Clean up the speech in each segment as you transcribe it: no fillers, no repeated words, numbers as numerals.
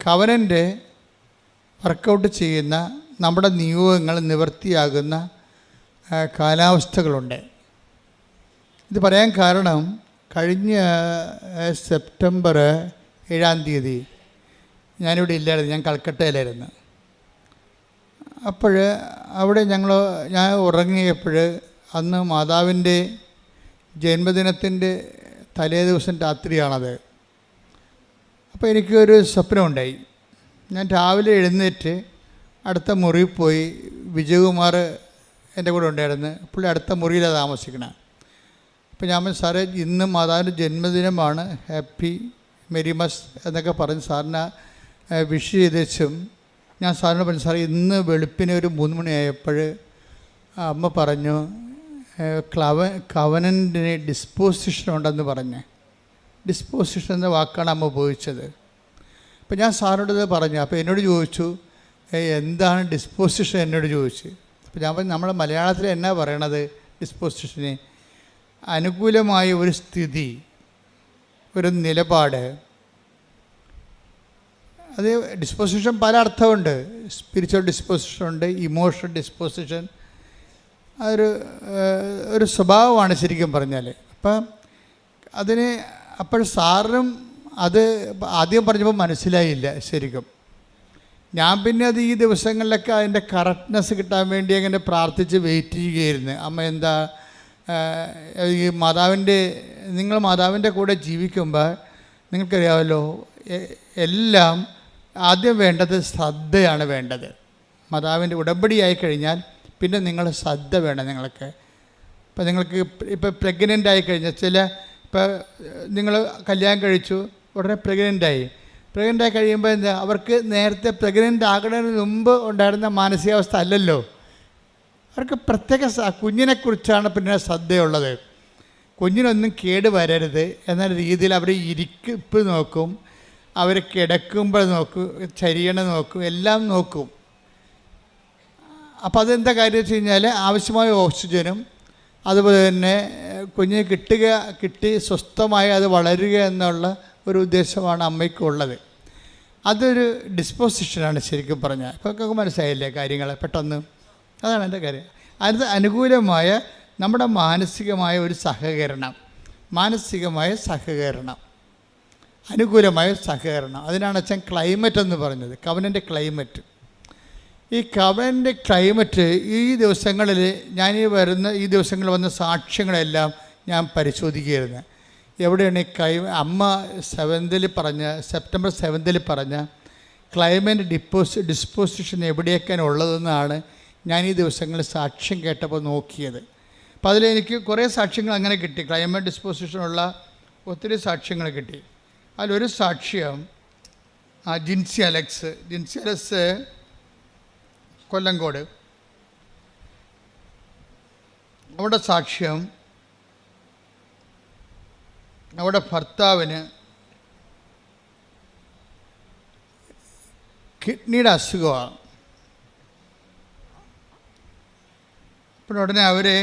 Covenant workout ചെയ്യുന്ന നമ്മുടെ നിയോഗങ്ങൾ നിവൃത്തിയാകുന്ന കാലാവസ്ഥകളുണ്ട്. ഇത് പറയാൻ കാരണം കഴിഞ്ഞ സെപ്റ്റംബർ 7 ഞാനിവിടെ ഇല്ലായിരുന്നു, ഞാൻ കൽക്കട്ടയിലായിരുന്നു. അപ്പോൾ അവിടെ ഞാൻ ഉറങ്ങിയപ്പോൾ അന്ന് മാതാവിൻ്റെ ജന്മദിനത്തിൻ്റെ തലേ ദിവസം രാത്രിയാണത്. അപ്പോൾ എനിക്കൊരു സ്വപ്നമുണ്ടായി. ഞാൻ രാവിലെ എഴുന്നേറ്റ് അടുത്ത മുറിയിൽ പോയി. വിജയകുമാർ എൻ്റെ കൂടെ ഉണ്ടായിരുന്നു. പുള്ളി അടുത്ത മുറിയിലാണ് താമസിക്കണം. അപ്പോൾ ഞാൻ പറഞ്ഞു, സാറേ ഇന്ന് മാതാവിൻ്റെ ജന്മദിനമാണ്, ഹാപ്പി മെരിമസ് എന്നൊക്കെ പറഞ്ഞ് സാറിനെ വിഷ് ചെയ്തേച്ചും ഞാൻ സാറിനോട് പറഞ്ഞു, സാറേ ഇന്ന് വെളുപ്പിന് ഒരു 3 മണിയായപ്പോൾ അമ്മ പറഞ്ഞു കവനൻറ്റിന് ഡിസ്പോസിഷൻ ഉണ്ടെന്ന് പറഞ്ഞ്. ഡിസ്പോസിഷൻ എന്ന വാക്കാണ് അമ്മ ഉപയോഗിച്ചത്. അപ്പോൾ ഞാൻ സാറിനോട് ഇത് പറഞ്ഞു. അപ്പോൾ എന്നോട് ചോദിച്ചു എന്താണ് ഡിസ്പോസിഷൻ എന്നോട് ചോദിച്ചു. അപ്പോൾ ഞാൻ പറഞ്ഞു, നമ്മൾ മലയാളത്തിൽ എന്നാ പറയണത് ഡിസ്പോസിഷന്? അനുകൂലമായ ഒരു സ്ഥിതി, ഒരു നിലപാട്. അത് ഡിസ്പോസിഷൻ പല അർത്ഥമുണ്ട്. സ്പിരിച്വൽ ഡിസ്പോസിഷൻ ഉണ്ട്, ഇമോഷണൽ ഡിസ്പോസിഷൻ. ഒരു സ്വഭാവമാണ് ശരിക്കും പറഞ്ഞാൽ. അപ്പം അതിന് അപ്പോൾ സാറിനും അത് ആദ്യം പറഞ്ഞപ്പോൾ മനസ്സിലായില്ല ശരിക്കും. ഞാൻ പിന്നെ അത് ഈ ദിവസങ്ങളിലൊക്കെ അതിൻ്റെ കറക്റ്റ്നെസ് കിട്ടാൻ വേണ്ടി അങ്ങനെ പ്രാർത്ഥിച്ച് വെയിറ്റ് ചെയ്യുകയായിരുന്നു. അമ്മ എന്താ ഈ നിങ്ങൾ മാതാവിൻ്റെ കൂടെ ജീവിക്കുമ്പോൾ നിങ്ങൾക്കറിയാമല്ലോ, എല്ലാം ആദ്യം വേണ്ടത് ശ്രദ്ധയാണ് വേണ്ടത്. മാതാവിൻ്റെ ഉടമ്പടിയായി കഴിഞ്ഞാൽ പിന്നെ നിങ്ങൾ ശ്രദ്ധ വേണം നിങ്ങൾക്ക്. ഇപ്പം നിങ്ങൾക്ക് ഇപ്പോൾ പ്രഗ്നൻ്റ് ആയി കഴിഞ്ഞാൽ ഇപ്പോൾ നിങ്ങൾ കല്യാണം കഴിച്ചു, ഉടനെ പ്രഗ്നൻ്റായി കഴിയുമ്പോൾ എന്താ, അവർക്ക് നേരത്തെ പ്രഗ്നൻ്റ് ആകുന്നതിന് മുമ്പ് ഉണ്ടായിരുന്ന മാനസികാവസ്ഥ അല്ലല്ലോ. അവർക്ക് പ്രത്യേക കുഞ്ഞിനെക്കുറിച്ചാണ് പിന്നെ ശ്രദ്ധയുള്ളത്. കുഞ്ഞിനൊന്നും കേട് വരരുത് എന്ന രീതിയിൽ അവർ ഇരിപ്പ് നോക്കും, അവർ കിടക്കുമ്പോൾ നോക്കും, ചരിയണം നോക്കും, എല്ലാം നോക്കും. അപ്പോൾ അതെന്താ കാര്യം വെച്ച് കഴിഞ്ഞാൽ ആവശ്യമായ ഓക്സിജനും അതുപോലെ തന്നെ കുഞ്ഞിന് കിട്ടി സ്വസ്ഥമായി അത് വളരുക എന്നുള്ള ഒരു ഉദ്ദേശമാണ് അമ്മയ്ക്കുള്ളത്. അതൊരു ഡിസ്പോസിഷനാണ് ശരിക്കും പറഞ്ഞാൽ. ഇപ്പോൾ മനസ്സിലായില്ലേ കാര്യങ്ങൾ പെട്ടെന്ന്? അതാണ് എൻ്റെ കാര്യം. അത് അനുകൂലമായ നമ്മുടെ മാനസികമായ ഒരു സഹകരണം, അനുകൂലമായ സഹകരണം. അതിനാണ് അച്ഛൻ ക്ലൈമറ്റ് എന്ന് പറഞ്ഞത്, കവനൻ്റെ ക്ലൈമറ്റ്. ഈ കവനൻ്റെ ക്ലൈമറ്റ് ഈ ദിവസങ്ങളിൽ ഈ ദിവസങ്ങളിൽ വന്ന സാക്ഷ്യങ്ങളെല്ലാം ഞാൻ പരിശോധിക്കുകയായിരുന്നു. എവിടെയാണ് അമ്മ സെപ്റ്റംബർ 7 പറഞ്ഞ ക്ലൈമറ്റ് ഡിസ്പോസിഷൻ എവിടെയൊക്കെയാണ് ഉള്ളതെന്നാണ് ഞാൻ ഈ ദിവസങ്ങളിൽ സാക്ഷ്യം കേട്ടപ്പോൾ നോക്കിയത്. അപ്പോൾ അതിലെനിക്ക് കുറേ സാക്ഷ്യങ്ങൾ അങ്ങനെ കിട്ടി. ക്ലൈമറ്റ് ഡിസ്പോസിഷനുള്ള ഒത്തിരി സാക്ഷ്യങ്ങൾ കിട്ടി. അതിലൊരു സാക്ഷ്യം ജിൻസി അലക്സ് കൊല്ലങ്കോട്. അവിടെ സാക്ഷ്യം, അവിടെ ഭർത്താവിന് കിഡ്നിയുടെ അസുഖമാണ്. അപ്പോൾ ഉടനെ അവരെ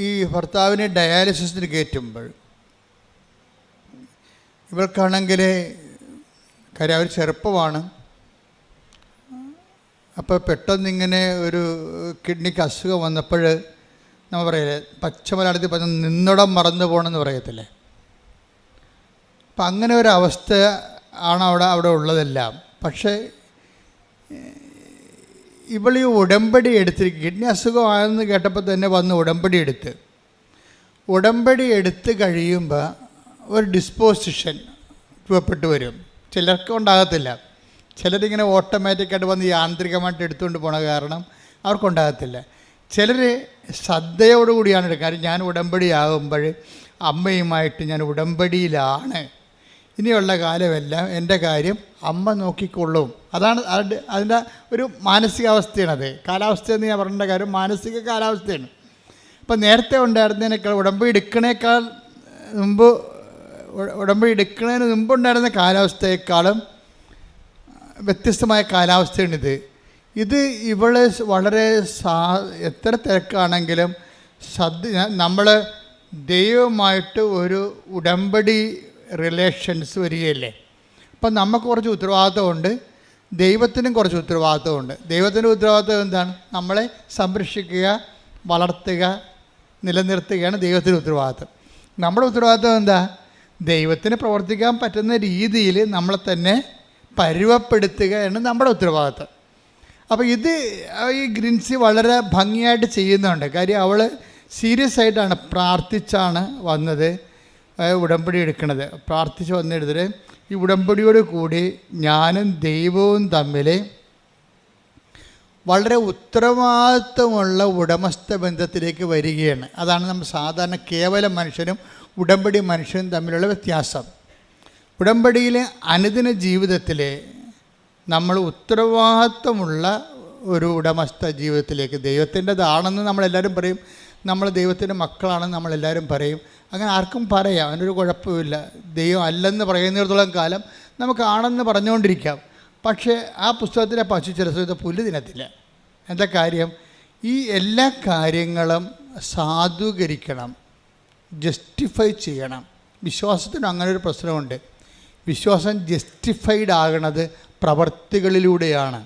ഈ ഭർത്താവിനെ ഡയാലിസിസിന് കയറ്റുമ്പോൾ ഇവർക്കാണെങ്കിൽ കാര്യം അവർ ചെറുപ്പമാണ്. അപ്പോൾ പെട്ടെന്നിങ്ങനെ ഒരു കിഡ്നിക്ക് അസുഖം വന്നപ്പോൾ നമ്മൾ പറയില്ലേ, പച്ചമലയാളത്തിൽ പറഞ്ഞ നിന്നിടം മറന്നു പോകണമെന്ന് പറയത്തില്ലേ. അപ്പം അങ്ങനെ ഒരവസ്ഥ ആണ് അവിടെ ഉള്ളതെല്ലാം. പക്ഷേ ഇവളീ ഉടമ്പടി എടുത്തിരിക്കും. കിഡ്നി അസുഖമാണെന്ന് കേട്ടപ്പോൾ തന്നെ വന്ന് ഉടമ്പടി എടുത്ത് കഴിയുമ്പോൾ ഒരു ഡിസ്പോസിഷൻ രൂപപ്പെട്ടു വരും. ചിലർക്ക് ഉണ്ടാകത്തില്ല. ചിലരിങ്ങനെ ഓട്ടോമാറ്റിക്കായിട്ട് വന്ന് യാന്ത്രികമായിട്ട് എടുത്തുകൊണ്ട് പോണ കാരണം അവർക്കുണ്ടാകത്തില്ല. ചിലർ ശ്രദ്ധയോടുകൂടിയാണ് എടുക്കുക. കാര്യം ഞാൻ ഉടമ്പടിയാകുമ്പോൾ അമ്മയുമായിട്ട് ഞാൻ ഉടമ്പടിയിലാണ്, ഇനിയുള്ള കാലമെല്ലാം എൻ്റെ കാര്യം അമ്മ നോക്കിക്കൊള്ളും. അതാണ് അതിൻ്റെ ഒരു മാനസികാവസ്ഥയാണത്. കാലാവസ്ഥയെന്ന് ഞാൻ പറയേണ്ട കാര്യം മാനസിക കാലാവസ്ഥയാണ്. ഇപ്പം നേരത്തെ ഉണ്ടായിരുന്നതിനേക്കാൾ ഉടമ്പടി എടുക്കുന്നതിന് മുമ്പുണ്ടായിരുന്ന കാലാവസ്ഥയെക്കാളും വ്യത്യസ്തമായ കാലാവസ്ഥയാണിത്. ഇവള് വളരെ എത്ര തിരക്കാണെങ്കിലും നമ്മൾ ദൈവമായിട്ട് ഒരു ഉടമ്പടി റിലേഷൻസ് വരികയല്ലേ. അപ്പം നമുക്ക് കുറച്ച് ഉത്തരവാദിത്വമുണ്ട്, ദൈവത്തിനും കുറച്ച് ഉത്തരവാദിത്വമുണ്ട്. ദൈവത്തിൻ്റെ ഉത്തരവാദിത്വം എന്താണ്? നമ്മളെ സംരക്ഷിക്കുക, വളർത്തുക, നിലനിർത്തുകയാണ് ദൈവത്തിൻ്റെ ഉത്തരവാദിത്വം. നമ്മുടെ ഉത്തരവാദിത്വം എന്താ? ദൈവത്തിന് പ്രവർത്തിക്കാൻ പറ്റുന്ന രീതിയിൽ നമ്മളെ തന്നെ പരുവപ്പെടുത്തുകയാണ് നമ്മുടെ ഉത്തരവാദിത്വം. അപ്പോൾ ഇത് ഈ ഗ്രിൻസി വളരെ ഭംഗിയായിട്ട് ചെയ്യുന്നുണ്ട്. കാര്യം അവൾ സീരിയസ് ആയിട്ടാണ് പ്രാർത്ഥിച്ചാണ് വന്നത്, ഉടമ്പടി എടുക്കുന്നത്. പ്രാർത്ഥിച്ച് വന്നെടുത്തിട്ട് ഈ ഉടമ്പടിയോട് കൂടി ഞാനും ദൈവവും തമ്മിൽ വളരെ ഉത്തരവാദിത്വമുള്ള ഉടമസ്ഥ ബന്ധത്തിലേക്ക് വരികയാണ്. അതാണ് നമ്മൾ സാധാരണ കേവല മനുഷ്യനും ഉടമ്പടി മനുഷ്യനും തമ്മിലുള്ള വ്യത്യാസം. ഉടമ്പടിയിലെ അനുദിന ജീവിതത്തിൽ നമ്മൾ ഉത്തരവാദിത്വമുള്ള ഒരു ഉടമസ്ഥ ജീവിതത്തിലേക്ക്, ദൈവത്തിൻ്റെതാണെന്ന് നമ്മളെല്ലാവരും പറയും, നമ്മൾ ദൈവത്തിൻ്റെ മക്കളാണെന്ന് നമ്മളെല്ലാവരും പറയും. അങ്ങനെ ആർക്കും പറയാം, അതിനൊരു കുഴപ്പമില്ല. ദൈവം അല്ലെന്ന് പറയുന്നിടത്തോളം കാലം നമുക്ക് ആണെന്ന് പറഞ്ഞുകൊണ്ടിരിക്കാം. പക്ഷേ ആ പുസ്തകത്തിലെ പശു ചില സമയത്ത് പുല്ല് തിന്നത്തില്ല. എന്താ കാര്യം? ഈ എല്ലാ കാര്യങ്ങളും സാധൂകരിക്കണം, ജസ്റ്റിഫൈ ചെയ്യണം. വിശ്വാസത്തിന് അങ്ങനെ ഒരു പ്രശ്നമുണ്ട്. വിശ്വാസം ജസ്റ്റിഫൈഡ് ആകണത് പ്രവർത്തികളിലൂടെയാണ്.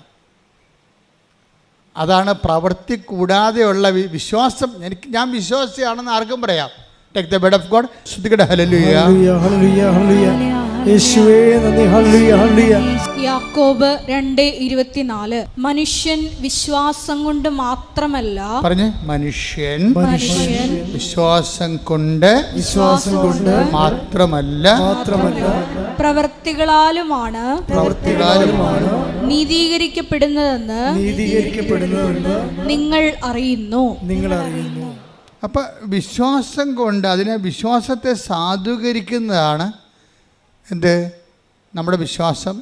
അതാണ് പ്രവൃത്തി കൂടാതെയുള്ള വിശ്വാസം. ഞാൻ വിശ്വാസിയാണെന്ന് ആർക്കും പറയാം. Take the bed of God. ശ്രുതികട ഹല്ലേലൂയ, ഹല്ലേലൂയ, ഹല്ലേലൂയ, യേശുവേ നന്ദി, ഹല്ലേലൂയ, ഹല്ലേലൂയ. യാക്കോബ് 2:24 മനുഷ്യൻ വിശ്വാസം കൊണ്ട് മാത്രമല്ല, പറഞ്ഞേ, മനുഷ്യൻ വിശ്വാസം കൊണ്ട് മാത്രമല്ല പ്രവൃത്തികളാലുമാണ് നീതീകരിക്കപ്പെടുന്നതെന്ന് നിങ്ങൾ അറിയുന്നു. അപ്പം വിശ്വാസം കൊണ്ട്, അതിനെ വിശ്വാസത്തെ സാധൂകരിക്കുന്നതാണ് എന്ത്? നമ്മുടെ വിശ്വാസം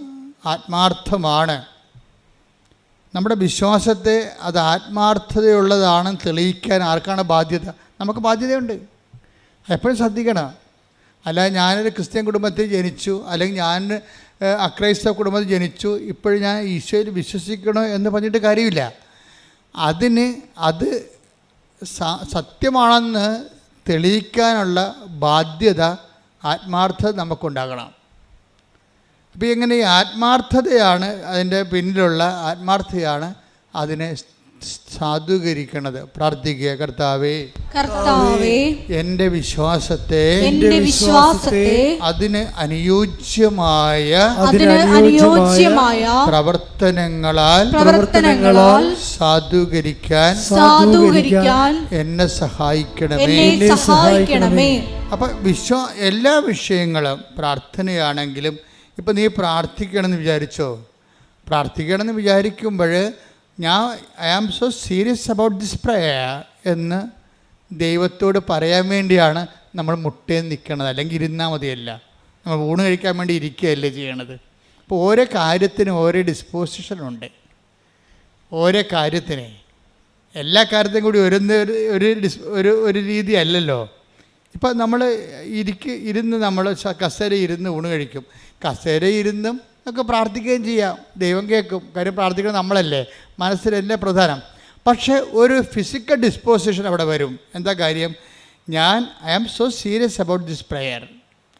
ആത്മാർത്ഥമാണ്. നമ്മുടെ വിശ്വാസത്തെ അത് ആത്മാർത്ഥതയുള്ളതാണെന്ന് തെളിയിക്കാൻ ആർക്കാണ് ബാധ്യത? നമുക്ക് ബാധ്യതയുണ്ട്. എപ്പോഴും ശ്രദ്ധിക്കണം. അല്ല, ഞാനൊരു ക്രിസ്ത്യൻ കുടുംബത്തിൽ ജനിച്ചു, അല്ലെങ്കിൽ ഞാൻ അക്രൈസ്തവ കുടുംബത്തിൽ ജനിച്ചു, ഇപ്പോഴും ഞാൻ ഈശോയിൽ വിശ്വസിക്കണോ എന്ന് പറഞ്ഞിട്ട് കാര്യമില്ല. അത് സത്യമാണെന്ന് തെളിയിക്കാനുള്ള ബാധ്യത, ആത്മാർത്ഥത നമുക്കുണ്ടാകണം. അപ്പോൾ ഇങ്ങനെ ഈ ആത്മാർത്ഥതയാണ് അതിൻ്റെ പിന്നിലുള്ള ആത്മാർത്ഥതയാണ് അതിനെ സാധൂകരിക്കണത്. പ്രാർത്ഥിക്കുക, കർത്താവേ എൻ്റെ വിശ്വാസത്തെ അതിന് അനുയോജ്യമായ പ്രവർത്തനങ്ങളാൽ സാധൂകരിക്കാൻ എന്നെ സഹായിക്കണമേ. അപ്പം എല്ലാ വിഷയങ്ങളും പ്രാർത്ഥനയാണെങ്കിലും, ഇപ്പം നീ പ്രാർത്ഥിക്കണമെന്ന് വിചാരിക്കുമ്പോൾ I am so serious about this prayer എന്ന് ദൈവത്തോട് പറയാൻ വേണ്ടിയാണ് നമ്മൾ മുട്ടയിൽ നിൽക്കണത്. അല്ലെങ്കിൽ ഇരുന്നാൽ മതിയല്ല, നമ്മൾ ഊണ് കഴിക്കാൻ വേണ്ടി ഇരിക്കുകയല്ലേ ചെയ്യണത്. അപ്പോൾ ഓരോ കാര്യത്തിനും ഓരോ ഡിസ്പോസിഷനുണ്ട്. ഓരോ കാര്യത്തിന്, എല്ലാ കാര്യത്തിനും കൂടി ഒരു രീതി അല്ലല്ലോ. ഇപ്പം നമ്മൾ ഇരുന്ന് നമ്മൾ കസേര ഇരുന്ന് ഊണ് കഴിക്കും. കസേര ഇരുന്നും ഒക്കെ പ്രാർത്ഥിക്കുകയും ചെയ്യാം, ദൈവം കേൾക്കും. കാര്യം പ്രാർത്ഥിക്കുന്നത് നമ്മളല്ലേ, മനസ്സിലല്ലേ പ്രധാനം. പക്ഷേ ഒരു ഫിസിക്കൽ ഡിസ്പോസിഷൻ അവിടെ വരും. എന്താ കാര്യം? I am so serious about this prayer,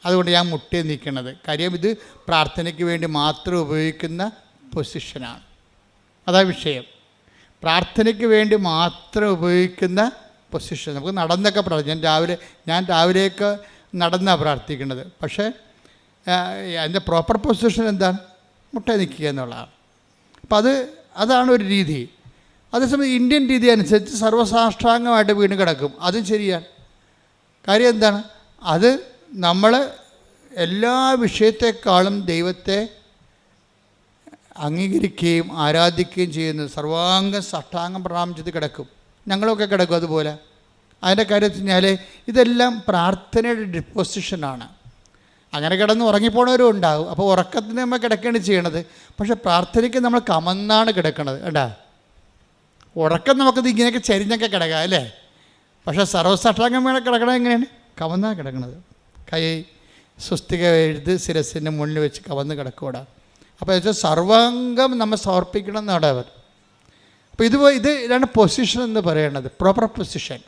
അതുകൊണ്ട് ഞാൻ മുട്ടേ നിൽക്കുന്നത്. കാര്യം ഇത് പ്രാർത്ഥനയ്ക്ക് വേണ്ടി മാത്രം ഉപയോഗിക്കുന്ന പൊസിഷനാണ്. അതാ വിഷയം. പ്രാർത്ഥനയ്ക്ക് വേണ്ടി മാത്രം ഉപയോഗിക്കുന്ന പൊസിഷൻ. നമുക്ക് നടന്നൊക്കെ പ്രാർത്ഥിക്കും. ഞാൻ രാവിലെയൊക്കെ നടന്നാണ് പ്രാർത്ഥിക്കുന്നത്. പക്ഷേ അതിൻ്റെ പ്രോപ്പർ പൊസിഷൻ എന്താണ്? മുട്ട നിൽക്കുക എന്നുള്ളതാണ്. അപ്പം അതാണ് ഒരു രീതി. അതേസമയം ഇന്ത്യൻ രീതി അനുസരിച്ച് സർവ്വസാഷ്ടാംഗമായിട്ട് വീണ് കിടക്കും. അതും ശരിയാണ്. കാര്യം എന്താണ്? അത് നമ്മൾ എല്ലാ വിഷയത്തെക്കാളും ദൈവത്തെ അംഗീകരിക്കുകയും ആരാധിക്കുകയും ചെയ്യുന്നത്. സർവാംഗം സാഷ്ടാംഗം പ്രണാമം ചെയ്ത് കിടക്കും. ഞങ്ങളൊക്കെ കിടക്കും അതുപോലെ. അതിൻ്റെ കാര്യം വെച്ച് കഴിഞ്ഞാൽ ഇതെല്ലാം പ്രാർത്ഥനയുടെ ഡിപ്പോസിഷനാണ്. അങ്ങനെ കിടന്ന് ഉറങ്ങിപ്പോണവരും ഉണ്ടാകും. അപ്പോൾ ഉറക്കത്തിന് നമ്മൾ കിടക്കുകയാണ് ചെയ്യണത്. പക്ഷേ പ്രാർത്ഥനയ്ക്ക് നമ്മൾ കമന്നാണ് കിടക്കണത്. കേട്ടാ, ഉറക്കം നമുക്കത് ഇങ്ങനെയൊക്കെ ചരിഞ്ഞൊക്കെ കിടക്കാം അല്ലേ. പക്ഷേ സർവ്വസാഷ്ടാംഗം വേണം കിടക്കണത് എങ്ങനെയാണ്? കമന്നാണ് കിടക്കണത്. കൈ സ്വസ്തിക എഴുതി ശിരസിൻ്റെ മുന്നിൽ വെച്ച് കവന്ന് കിടക്കൂടാ. അപ്പോൾ വെച്ചാൽ സർവാംഗം നമ്മൾ സമർപ്പിക്കണം എന്നാണ് അവർ. അപ്പോൾ ഇത് ഇതാണ് പൊസിഷൻ എന്ന് പറയണത്, പ്രോപ്പർ പൊസിഷൻ.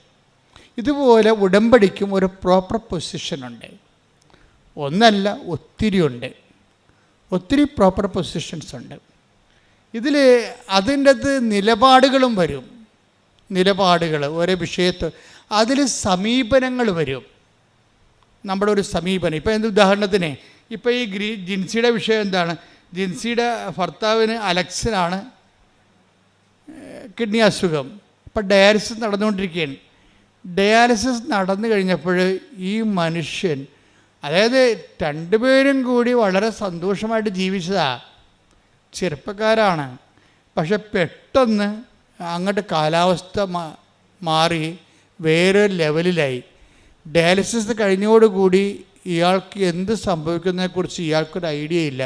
ഇതുപോലെ ഉടമ്പടിക്കും ഒരു പ്രോപ്പർ പൊസിഷനുണ്ട്. ഒന്നല്ല, ഒത്തിരിയുണ്ട്. ഒത്തിരി പ്രോപ്പർ പൊസിഷൻസ് ഉണ്ട്. ഇതിൽ അതിൻ്റെ അകത്ത് നിലപാടുകളും വരും. നിലപാടുകൾ ഓരോ വിഷയത്ത് അതിൽ സമീപനങ്ങൾ വരും. നമ്മുടെ ഒരു സമീപനം. ഇപ്പോൾ എന്ത് ഉദാഹരണത്തിന്, ഇപ്പോൾ ഈ ജിൻസിയുടെ വിഷയം എന്താണ്? ജിൻസിയുടെ ഭർത്താവിന് അലക്സിനാണ് കിഡ്നി അസുഖം. ഇപ്പം ഡയാലിസിസ് നടന്നുകൊണ്ടിരിക്കുകയാണ്. ഡയാലിസിസ് നടന്നു കഴിഞ്ഞപ്പോൾ ഈ മനുഷ്യൻ, അതായത് രണ്ടുപേരും കൂടി വളരെ സന്തോഷമായിട്ട് ജീവിച്ചതാണ്, ചെറുപ്പക്കാരാണ്. പക്ഷെ പെട്ടെന്ന് അങ്ങോട്ട് കാലാവസ്ഥ മാറി വേറൊരു ലെവലിലായി. ഡയാലിസിസ് കഴിഞ്ഞോടുകൂടി ഇയാൾക്ക് എന്ത് സംഭവിക്കുന്നതിനെക്കുറിച്ച് ഇയാൾക്കൊരു ഐഡിയ ഇല്ല.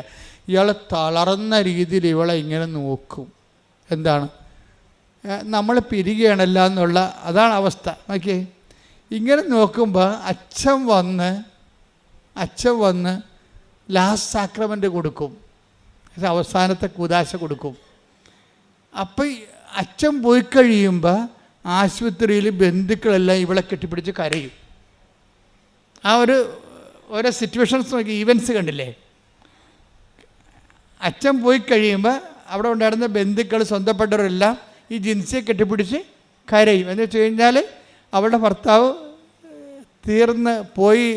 ഇയാൾ തളർന്ന രീതിയിൽ ഇവളെ ഇങ്ങനെ നോക്കും. എന്താണ്, നമ്മൾ പിരികയാണല്ല എന്നുള്ള അതാണ് അവസ്ഥ. നോക്കിയേ, ഇങ്ങനെ നോക്കുമ്പോൾ അച്ഛൻ വന്ന് ലാസ്റ്റ് സാക്രമെൻ്റ് കൊടുക്കും, അവസാനത്തെ കൂദാശ കൊടുക്കും. അപ്പം അച്ഛൻ പോയി കഴിയുമ്പോൾ ആശുപത്രിയിൽ ബന്ധുക്കളെല്ലാം ഇവളെ കെട്ടിപ്പിടിച്ച് കരയും. ആ ഓരോ സിറ്റുവേഷൻസ് നോക്കി, ഈവൻസ് കണ്ടില്ലേ? അച്ഛൻ പോയി കഴിയുമ്പോൾ അവിടെ ഉണ്ടായിരുന്ന ബന്ധുക്കൾ, സ്വന്തപ്പെട്ടവരെല്ലാം ഈ ജിൻസിയെ കെട്ടിപ്പിടിച്ച് കരയും. എന്ന് വെച്ച് കഴിഞ്ഞാൽ അവളുടെ ഭർത്താവ് തീർന്ന് പോയി,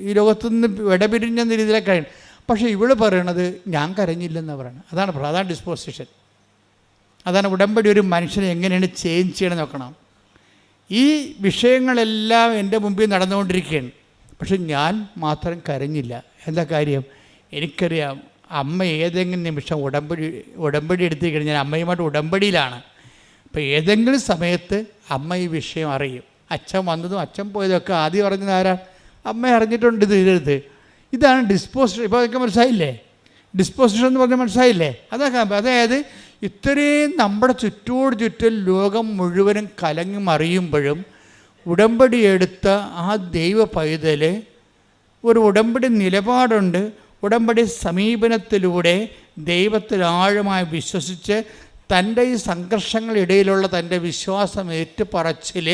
ഈ ലോകത്തുനിന്ന് വിടപിരിഞ്ഞ രീതിയിലേക്ക് കഴിയും. പക്ഷേ ഇവള് പറയണത് ഞാൻ കരഞ്ഞില്ലെന്നാണ് പറയുന്നത്. അതാണ് ഡിസ്പോസിഷൻ. അതാണ് ഉടമ്പടി ഒരു മനുഷ്യനെ എങ്ങനെയാണ് ചേഞ്ച് ചെയ്യണം നോക്കണം. ഈ വിഷയങ്ങളെല്ലാം എൻ്റെ മുമ്പിൽ നടന്നുകൊണ്ടിരിക്കുകയാണ്, പക്ഷെ ഞാൻ മാത്രം കരഞ്ഞില്ല. എന്താ കാര്യം? എനിക്കറിയാം അമ്മ ഏതെങ്കിലും നിമിഷം ഉടമ്പടി എടുത്തു കഴിഞ്ഞാൽ അമ്മയുമായിട്ട് ഉടമ്പടിയിലാണ്. അപ്പോൾ ഏതെങ്കിലും സമയത്ത് അമ്മ ഈ വിഷയം അറിയും. അച്ഛൻ വന്നതും അച്ഛൻ പോയതൊക്കെ ആദ്യം പറഞ്ഞത് ആരാ? അമ്മ അറിഞ്ഞിട്ടുണ്ട് ഇത് ചെയ്തത്. ഇതാണ് ഡിസ്പോസിഷൻ. ഇപ്പോൾ അതൊക്കെ മനസ്സിലായില്ലേ? ഡിസ്പോസിഷൻ എന്ന് പറഞ്ഞാൽ മനസ്സിലായില്ലേ? അതൊക്കെ അതായത് ഇത്രയും നമ്മുടെ ചുറ്റും ലോകം മുഴുവനും കലങ്ങി മറിയുമ്പോഴും ഉടമ്പടി എടുത്ത ആ ദൈവ പൈതൽ ഒരു ഉടമ്പടി നിലപാടുണ്ട്. ഉടമ്പടി സമീപനത്തിലൂടെ ദൈവത്തിൽ ആഴമായി വിശ്വസിച്ച് തൻ്റെ ഈ സംഘർഷങ്ങളിടയിലുള്ള തൻ്റെ വിശ്വാസം ഏറ്റുപറച്ചിൽ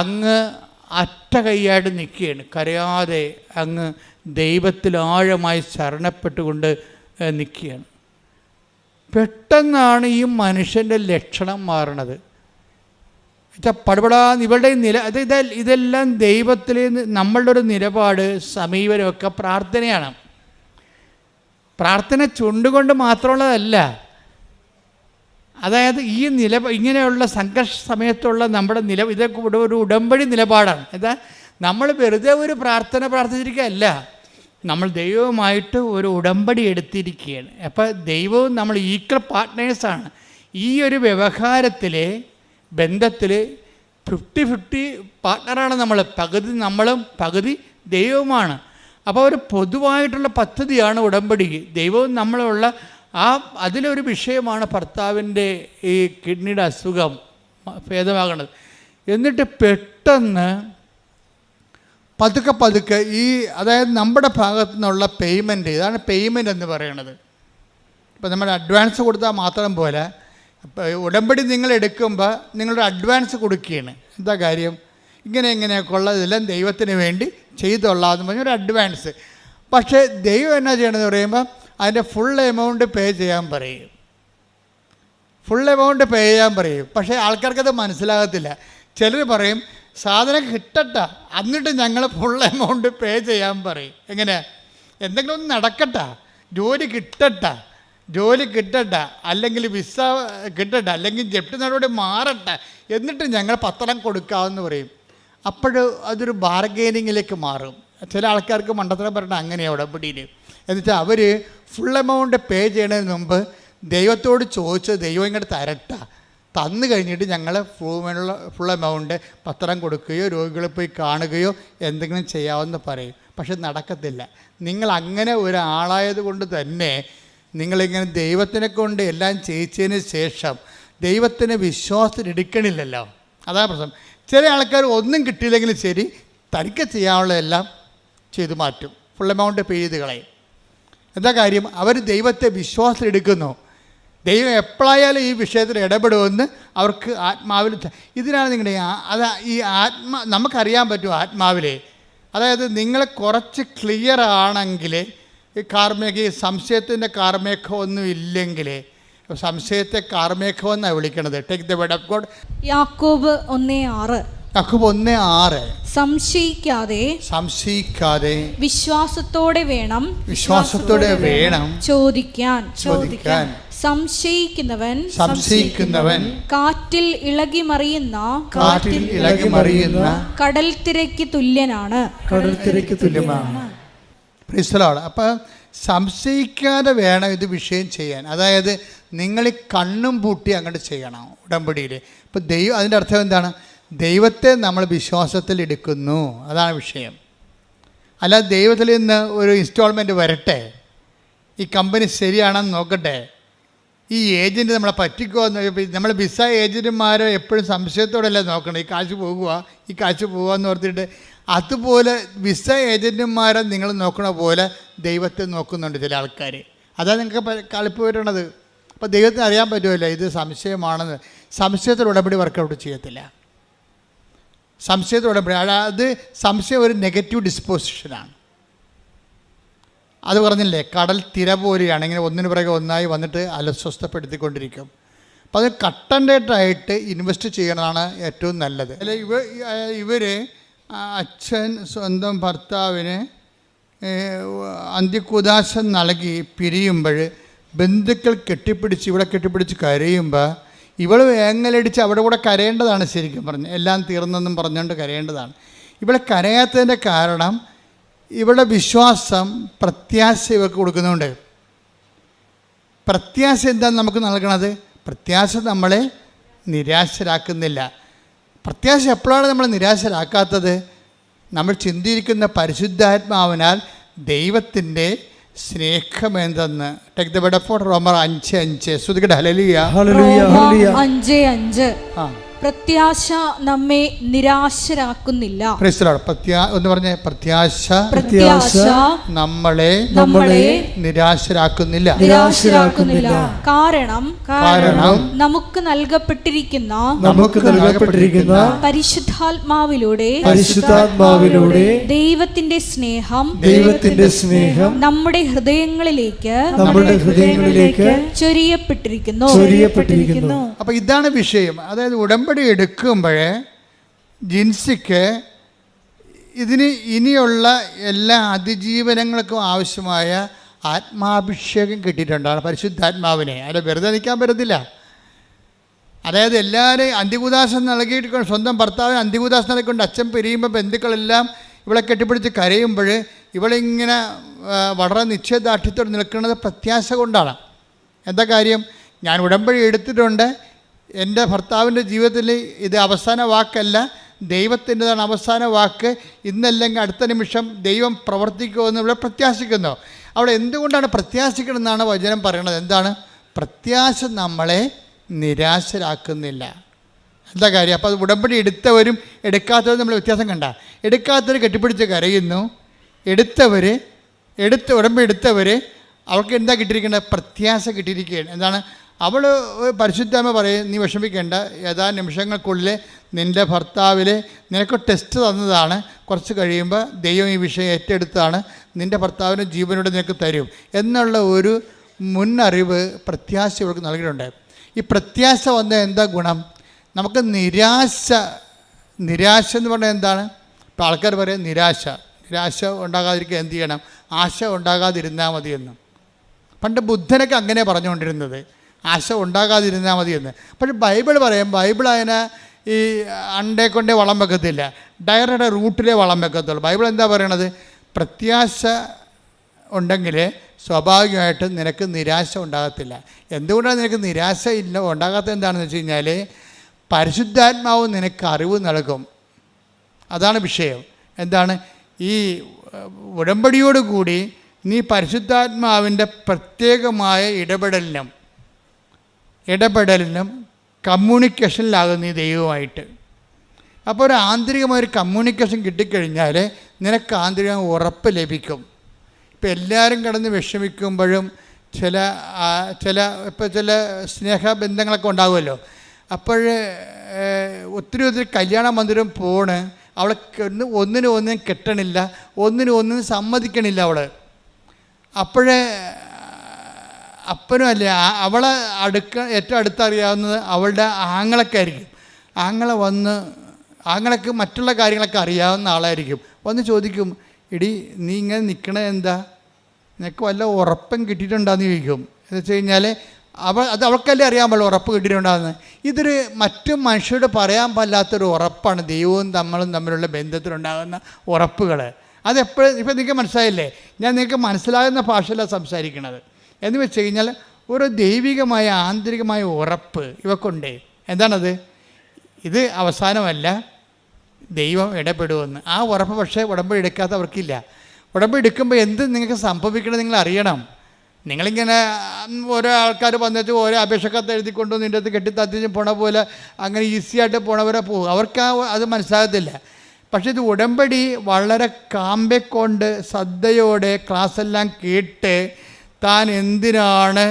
അങ്ങ് അറ്റ കൈയായിട്ട് നിൽക്കുകയാണ്. കരയാതെ അങ്ങ് ദൈവത്തിൽ ആഴമായി ശരണപ്പെട്ടുകൊണ്ട് നിൽക്കുകയാണ്. പെട്ടെന്നാണ് ഈ മനുഷ്യൻ്റെ ലക്ഷണം മാറണത്. പടപടാ ഇവളുടെ ഇതെല്ലാം ദൈവത്തിൽ നമ്മളുടെ ഒരു നിലപാട്, സമീപനമൊക്കെ പ്രാർത്ഥനയാണ്. പ്രാർത്ഥന ചുണ്ടുകൊണ്ട് മാത്രമുള്ളതല്ല. അതായത് ഈ ഇങ്ങനെയുള്ള സംഘർഷ സമയത്തുള്ള നമ്മുടെ ഇതൊക്കെ ഒരു ഉടമ്പടി നിലപാടാണ്. എന്താ, നമ്മൾ വെറുതെ ഒരു പ്രാർത്ഥന പ്രാർത്ഥിച്ചിരിക്കുകയല്ല, നമ്മൾ ദൈവവുമായിട്ട് ഒരു ഉടമ്പടി എടുത്തിരിക്കുകയാണ്. അപ്പോൾ ദൈവവും നമ്മൾ ഈക്വൽ പാർട്ട്നേഴ്സാണ്. ഈ ഒരു വ്യവഹാരത്തിൽ, ബന്ധത്തിൽ 50-50 പാർട്ട്ണറാണ് നമ്മൾ. പകുതി നമ്മളും പകുതി ദൈവവുമാണ്. അപ്പോൾ ഒരു പൊതുവായിട്ടുള്ള പദ്ധതിയാണ് ഉടമ്പടി. ദൈവവും നമ്മളുള്ള അതിലൊരു വിഷയമാണ് ഭർത്താവിൻ്റെ ഈ കിഡ്നിയുടെ അസുഖം ഭേദമാകണത്. എന്നിട്ട് പെട്ടെന്ന് പതുക്കെ അതായത് നമ്മുടെ ഭാഗത്തു നിന്നുള്ള പേയ്മെൻറ്റ്, ഇതാണ് പേയ്മെൻറ്റ് എന്ന് പറയണത്. ഇപ്പോൾ നമ്മൾ അഡ്വാൻസ് കൊടുത്താൽ മാത്രം പോലെ, ഉടമ്പടി നിങ്ങൾ എടുക്കുമ്പോൾ നിങ്ങളുടെ അഡ്വാൻസ് കൊടുക്കുകയാണ്. എന്താ കാര്യം? ഇങ്ങനെയൊക്കെ ഉള്ളതെല്ലാം ദൈവത്തിന് വേണ്ടി ചെയ്തുകൊള്ളാമെന്ന് പറഞ്ഞൊരു അഡ്വാൻസ്. പക്ഷേ ദൈവം എന്നാ ചെയ്യണമെന്ന് പറയുമ്പോൾ അതിൻ്റെ ഫുൾ എമൗണ്ട് പേ ചെയ്യാൻ പറയും. പക്ഷേ ആൾക്കാർക്കത് മനസ്സിലാകത്തില്ല. ചിലർ പറയും സാധനം കിട്ടട്ട എന്നിട്ട് ഞങ്ങൾ ഫുൾ എമൗണ്ട് പേ ചെയ്യാൻ പറയും. എങ്ങനെ? എന്തെങ്കിലും ഒന്ന് നടക്കട്ട, ജോലി കിട്ടട്ട, അല്ലെങ്കിൽ വിസ കിട്ടട്ട, അല്ലെങ്കിൽ ജപ്തി നടപടി മാറട്ടെ, എന്നിട്ട് ഞങ്ങൾ പത്രം കൊടുക്കാമെന്ന് പറയും. അതൊരു ബാർഗെയിനിങ്ങിലേക്ക് മാറും. ചില ആൾക്കാർക്ക് മണ്ടത്തരം പറഞ്ഞാൽ അങ്ങനെയാണ് ഉടമ്പടിയിൽ. എന്നുവെച്ചാൽ അവർ ഫുൾ എമൗണ്ട് പേ ചെയ്യുന്നതിന് മുമ്പ് ദൈവത്തോട് ചോദിച്ച് ദൈവം ഇങ്ങോട്ട് തന്നു കഴിഞ്ഞിട്ട് ഞങ്ങൾ ഫുൾ എമൗണ്ട് പത്രം കൊടുക്കുകയോ രോഗികളെ പോയി കാണുകയോ എന്തെങ്കിലും ചെയ്യാമെന്ന് പറയും. പക്ഷെ നടക്കത്തില്ല. നിങ്ങൾ അങ്ങനെ ഒരാളായത് കൊണ്ട് തന്നെ നിങ്ങളിങ്ങനെ ദൈവത്തിനെ കൊണ്ട് എല്ലാം ചെയ്യിച്ചതിന് ശേഷം ദൈവത്തിന് വിശ്വാസത്തിലെടുക്കണില്ലല്ലോ. അതാണ് പ്രശ്നം. ചില ആൾക്കാർ ഒന്നും കിട്ടിയില്ലെങ്കിലും ശരി, തനിക്ക് ചെയ്യാനുള്ളതെല്ലാം ചെയ്തു മാറ്റും, ഫുൾ എമൗണ്ട് പേ ചെയ്ത് കളയും. എന്താ കാര്യം? അവർ ദൈവത്തെ വിശ്വാസത്തിലെടുക്കുന്നു. ദൈവം എപ്പോഴായാലും ഈ വിഷയത്തിൽ ഇടപെടുമെന്ന് അവർക്ക് ആത്മാവിൽ ഇതിനാണ് നിങ്ങളുടെ നമുക്കറിയാൻ പറ്റും ആത്മാവിലെ. അതായത് നിങ്ങൾ കുറച്ച് ക്ലിയർ ആണെങ്കിൽ ഈ സംശയത്തിൻ്റെ കാർമേഘം ഒന്നും ഇല്ലെങ്കിൽ, സംശയത്തെ കാർമേഘം എന്നാണ് വിളിക്കണത്. Take the word of God. യാക്കോബ് 1:6. യാക്കോബ് 1:6. സംശയിക്കാതെ വിശ്വാസത്തോടെ വേണം ചോദിക്കാൻ. സംശയിക്കുന്നവൻ കാറ്റിൽ ഇളകി മറിയുന്ന കടൽ തിരക്ക് തുല്യനാണ്. അപ്പം സംശയിക്കാതെ വേണം ഇത് വിഷയം ചെയ്യാൻ. അതായത് നിങ്ങൾ കണ്ണും പൂട്ടി അങ്ങോട്ട് ചെയ്യണം ഉടമ്പടിയിൽ. ഇപ്പം അതിൻ്റെ അർത്ഥം എന്താണ്? ദൈവത്തെ നമ്മൾ വിശ്വാസത്തിൽ എടുക്കുന്നു, അതാണ് വിഷയം. അല്ല ദൈവത്തിൽ നിന്ന് ഒരു ഇൻസ്റ്റാൾമെൻറ്റ് വരട്ടെ, ഈ കമ്പനി ശരിയാണെന്ന് നോക്കട്ടെ, ഈ ഏജൻറ്റ് നമ്മളെ പറ്റിക്കുമെന്ന്. നമ്മൾ വിസ ഏജൻറ്റുമാരെ എപ്പോഴും സംശയത്തോടെയല്ലേ നോക്കണം, ഈ കാശ് പോകുക എന്ന് ഓർത്തിട്ട്. അതുപോലെ വിസ ഏജൻറ്റുമാരെ നിങ്ങൾ നോക്കണ പോലെ ദൈവത്തെ നോക്കുന്നുണ്ട് ചില ആൾക്കാർ. അതാണ് നിങ്ങൾക്ക് കളിപ്പ് വരുന്നത്. അപ്പോൾ ദൈവത്തിന് അറിയാൻ പറ്റുമല്ലോ ഇത് സംശയമാണെന്ന്. സംശയത്തിൽ ഉടമ്പടി വർക്കൗട്ട് ചെയ്യത്തില്ല. സംശയത്തിൽ ഉടമ്പടി അത് സംശയം ഒരു നെഗറ്റീവ് ഡിസ്പോസിഷനാണ്. അത് പറഞ്ഞില്ലേ, കടൽ തിര പോലെയാണ്, ഇങ്ങനെ ഒന്നിനു പിറകെ ഒന്നായി വന്നിട്ട് അലസ്വസ്ഥപ്പെടുത്തിക്കൊണ്ടിരിക്കും. അപ്പോൾ അത് കട്ടൻഡേറ്റായിട്ട് ഇൻവെസ്റ്റ് ചെയ്യണതാണ് ഏറ്റവും നല്ലത്. അല്ല ഇവർ അച്ഛൻ സ്വന്തം ഭർത്താവിന് അന്ത്യകുദാശം നൽകി പിരിയുമ്പോൾ ബന്ധുക്കൾ ഇവിടെ കെട്ടിപ്പിടിച്ച് കരയുമ്പോൾ ഇവൾ വേങ്ങലടിച്ച് അവിടെ കൂടെ കരയേണ്ടതാണ്. ശരിക്കും പറഞ്ഞ് എല്ലാം തീർന്നെന്നും പറഞ്ഞുകൊണ്ട് കരയേണ്ടതാണ്. ഇവിടെ കരയാത്തതിൻ്റെ കാരണം ഇവിടെ വിശ്വാസം, പ്രത്യാശ ഇവർക്ക് കൊടുക്കുന്നുണ്ട്. പ്രത്യാശ എന്താണ് നമുക്ക് നൽകണത്? പ്രത്യാശ നമ്മളെ നിരാശരാക്കുന്നില്ല. പ്രത്യാശ എപ്പോഴാണ് നമ്മൾ നിരാശരാക്കാത്തത്? നമ്മൾ ചിന്തിക്കുന്ന പരിശുദ്ധാത്മാവിനാൽ ദൈവത്തിൻ്റെ സ്നേഹമെന്തെന്ന്. Take the word of God. റോമർ 5:5. ശ്രുതികട്ടെ. ഹല്ലേലൂയ. 5:5. പ്രത്യാശ നമ്മെ നിരാശരാക്കുന്നില്ല. ഒന്ന് പറഞ്ഞേ. പ്രത്യാശ നമ്മളെ നിരാശരാക്കുന്നില്ല. കാരണം നമുക്ക് നൽകപ്പെട്ടിരിക്കുന്ന പരിശുദ്ധാത്മാവിലൂടെ ദൈവത്തിന്റെ സ്നേഹം നമ്മുടെ ഹൃദയങ്ങളിലേക്ക് ചൊരിയപ്പെട്ടിരിക്കുന്നു. അപ്പൊ ഇതാണ് വിഷയം. അതായത് ഉടമ്പടി എടുക്കുമ്പോഴേ ജിൻസിക്ക് ഇതിന് ഇനിയുള്ള എല്ലാ അതിജീവനങ്ങൾക്കും ആവശ്യമായ ആത്മാഭിഷേകം കിട്ടിയിട്ടുണ്ടാണ്, പരിശുദ്ധാത്മാവിനെ. അത് വെറുതെ നിൽക്കാൻ പറ്റത്തില്ല. അതായത് എല്ലാവരെയും അന്ത്യകുദാശം നൽകിയിട്ട് സ്വന്തം ഭർത്താവിന് അന്ത്യകുദാശം നൽകിക്കൊണ്ട് അച്ഛൻ പിരിയുമ്പോൾ ബന്ധുക്കളെല്ലാം ഇവളെ കെട്ടിപ്പിടിച്ച് കരയുമ്പോൾ ഇവളിങ്ങനെ വളരെ നിശ്ചയദാർഢ്യത്തോടെ നിൽക്കുന്നത് പ്രത്യാശ കൊണ്ടാണ്. എന്താ കാര്യം? ഞാൻ ഉടമ്പടി എടുത്തിട്ടുണ്ട്, എൻ്റെ ഭർത്താവിൻ്റെ ജീവിതത്തിൽ ഇത് അവസാന വാക്കല്ല, ദൈവത്തിൻ്റെതാണ് അവസാന വാക്ക്. ഇന്നല്ലെങ്കിൽ അടുത്ത നിമിഷം ദൈവം പ്രവർത്തിക്കുമെന്ന് ഇവിടെ പ്രത്യാശിക്കുന്നു. അവിടെ എന്തുകൊണ്ടാണ് പ്രത്യാശിക്കണമെന്നാണ് വചനം പറയണത്. എന്താണ്? പ്രത്യാശ നമ്മളെ നിരാശരാക്കുന്നില്ല. എന്താ കാര്യം? അപ്പോൾ അത് ഉടമ്പടി എടുത്തവരും എടുക്കാത്തവരും നമ്മൾ വ്യത്യാസം കണ്ട. എടുക്കാത്തവർ കെട്ടിപ്പിടിച്ച് കരയുന്നു, ഉടമ്പടി എടുത്തവർ അവർക്ക് എന്താ കിട്ടിയിരിക്കേണ്ടത്? പ്രത്യാശ കിട്ടിയിരിക്കുകയാണ്. എന്താണ്? അവൾ പരിശുദ്ധാത്മ പറയും, നീ വിഷമിക്കേണ്ട, ഏതാ നിമിഷങ്ങൾക്കുള്ളിൽ നിൻ്റെ ഭർത്താവിൽ നിനക്ക് ടെസ്റ്റ് തന്നതാണ്, കുറച്ച് കഴിയുമ്പോൾ ദൈവം ഈ വിഷയം ഏറ്റെടുത്താണ്, നിൻ്റെ ഭർത്താവിന് ജീവനോടെ നിനക്ക് തരും എന്നുള്ള ഒരു മുന്നറിവ് പ്രത്യാശ ഇവർക്ക് നൽകിയിട്ടുണ്ട്. ഈ പ്രത്യാശ വന്ന എന്താ ഗുണം? നമുക്ക് നിരാശ എന്ന് പറഞ്ഞാൽ എന്താണ്? ഇപ്പോൾ ആൾക്കാർ പറയും നിരാശ ഉണ്ടാകാതിരിക്കുക എന്ത് ചെയ്യണം? ആശ ഉണ്ടാകാതിരുന്നാൽ മതിയെന്ന്. പണ്ട് ബുദ്ധനൊക്കെ അങ്ങനെ പറഞ്ഞുകൊണ്ടിരുന്നത്, ആശ ഉണ്ടാകാതിരുന്നാൽ മതിയെന്ന്. പക്ഷേ ബൈബിൾ അതിനെ ഈ അണ്ടേ കൊണ്ടേ വളം വെക്കത്തില്ല, ഡയറയുടെ റൂട്ടിലേ വളം വെക്കത്തുള്ളൂ. ബൈബിൾ എന്താ പറയണത്? പ്രത്യാശ ഉണ്ടെങ്കിൽ സ്വാഭാവികമായിട്ടും നിനക്ക് നിരാശ ഉണ്ടാകത്തില്ല. എന്തുകൊണ്ടാണ് നിനക്ക് നിരാശ ഉണ്ടാകാത്തത്? എന്താണെന്ന് വെച്ച് കഴിഞ്ഞാൽ പരിശുദ്ധാത്മാവ് നിനക്ക് അറിവ് നൽകും. അതാണ് വിഷയം. എന്താണ്? ഈ ഉടമ്പടിയോടുകൂടി നീ പരിശുദ്ധാത്മാവിൻ്റെ പ്രത്യേകമായ ഇടപെടലിനും കമ്മ്യൂണിക്കേഷനിലാകും നീ ദൈവമായിട്ട്. അപ്പോൾ ഒരു ആന്തരികമായൊരു കമ്മ്യൂണിക്കേഷൻ കിട്ടിക്കഴിഞ്ഞാൽ നിനക്ക് ആന്തരിക ഉറപ്പ് ലഭിക്കും. ഇപ്പോൾ എല്ലാവരും കിടന്ന് വിഷമിക്കുമ്പോഴും ഇപ്പോൾ ചില സ്നേഹബന്ധങ്ങളൊക്കെ ഉണ്ടാകുമല്ലോ. അപ്പോൾ ഒത്തിരി കല്യാണ മന്ദിരം പോണ്, അവളെ ഒന്നിനും കെട്ടണില്ല, ഒന്നിനും സമ്മതിക്കണില്ല അവൾ. അപ്പോഴേ അപ്പനും അല്ലേ അവളെ ഏറ്റവും അടുത്തറിയാവുന്നത് അവളുടെ ആങ്ങളൊക്കെ ആയിരിക്കും. ആങ്ങളക്ക് മറ്റുള്ള കാര്യങ്ങളൊക്കെ അറിയാവുന്ന ആളായിരിക്കും. വന്ന് ചോദിക്കും, എടി നീ ഇങ്ങനെ നിൽക്കണത് എന്താ, നിനക്ക് വല്ല ഉറപ്പം കിട്ടിയിട്ടുണ്ടാന്ന് ചോദിക്കും. എന്ന് വെച്ച് കഴിഞ്ഞാൽ അവൾക്കല്ലേ അറിയാൻ പാടില്ല ഉറപ്പ് കിട്ടിയിട്ടുണ്ടാകുന്നത്. ഇതൊരു മറ്റു മനുഷ്യരോട് പറയാൻ പാടില്ലാത്തൊരു ഉറപ്പാണ് ദൈവവും നമ്മളും തമ്മിലുള്ള ബന്ധത്തിലുണ്ടാകുന്ന ഉറപ്പുകൾ. അതെപ്പോഴും ഇപ്പം നിങ്ങൾക്ക് മനസ്സിലായില്ലേ, ഞാൻ നിങ്ങൾക്ക് മനസ്സിലാകുന്ന ഭാഷയിലാണ് സംസാരിക്കുന്നത്. എന്ന് വെച്ച് കഴിഞ്ഞാൽ ഒരു ദൈവികമായ ആന്തരികമായ ഉറപ്പ് ഇവക്കുണ്ട്. എന്താണത്? ഇത് അവസാനമല്ല, ദൈവം ഇടപെടുമെന്ന്. ആ ഉറപ്പ് പക്ഷേ ഉടമ്പടി എടുക്കാത്തവർക്കില്ല. ഉടമ്പടി എടുക്കുമ്പോൾ എന്ത് നിങ്ങൾക്ക് സംഭവിക്കണം നിങ്ങൾ അറിയണം. നിങ്ങളിങ്ങനെ ഓരോ ആൾക്കാർ വന്നിട്ട് ഓരോ അപേക്ഷക്കത്ത് എഴുതിക്കൊണ്ടു നിൻ്റെ അടുത്ത് കെട്ടിത്തത്തിച്ച് പോണ പോലെ അങ്ങനെ ഈസിയായിട്ട് പോണവരെ പോകും. അവർക്ക് അത് മനസ്സിലാകത്തില്ല. പക്ഷേ ഇത് ഉടമ്പടി വളരെ കാമ്പെക്കൊണ്ട് ശ്രദ്ധയോടെ ക്ലാസ്സെല്ലാം കേട്ട് താൻ എന്തിനാണ്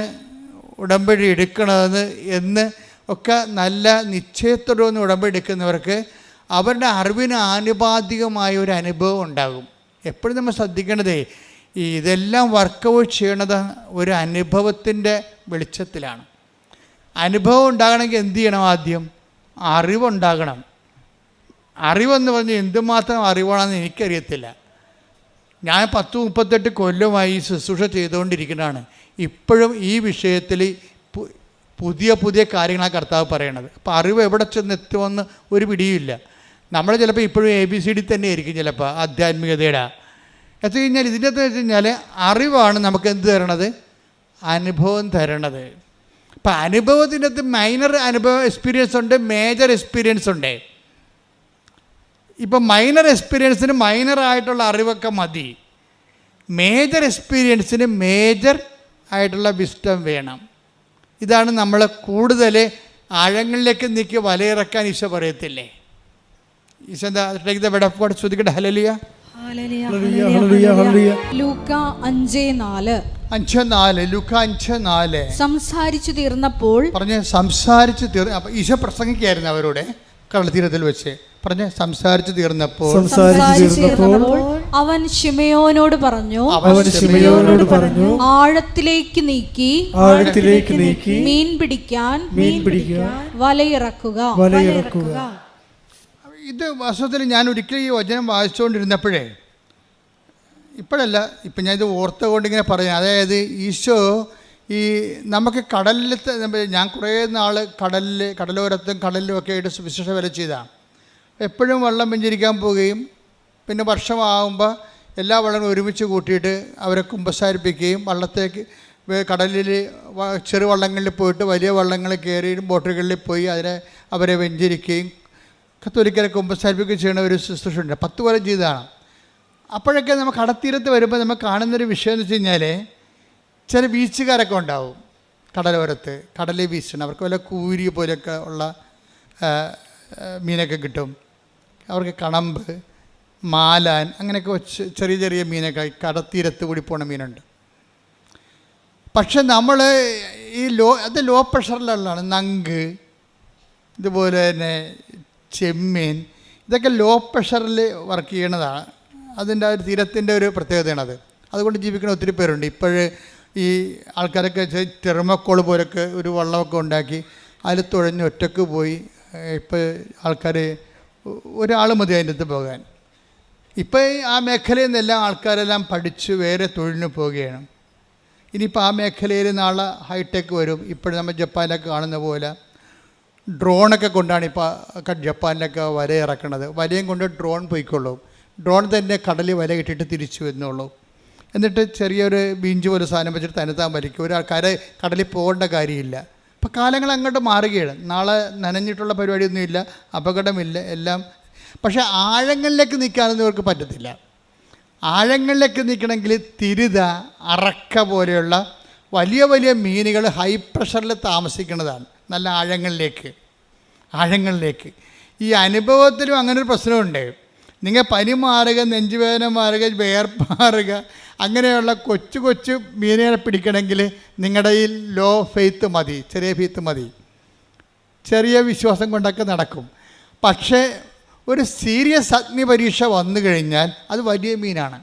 ഉടമ്പടി എടുക്കണതെന്ന് എന്ന് ഒക്കെ നല്ല നിശ്ചയത്തോടെ ഉടമ്പടി എടുക്കുന്നവർക്ക് അവരുടെ അറിവിന് ആനുപാതികമായ ഒരു അനുഭവം ഉണ്ടാകും. എപ്പോഴും നമ്മൾ ശ്രദ്ധിക്കേണ്ടതേ ഇതെല്ലാം വർക്കൗട്ട് ചെയ്യണത് ഒരു അനുഭവത്തിൻ്റെ വെളിച്ചത്തിലാണ്. അനുഭവം ഉണ്ടാകണമെങ്കിൽ എന്ത് ചെയ്യണം? ആദ്യം അറിവുണ്ടാകണം. അറിവെന്ന് പറഞ്ഞാൽ എന്തുമാത്രം അറിവാണെന്ന് എനിക്കറിയത്തില്ല. ഞാൻ 10-38 കൊല്ലമായി ഈ ശുശ്രൂഷ ചെയ്തുകൊണ്ടിരിക്കുന്നതാണ്. ഇപ്പോഴും ഈ വിഷയത്തിൽ പുതിയ കാര്യങ്ങളാണ് കർത്താവ് പറയണത്. അപ്പോൾ അറിവ് എവിടെ ചെന്നെത്തുമെന്ന് ഒരു പിടിയുമില്ല. നമ്മൾ ചിലപ്പോൾ ഇപ്പോഴും ABCD തന്നെ ആയിരിക്കും ചിലപ്പോൾ ആധ്യാത്മികതയുടെ. എന്നു കഴിഞ്ഞാൽ ഇതിൻ്റെ അകത്ത് വെച്ച് കഴിഞ്ഞാൽ അറിവാണ് നമുക്ക് എന്ത് തരണത്? അനുഭവം തരണത്. അപ്പം അനുഭവത്തിൻ്റെ അകത്ത് മൈനർ എക്സ്പീരിയൻസ് ഉണ്ട്, മേജർ എക്സ്പീരിയൻസ് ഉണ്ട്. ഇപ്പം മൈനർ എക്സ്പീരിയൻസിന് മൈനറായിട്ടുള്ള അറിവൊക്കെ മതി. മേജർ എക്സ്പീരിയൻസിന് മേജർ ആയിട്ടുള്ള വിസ്ഡം വേണം. ഇതാണ് നമ്മൾ കൂടുതൽ ആഴങ്ങളിലേക്ക് നീക്കി വലയിറക്കാൻ ഈശോ പറയത്തില്ലേ? ഈശോ എന്താ take the word of God. ശ്രദ്ധിക്കട്ടെ. ഹല്ലേലൂയ. ലൂക്കാ 5:4. 5:4. ലൂക്കാ 5:4. സംസാരിച്ചു തീർന്നപ്പോൾ സംസാരിച്ചു തീർന്ന അപ്പം ഈശോ പ്രസംഗിക്കായിരുന്നു അവരോട് കടൽത്തീരത്തിൽ വെച്ച്. സംസാരിച്ചു തീർന്നപ്പോൾ അവൻ ശിമയോനോട് പറഞ്ഞു, ആഴത്തിലേക്ക് നീക്കി മീൻ പിടിക്കാൻ വലയിറക്കുക. ഇത് വാസ്തവത്തിൽ ഞാൻ ഒരിക്കലും ഈ വചനം വായിച്ചുകൊണ്ടിരുന്നപ്പോഴേ, ഇപ്പോഴല്ല, ഇപ്പം ഞാൻ ഇത് ഓർത്തുകൊണ്ട് ഇങ്ങനെ പറയാം. അതായത് ഈശോ ഈ നമുക്ക് കടലിലത്തെ, ഞാൻ കുറേ നാൾ കടലോരത്തും കടലിലും ഒക്കെ ആയിട്ട് വിശേഷ വേല ചെയ്താണ്. എപ്പോഴും വെള്ളം വെഞ്ചരിക്കാൻ പോവുകയും പിന്നെ വർഷമാകുമ്പോൾ എല്ലാ വെള്ളങ്ങളും ഒരുമിച്ച് കൂട്ടിയിട്ട് അവരെ കുമ്പസാരിപ്പിക്കുകയും വള്ളത്തേക്ക് കടലിൽ ചെറുവള്ളങ്ങളിൽ പോയിട്ട് വലിയ വള്ളങ്ങളിൽ കയറിയും ബോട്ടുകളിൽ പോയി അവരെ വെഞ്ചരിക്കുകയും കത്തോലിക്കരെ കുമ്പസാരിപ്പിക്കുകയും ചെയ്യുന്ന ഒരു ശുശ്രൂഷയുണ്ട്. 10 കൊല്ലം ചെയ്തതാണ്. അപ്പോഴൊക്കെ നമ്മൾ കടത്തീരത്ത് വരുമ്പോൾ നമ്മൾ കാണുന്നൊരു വിഷയം എന്ന് വെച്ച് കഴിഞ്ഞാൽ ചില ബീച്ചുകാരൊക്കെ ഉണ്ടാവും കടലോരത്ത്, കടലിൽ വീശണം. അവർക്ക് വല്ല കൂരി പോലെയൊക്കെ ഉള്ള മീനൊക്കെ കിട്ടും. അവർക്ക് കണമ്പ്, മാലാൻ, അങ്ങനെയൊക്കെ വെച്ച് ചെറിയ മീനൊക്കെ കടത്തീരത്ത് കൂടി പോണ മീനുണ്ട്. പക്ഷെ നമ്മൾ ഈ ലോ പ്രഷറിലുള്ളതാണ്. നങ്ക്, ഇതുപോലെ തന്നെ ചെമ്മീൻ, ഇതൊക്കെ ലോ പ്രഷറിൽ വർക്ക് ചെയ്യണതാണ്. അതിൻ്റെ ഒരു തീരത്തിൻ്റെ ഒരു പ്രത്യേകതയാണത്. അതുകൊണ്ട് ജീവിക്കുന്ന ഒത്തിരി പേരുണ്ട്. ഇപ്പോഴ് ഈ ആൾക്കാരൊക്കെ തെർമക്കോൾ പോലൊക്കെ ഒരു വള്ളമൊക്കെ ഉണ്ടാക്കി അതിൽ തുഴഞ്ഞ് ഒറ്റക്ക് പോയി. ഇപ്പോൾ ആൾക്കാർ ഒരാൾ മതി അതിൻ്റെ അടുത്ത് പോകാൻ. ഇപ്പോൾ ആ മേഖലയിൽ നിന്നെല്ലാം ആൾക്കാരെല്ലാം പഠിച്ച് വേറെ തൊഴിലിന് പോവുകയാണ്. ഇനിയിപ്പോൾ ആ മേഖലയിൽ നാളെ ഹൈടെക് വരും. ഇപ്പോഴും നമ്മൾ ജപ്പാനിലൊക്കെ കാണുന്ന പോലെ ഡ്രോണൊക്കെ കൊണ്ടാണ് ഇപ്പോൾ ജപ്പാനിലൊക്കെ വല ഇറക്കണത്. വലയും കൊണ്ട് ഡ്രോൺ പോയിക്കൊള്ളും. ഡ്രോൺ തന്നെ കടലിൽ വല ഇട്ടിട്ട് തിരിച്ചു വരുന്നുള്ളൂ. എന്നിട്ട് ചെറിയൊരു ബീഞ്ച് പോലെ സാധനം വെച്ചിട്ട് തന്നെത്താൻ വലിക്കും. ഒരാൾക്കാരെ കടലിൽ പോകേണ്ട കാര്യമില്ല. ഇപ്പോൾ കാലങ്ങൾ അങ്ങോട്ട് മാറുകയാണ്. നാളെ നനഞ്ഞിട്ടുള്ള പരിപാടിയൊന്നുമില്ല, അപകടമില്ല, എല്ലാം. പക്ഷേ ആഴങ്ങളിലേക്ക് നിൽക്കാനൊന്നും ഇവർക്ക് പറ്റത്തില്ല. ആഴങ്ങളിലേക്ക് നിൽക്കണമെങ്കിൽ തിരുത, അറക്ക പോലെയുള്ള വലിയ വലിയ മീനുകൾ ഹൈ പ്രഷറിൽ താമസിക്കുന്നതാണ്. നല്ല ആഴങ്ങളിലേക്ക്. ഈ അനുഭവത്തിലും അങ്ങനൊരു പ്രശ്നമുണ്ട്. നിങ്ങൾ പനി മാറുക, നെഞ്ചുവേദന മാറുക, വേർപ്പാറുക, അങ്ങനെയുള്ള കൊച്ചു കൊച്ചു മീനുകളെ പിടിക്കണമെങ്കിൽ നിങ്ങളുടെ ഈ ലോ ഫെയ്ത്ത് മതി, ചെറിയ ഫെയ്ത്ത് മതി, ചെറിയ വിശ്വാസം കൊണ്ടൊക്കെ നടക്കും. പക്ഷേ ഒരു സീരിയസ് അഗ്നി പരീക്ഷ വന്നു കഴിഞ്ഞാൽ അത് വലിയ മീനാണ്.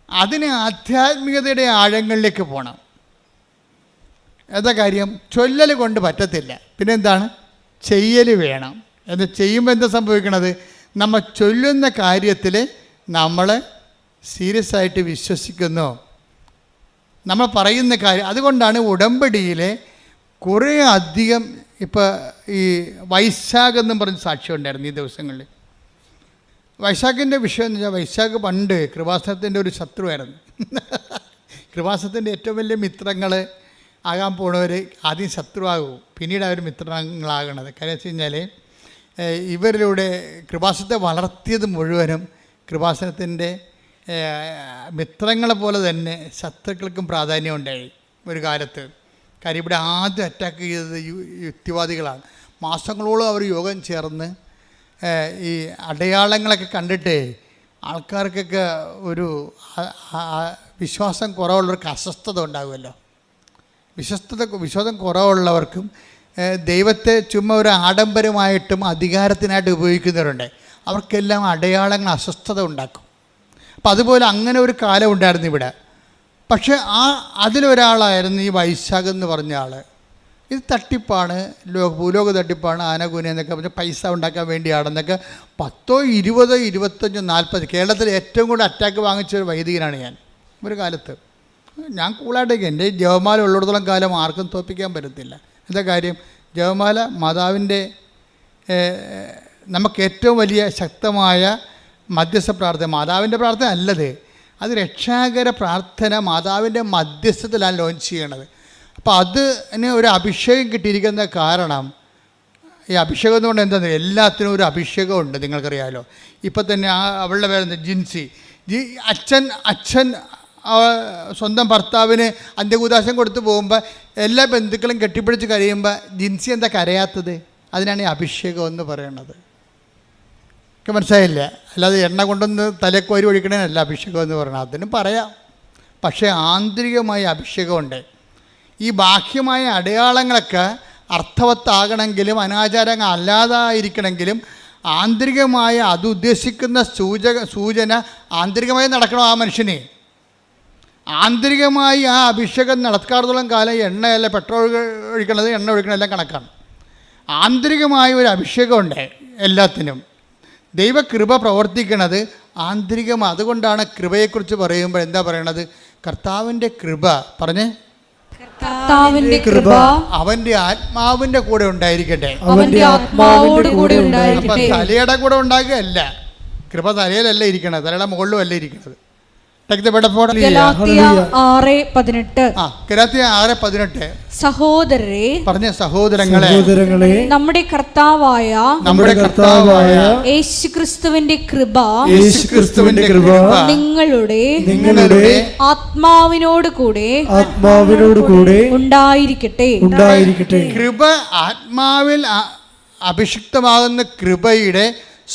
അതിന് ആധ്യാത്മികതയുടെ ആഴങ്ങളിലേക്ക് പോകണം. എന്താ കാര്യം? ചൊല്ലൽ കൊണ്ട് പറ്റത്തില്ല. പിന്നെ എന്താണ്? ചെയ്യൽ വേണം. എന്ന് ചെയ്യുമ്പോൾ എന്താ സംഭവിക്കണത്? നമ്മൾ ചൊല്ലുന്ന കാര്യത്തിൽ നമ്മൾ സീരിയസ് ആയിട്ട് വിശ്വസിക്കുന്നു, നമ്മൾ പറയുന്ന കാര്യം. അതുകൊണ്ടാണ് ഉടമ്പടിയിലെ കുറേ അധികം, ഇപ്പോൾ ഈ വൈശാഖ് എന്നും പറഞ്ഞ് സാക്ഷ്യം ഉണ്ടായിരുന്നു ഈ ദിവസങ്ങളിൽ. വൈശാഖിൻ്റെ വിഷയം എന്ന് വെച്ചാൽ, വൈശാഖ് പണ്ട് കൃപാസനത്തിൻ്റെ ഒരു ശത്രുവായിരുന്നു. കൃപാസനത്തിൻ്റെ ഏറ്റവും വലിയ മിത്രങ്ങൾ ആകാൻ പോണവർ ആദ്യം ശത്രുവാകും, പിന്നീട് അവർ മിത്രങ്ങളാകണത്. കാര്യം വെച്ച് കഴിഞ്ഞാൽ ഇവരിലൂടെ കൃപാസനത്തെ വളർത്തിയത് മുഴുവനും കൃപാസനത്തിൻ്റെ മിത്രങ്ങളെ പോലെ തന്നെ ശത്രുക്കൾക്കും പ്രാധാന്യം ഉണ്ടായി ഒരു കാലത്ത്. കാര്യം ഇവിടെ ആദ്യം അറ്റാക്ക് ചെയ്തത് യുക്തിവാദികളാണ്. മാസങ്ങളോളം അവർ യോഗം ചേർന്ന് ഈ അടയാളങ്ങളൊക്കെ കണ്ടിട്ട് ആൾക്കാർക്കൊക്കെ ഒരു വിശ്വാസം കുറവുള്ളവർക്ക് അസ്വസ്ഥത ഉണ്ടാകുമല്ലോ. വിശ്വാസം കുറവുള്ളവർക്കും ദൈവത്തെ ചുമ്മാ ഒരു ആഡംബരമായിട്ടും അധികാരത്തിനായിട്ട് ഉപയോഗിക്കുന്നവരുണ്ട്. അവർക്കെല്ലാം അടയാളങ്ങൾ അസ്വസ്ഥത ഉണ്ടാക്കും. അപ്പം അതുപോലെ അങ്ങനെ ഒരു കാലം ഉണ്ടായിരുന്നു ഇവിടെ. പക്ഷേ അതിലൊരാളായിരുന്നു ഈ വൈശാഖ് എന്ന് പറഞ്ഞ ആൾ. ഇത് തട്ടിപ്പാണ്, ഭൂലോക തട്ടിപ്പാണ്, ആനകൂന എന്നൊക്കെ പറഞ്ഞാൽ പൈസ ഉണ്ടാക്കാൻ വേണ്ടിയാണെന്നൊക്കെ 10, 20, 25, 40 കേരളത്തിൽ ഏറ്റവും കൂടുതൽ അറ്റാക്ക് വാങ്ങിച്ച ഒരു വൈദികനാണ് ഞാൻ ഒരു കാലത്ത്. ഞാൻ കൂളായിട്ടേക്ക് എൻ്റെ ജപമാല ഉള്ളിടത്തോളം കാലം ആർക്കും തോൽപ്പിക്കാൻ പറ്റത്തില്ല. എന്താ കാര്യം? ജപമാല മാതാവിൻ്റെ നമുക്ക് ഏറ്റവും വലിയ ശക്തമായ മധ്യസ്ഥ പ്രാർത്ഥന. മാതാവിൻ്റെ പ്രാർത്ഥന അല്ലത്, അത് രക്ഷാകര പ്രാർത്ഥന മാതാവിൻ്റെ മധ്യസ്ഥത്തിലാണ് ലോഞ്ച് ചെയ്യണത്. അപ്പോൾ അതിന് ഒരു അഭിഷേകം കിട്ടിയിരിക്കുന്ന കാരണം, ഈ അഭിഷേകം എന്നുകൊണ്ട് എന്താണെന്ന്, എല്ലാത്തിനും ഒരു അഭിഷേകമുണ്ട്. നിങ്ങൾക്കറിയാമല്ലോ. ഇപ്പം തന്നെ അവളുടെ പേരെന്താ, ജിൻസി. അച്ഛൻ സ്വന്തം ഭർത്താവിന് അന്ത്യകൂദാശം കൊടുത്ത് പോകുമ്പോൾ എല്ലാ ബന്ധുക്കളും കെട്ടിപ്പിടിച്ച് കരയുമ്പോൾ ജിൻസി എന്താ കരയാത്തത്? അതിനാണ് ഈ അഭിഷേകം എന്ന് പറയണത്. ഒക്കെ മനസ്സിലായില്ല? അല്ലാതെ എണ്ണ കൊണ്ടൊന്ന് തലക്കോരി ഒഴിക്കണേനല്ല അഭിഷേകം എന്ന് പറയണത്. അതിനും പറയാം. പക്ഷേ ആന്തരികമായ അഭിഷേകമുണ്ട്. ഈ ബാഹ്യമായ അടയാളങ്ങളൊക്കെ അർത്ഥവത്താകണമെങ്കിലും അനാചാരങ്ങൾ അല്ലാതായിരിക്കണമെങ്കിലും ആന്തരികമായ അത് ഉദ്ദേശിക്കുന്ന സൂചന ആന്തരികമായി നടക്കണം ആ മനുഷ്യനെ. ആന്തരികമായി ആ അഭിഷേകം നടക്കാറത്തോളം കാലം എണ്ണയല്ല, പെട്രോൾ ഒഴിക്കണത്, എണ്ണ ഒഴിക്കണതെല്ലാം കണക്കാണ്. ആന്തരികമായ ഒരു അഭിഷേകമുണ്ട് എല്ലാത്തിനും. ദൈവകൃപ പ്രവർത്തിക്കുന്നത് ആന്തരികമാണ്. അതുകൊണ്ടാണ് കൃപയെക്കുറിച്ച് പറയുമ്പോൾ എന്താ പറയണത്? കർത്താവിൻ്റെ കൃപ പറഞ്ഞേ, കർത്താവിന്റെ കൃപ അവന്റെ ആത്മാവിന്റെ കൂടെ ഉണ്ടായിരിക്കട്ടെ. അവന്റെ ആത്മാവോട് കൂടെ അപ്പം ഉണ്ടായിരിക്കട്ടെ. തലയുടെ കൂടെ ഉണ്ടാകുകയല്ല, കൃപ തലയിലല്ല ഇരിക്കണത്, തലയുടെ മുകളിലും അല്ല ഇരിക്കുന്നത്. ഗലാത്യ 6:18. ഗലാത്യ 6:18. സഹോദരരെ, പറഞ്ഞ സഹോദരങ്ങളെ, നമ്മുടെ കർത്താവായ യേശുക്രിസ്തുവിന്റെ കൃപ നിങ്ങളുടെ ആത്മാവിനോട് കൂടെ ഉണ്ടായിരിക്കട്ടെ. കൃപ ആത്മാവിൽ അഭിഷിക്തമാകുന്ന കൃപയുടെ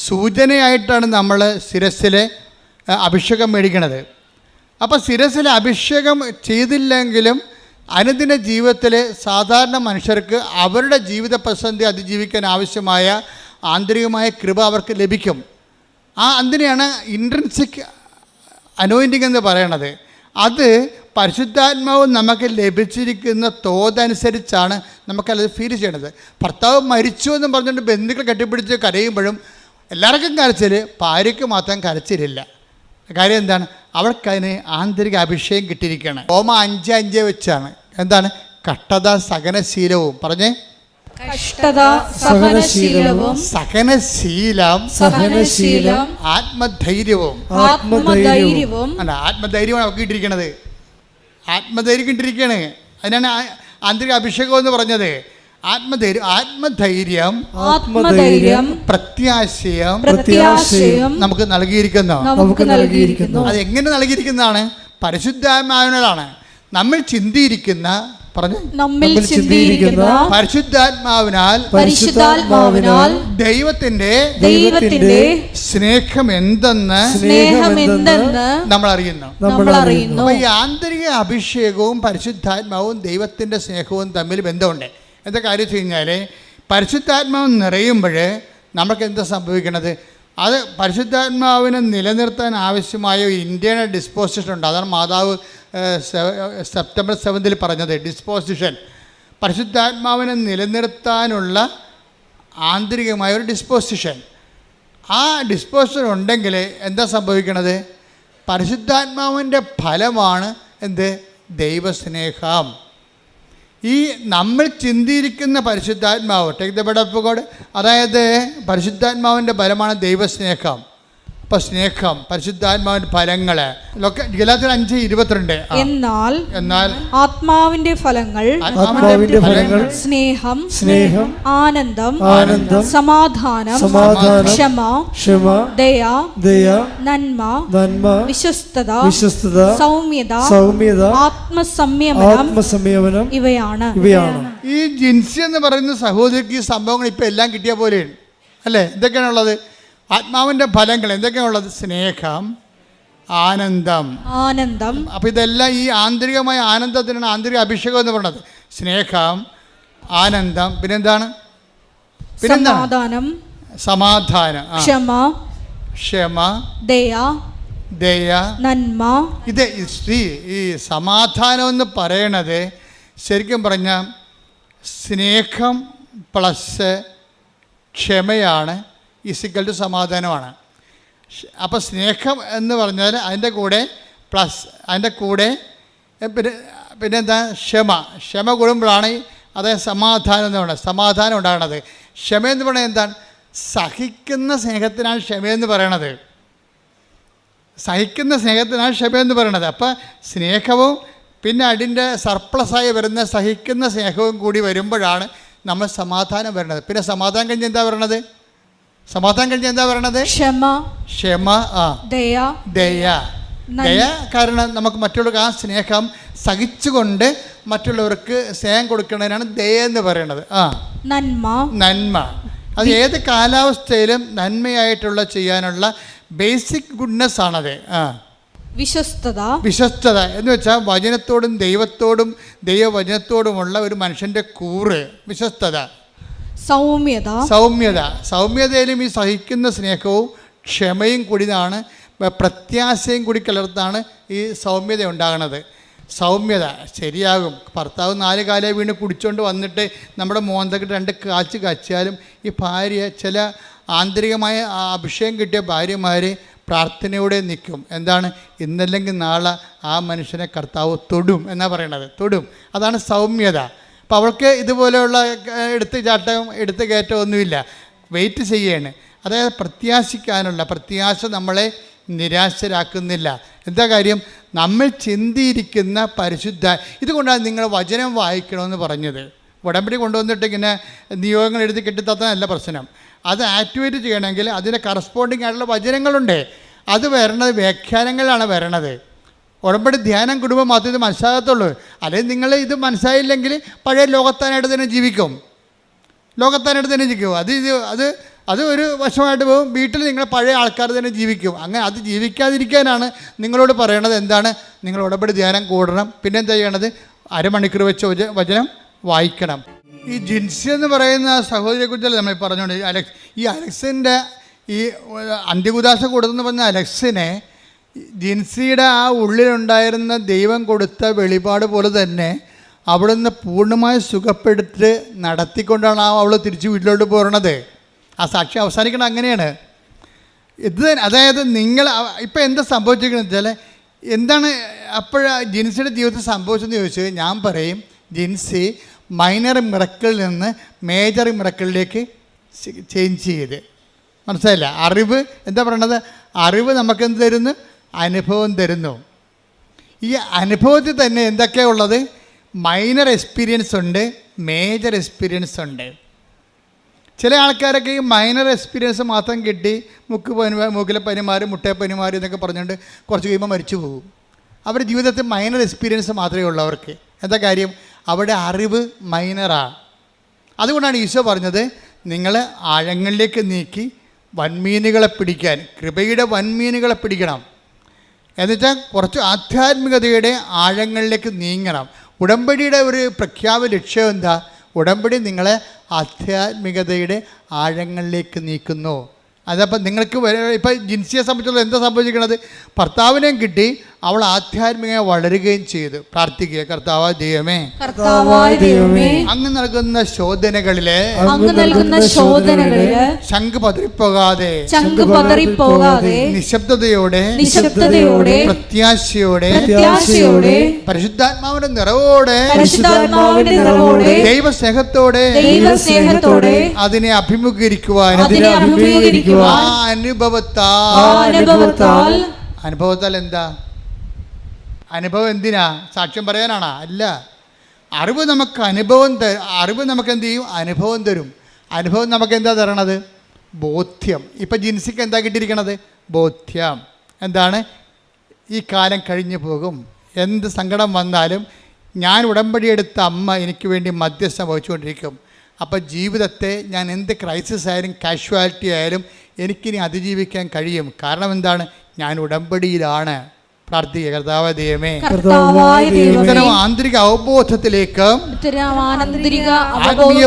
സൂചനയായിട്ടാണ് നമ്മൾ ശിരസ്സിലെ അഭിഷേകം മേടിക്കണത്. അപ്പോൾ ശിരസ്സിൽ അഭിഷേകം ചെയ്തില്ലെങ്കിലും അനുദിന ജീവിതത്തിൽ സാധാരണ മനുഷ്യർക്ക് അവരുടെ ജീവിത പ്രതിസന്ധി അതിജീവിക്കാൻ ആവശ്യമായ ആന്തരികമായ കൃപ അവർക്ക് ലഭിക്കും. അതിനെയാണ് ഇൻട്രിൻസിക് അനോയിൻറ്റിങ് എന്ന് പറയണത്. അത് പരിശുദ്ധാത്മാവ് നമുക്ക് ലഭിച്ചിരിക്കുന്ന തോതനുസരിച്ചാണ് നമുക്കത് ഫീൽ ചെയ്യണത്. ഭർത്താവ് മരിച്ചു എന്ന് പറഞ്ഞുകൊണ്ട് ബന്ധുക്കൾ കെട്ടിപ്പിടിച്ച് കരയുമ്പോഴും എല്ലാവർക്കും കരച്ചിൽ, ഭാര്യയ്ക്ക് മാത്രം കരച്ചിലില്ല. കാര്യം എന്താണ്? അവൾക്കതിന് ആന്തരിക അഭിഷേകം കിട്ടിയിരിക്കുകയാണ്. റോമ 5:5 വെച്ചാണ്. എന്താണ്? കഷ്ടത സഹനശീലവും. പറഞ്ഞേ, കഷ്ടത സഹനശീലവും, സഹനശീലം ആത്മധൈര്യവും. ആത്മധൈര്യമാണ് അവർക്ക് കിട്ടിയിരിക്കണത്. ആത്മധൈര്യം കിട്ടിയിരിക്കുകയാണ്. അതിനാണ് ആന്തരിക അഭിഷേകം എന്ന് പറഞ്ഞത്. ആത്മധൈര്യം പ്രത്യാശയം നമുക്ക് നൽകിയിരിക്കുന്നു. അതെങ്ങനെ നൽകിയിരിക്കുന്നതാണ്? പരിശുദ്ധാത്മാവിനാലാണ്. നമ്മൾ ചിന്തിയിരിക്കുന്ന പറഞ്ഞു. നമ്മിൽ ചിന്തിയിരിക്കുന്ന പരിശുദ്ധാത്മാവിനാൽ ദൈവത്തിന്റെ സ്നേഹം എന്തെന്ന് നമ്മൾ അറിയുന്നു. ഈ ആന്തരിക അഭിഷേകവും പരിശുദ്ധാത്മാവും ദൈവത്തിന്റെ സ്നേഹവും തമ്മിൽ ബന്ധമുണ്ട്. എന്താ കാര്യം വെച്ച് കഴിഞ്ഞാൽ, പരിശുദ്ധാത്മാവ് നിറയുമ്പോൾ നമുക്ക് എന്താ സംഭവിക്കണത്? അത് പരിശുദ്ധാത്മാവിനെ നിലനിർത്താൻ ആവശ്യമായ ഇന്റേണൽ ഡിസ്പോസിഷൻ ഉണ്ട്. അതാണ് മാതാവ് സെപ്റ്റംബർ 7 പറഞ്ഞത്. ഡിസ്പോസിഷൻ, പരിശുദ്ധാത്മാവിനെ നിലനിർത്താനുള്ള ആന്തരികമായ ഒരു ഡിസ്പോസിഷൻ. ആ ഡിസ്പോസിഷൻ ഉണ്ടെങ്കിൽ എന്താ സംഭവിക്കണത്? പരിശുദ്ധാത്മാവിൻ്റെ ഫലമാണ് എന്ത്? ദൈവസ്നേഹം. ഈ നമ്മൾ ചിന്തിയിരിക്കുന്ന പരിശുദ്ധാത്മാവ്, take the bed of God, അതായത് പരിശുദ്ധാത്മാവിൻ്റെ ഫലമാണ് ദൈവസ്നേഹം. അപ്പോൾ സ്നേഹം, പരിശുദ്ധാത്മാവിൻ്റെ ഫലങ്ങൾ ഗലാത്യർ 5:22. എന്നാൽ ആത്മാവിന്റെ ഫലങ്ങൾ സ്നേഹം, ആനന്ദം, സമാധാനം, ക്ഷമ, ദയ, നന്മ, വിശ്വസ്തത, സൗമ്യത, ആത്മസംയമനം ഇവയാണ്. ഈ ജിൻസി എന്ന് പറയുന്ന സഹോദരിക്ക് ഈ സംഭവങ്ങൾ ഇപ്പം എല്ലാം കിട്ടിയ പോലെയാണ് അല്ലേ? എന്തൊക്കെയാണുള്ളത്? ആത്മാവിൻ്റെ ഫലങ്ങൾ എന്തൊക്കെയാണുള്ളത്? സ്നേഹം, ആനന്ദം. അപ്പം ഇതെല്ലാം ഈ ആന്തരികമായ ആനന്ദത്തിനാണ് ആന്തരിക അഭിഷേകം എന്ന് പറയുന്നത്. സ്നേഹം, ആനന്ദം, പിന്നെന്താണ്? സമാധാനം, ക്ഷമ, ദയ, നന്മ. ഇത് ഈ സമാധാനം എന്ന് പറയണത് ശരിക്കും പറഞ്ഞാൽ സ്നേഹം പ്ലസ് ക്ഷമയാണ് ഈക്വൽ ടു സമാധാനമാണ്. അപ്പോൾ സ്നേഹം എന്ന് പറഞ്ഞാൽ അതിൻ്റെ കൂടെ പ്ലസ്, അതിൻ്റെ കൂടെ പിന്നെന്താ? ക്ഷമ കൂടുമ്പോഴാണ് അതായത് സമാധാനം എന്ന് പറയുന്നത്, സമാധാനം ഉണ്ടാകണത്. ക്ഷമ എന്ന് പറയുന്നത് എന്താണ്? സഹിക്കുന്ന സ്നേഹത്തിനാണ് ക്ഷമയെന്ന് പറയണത്. സഹിക്കുന്ന സ്നേഹത്തിനാണ് ക്ഷമയെന്ന് പറയണത്. അപ്പോൾ സ്നേഹവും പിന്നെ അതിൻ്റെ സർപ്ലസായി വരുന്ന സഹിക്കുന്ന സ്നേഹവും കൂടി വരുമ്പോഴാണ് നമ്മൾ സമാധാനം വരണത്. പിന്നെ സമാധാനം കഴിഞ്ഞ് എന്താ പറയണത്? ക്ഷമ, ദയ. കാരണം നമുക്ക് മറ്റുള്ളവർക്ക് ആ സ്നേഹം സഹിച്ചുകൊണ്ട് മറ്റുള്ളവർക്ക് സ്നേഹം കൊടുക്കുന്നതിനാണ് ദയ എന്ന് പറയുന്നത്. നന്മ. അത് ഏത് കാലാവസ്ഥയിലും നന്മയായിട്ടുള്ള ചെയ്യാനുള്ള ബേസിക് ഗുഡ്നെസ് ആണത്. വിശ്വസ്തത എന്ന് വെച്ചാൽ വചനത്തോടും ദൈവത്തോടും ദൈവവചനത്തോടുമുള്ള ഒരു മനുഷ്യൻ്റെ കൂറ് വിശ്വസ്തത. സൗമ്യതയിലും ഈ സഹിക്കുന്ന സ്നേഹവും ക്ഷമയും കൂടിയാണ്, പ്രത്യാശയും കൂടി കലർത്താണ് ഈ സൗമ്യത ഉണ്ടാകുന്നത്. സൗമ്യത ശരിയാകും. ഭർത്താവ് 4 കാലേ വീണ് കുടിച്ചുകൊണ്ട് വന്നിട്ട് നമ്മുടെ മോന്തക്കിട്ട് 2 കാച്ച് കാച്ചിയാലും ഈ ഭാര്യ, ചില ആന്തരികമായ അഭിഷേകം കിട്ടിയ ഭാര്യമാർ പ്രാർത്ഥനയോടെ നിൽക്കും. എന്താണ്? ഇന്നല്ലെങ്കിൽ നാളെ ആ മനുഷ്യനെ കർത്താവ് തൊടും എന്നാണ് പറയണത്. തൊടും, അതാണ് സൗമ്യത. അപ്പോൾ അവൾക്ക് ഇതുപോലെയുള്ള എടുത്ത് കയറ്റമൊന്നുമില്ല, വെയിറ്റ് ചെയ്യാണ്. അതായത് പ്രത്യാശ നമ്മളെ നിരാശരാക്കുന്നില്ല. എന്താ കാര്യം? നമ്മൾ ചിന്തിയിരിക്കുന്ന പരിശുദ്ധ. ഇതുകൊണ്ടാണ് നിങ്ങൾ വചനം വായിക്കണമെന്ന് പറഞ്ഞത്. ഉടമ്പടി കൊണ്ടുവന്നിട്ട് ഇങ്ങനെ നിയോഗങ്ങൾ എഴുതി കെട്ടിത്തന്നല്ല പ്രശ്നം. അത് ആക്ടിവേറ്റ് ചെയ്യണമെങ്കിൽ അതിന് കറസ്പോണ്ടിങ് ആയിട്ടുള്ള വചനങ്ങളുണ്ട്. അത് വരണത് വ്യാഖ്യാനങ്ങളാണ് വരണത്. ഉടമ്പടി ധ്യാനം കുടുംബം മാത്രമേ ഇത് മനസ്സിലാകത്തുള്ളൂ. അല്ലെങ്കിൽ നിങ്ങൾ ഇത് മനസ്സിലായില്ലെങ്കിൽ പഴയ ലോകത്താനായിട്ട് തന്നെ ജീവിക്കും. അത് ഒരു വശമായിട്ട് പോകും. വീട്ടിൽ നിങ്ങൾ പഴയ ആൾക്കാർ തന്നെ ജീവിക്കും. അങ്ങനെ അത് ജീവിക്കാതിരിക്കാനാണ് നിങ്ങളോട് പറയണത്. എന്താണ്? നിങ്ങൾ ഉടമ്പടി ധ്യാനം കൂടണം. പിന്നെ എന്താ ചെയ്യണത്? അരമണിക്കൂർ വെച്ച് വചനം വായിക്കണം. ഈ ജിൻസി എന്ന് പറയുന്ന സഹോദരിയെക്കുറിച്ചല്ല നമ്മൾ പറഞ്ഞുകൊണ്ട് ഈ അലക്സിൻ്റെ ഈ അന്ത്യകുദാശ കൊടുത്തെന്ന് പറഞ്ഞ അലക്സിനെ ജിൻസിയുടെ ആ ഉള്ളിലുണ്ടായിരുന്ന ദൈവം കൊടുത്ത വെളിപാട് പോലെ തന്നെ അവിടുന്ന് പൂർണ്ണമായി സുഖപ്പെടുത്തി നടത്തിക്കൊണ്ടാണ് അവൾ തിരിച്ച് വീട്ടിലോട്ട് പോരണത്. ആ സാക്ഷി അവസാനിക്കണം അങ്ങനെയാണ്. അതായത് നിങ്ങൾ ഇപ്പം എന്താ സംഭവിച്ചിരിക്കുന്നത് വെച്ചാൽ എന്താണ് ജിൻസിയുടെ ജീവിതത്തിൽ സംഭവിച്ചതെന്ന് ചോദിച്ചാൽ ഞാൻ പറയും, ജിൻസി മൈനർ മിറക്കിളിൽ നിന്ന് മേജർ മിറക്കിളിലേക്ക് ചേഞ്ച് ചെയ്ത്. മനസ്സിലായില്ല? അറിവ് എന്താ പറയണത്? അറിവ് നമുക്കെന്ത് തരുന്നു? അനുഭവം തരുന്നു. ഈ അനുഭവത്തിൽ തന്നെ എന്തൊക്കെയാണ് ഉള്ളത്? മൈനർ എക്സ്പീരിയൻസ് ഉണ്ട്, മേജർ എക്സ്പീരിയൻസ് ഉണ്ട്. ചില ആൾക്കാരൊക്കെ ഈ മൈനർ എക്സ്പീരിയൻസ് മാത്രം കിട്ടി മൂക്കിലെ പനിമാര് മുട്ടയപ്പനിമാർ എന്നൊക്കെ പറഞ്ഞുകൊണ്ട് കുറച്ച് കഴിയുമ്പോൾ മരിച്ചു പോകും. അവരുടെ ജീവിതത്തിൽ മൈനർ എക്സ്പീരിയൻസ് മാത്രമേ ഉള്ളൂ അവർക്ക്. എന്താ കാര്യം? അവിടെ അറിവ് മൈനറാണ്. അതുകൊണ്ടാണ് ഈശോ പറഞ്ഞത് നിങ്ങൾ ആഴങ്ങളിലേക്ക് നീക്കി വൻമീനുകളെ പിടിക്കാൻ, കൃപയുടെ വൻമീനുകളെ പിടിക്കണം. എന്നുവെച്ചാൽ കുറച്ച് ആധ്യാത്മികതയുടെ ആഴങ്ങളിലേക്ക് നീങ്ങണം. ഉടമ്പടിയുടെ ഒരു പ്രഖ്യാപന ലക്ഷ്യം എന്താ? ഉടമ്പടി നിങ്ങളെ ആധ്യാത്മികതയുടെ ആഴങ്ങളിലേക്ക് നീക്കുന്നു. അതപ്പം നിങ്ങൾക്ക് ഇപ്പം ജിൻസിയെ സംബന്ധിച്ചുള്ള എന്താ സംഭവിച്ചിരിക്കുന്നത്? ഭർത്താവിനെയും കിട്ടി, അവൾ ആധ്യാത്മികമായി വളരുകയും ചെയ്തു. പ്രാർത്ഥിക്കുക, കർത്താവായ ദൈവമേ, അങ്ങ് നൽകുന്ന ശോധനകളില് ശംഖ് പതറിപ്പോകാതെ നിശബ്ദതയോടെ പ്രത്യാശയോടെ പരിശുദ്ധാത്മാവിന്റെ നിറവോടെ ദൈവസ്നേഹത്തോടെ അതിനെ അഭിമുഖീകരിക്കുവാൻ അനുഭവത്താൽ എന്താ? അനുഭവം എന്തിനാ? സാക്ഷ്യം പറയാനാണോ? അല്ല. അറിവ് നമുക്ക് അറിവ് നമുക്ക് എന്ത് ചെയ്യും? അനുഭവം തരും. അനുഭവം നമുക്ക് എന്താ തരണത്? ബോധ്യം. ഇപ്പം ജിൻസിക്ക് എന്താ കിട്ടിയിരിക്കണത്? ബോധ്യം. എന്താണ്? ഈ കാലം കഴിഞ്ഞു പോകും, എന്ത് സങ്കടം വന്നാലും ഞാൻ ഉടമ്പടി എടുത്ത അമ്മ എനിക്ക് വേണ്ടി മധ്യസ്ഥം വഹിച്ചുകൊണ്ടിരിക്കും. അപ്പോൾ ജീവിതത്തെ ഞാൻ എന്ത് ക്രൈസിസ് ആയാലും കാഷ്വാലിറ്റി ആയാലും എനിക്കിനി അതിജീവിക്കാൻ കഴിയും. കാരണം എന്താണ്? ഞാൻ ഉടമ്പടിയിലാണ്. പ്രാർത്ഥിക്കുക, കർത്താവായ ദൈവമേ, ഇത്തരം ആന്തരിക അവബോധത്തിലേക്ക് ആത്മീയ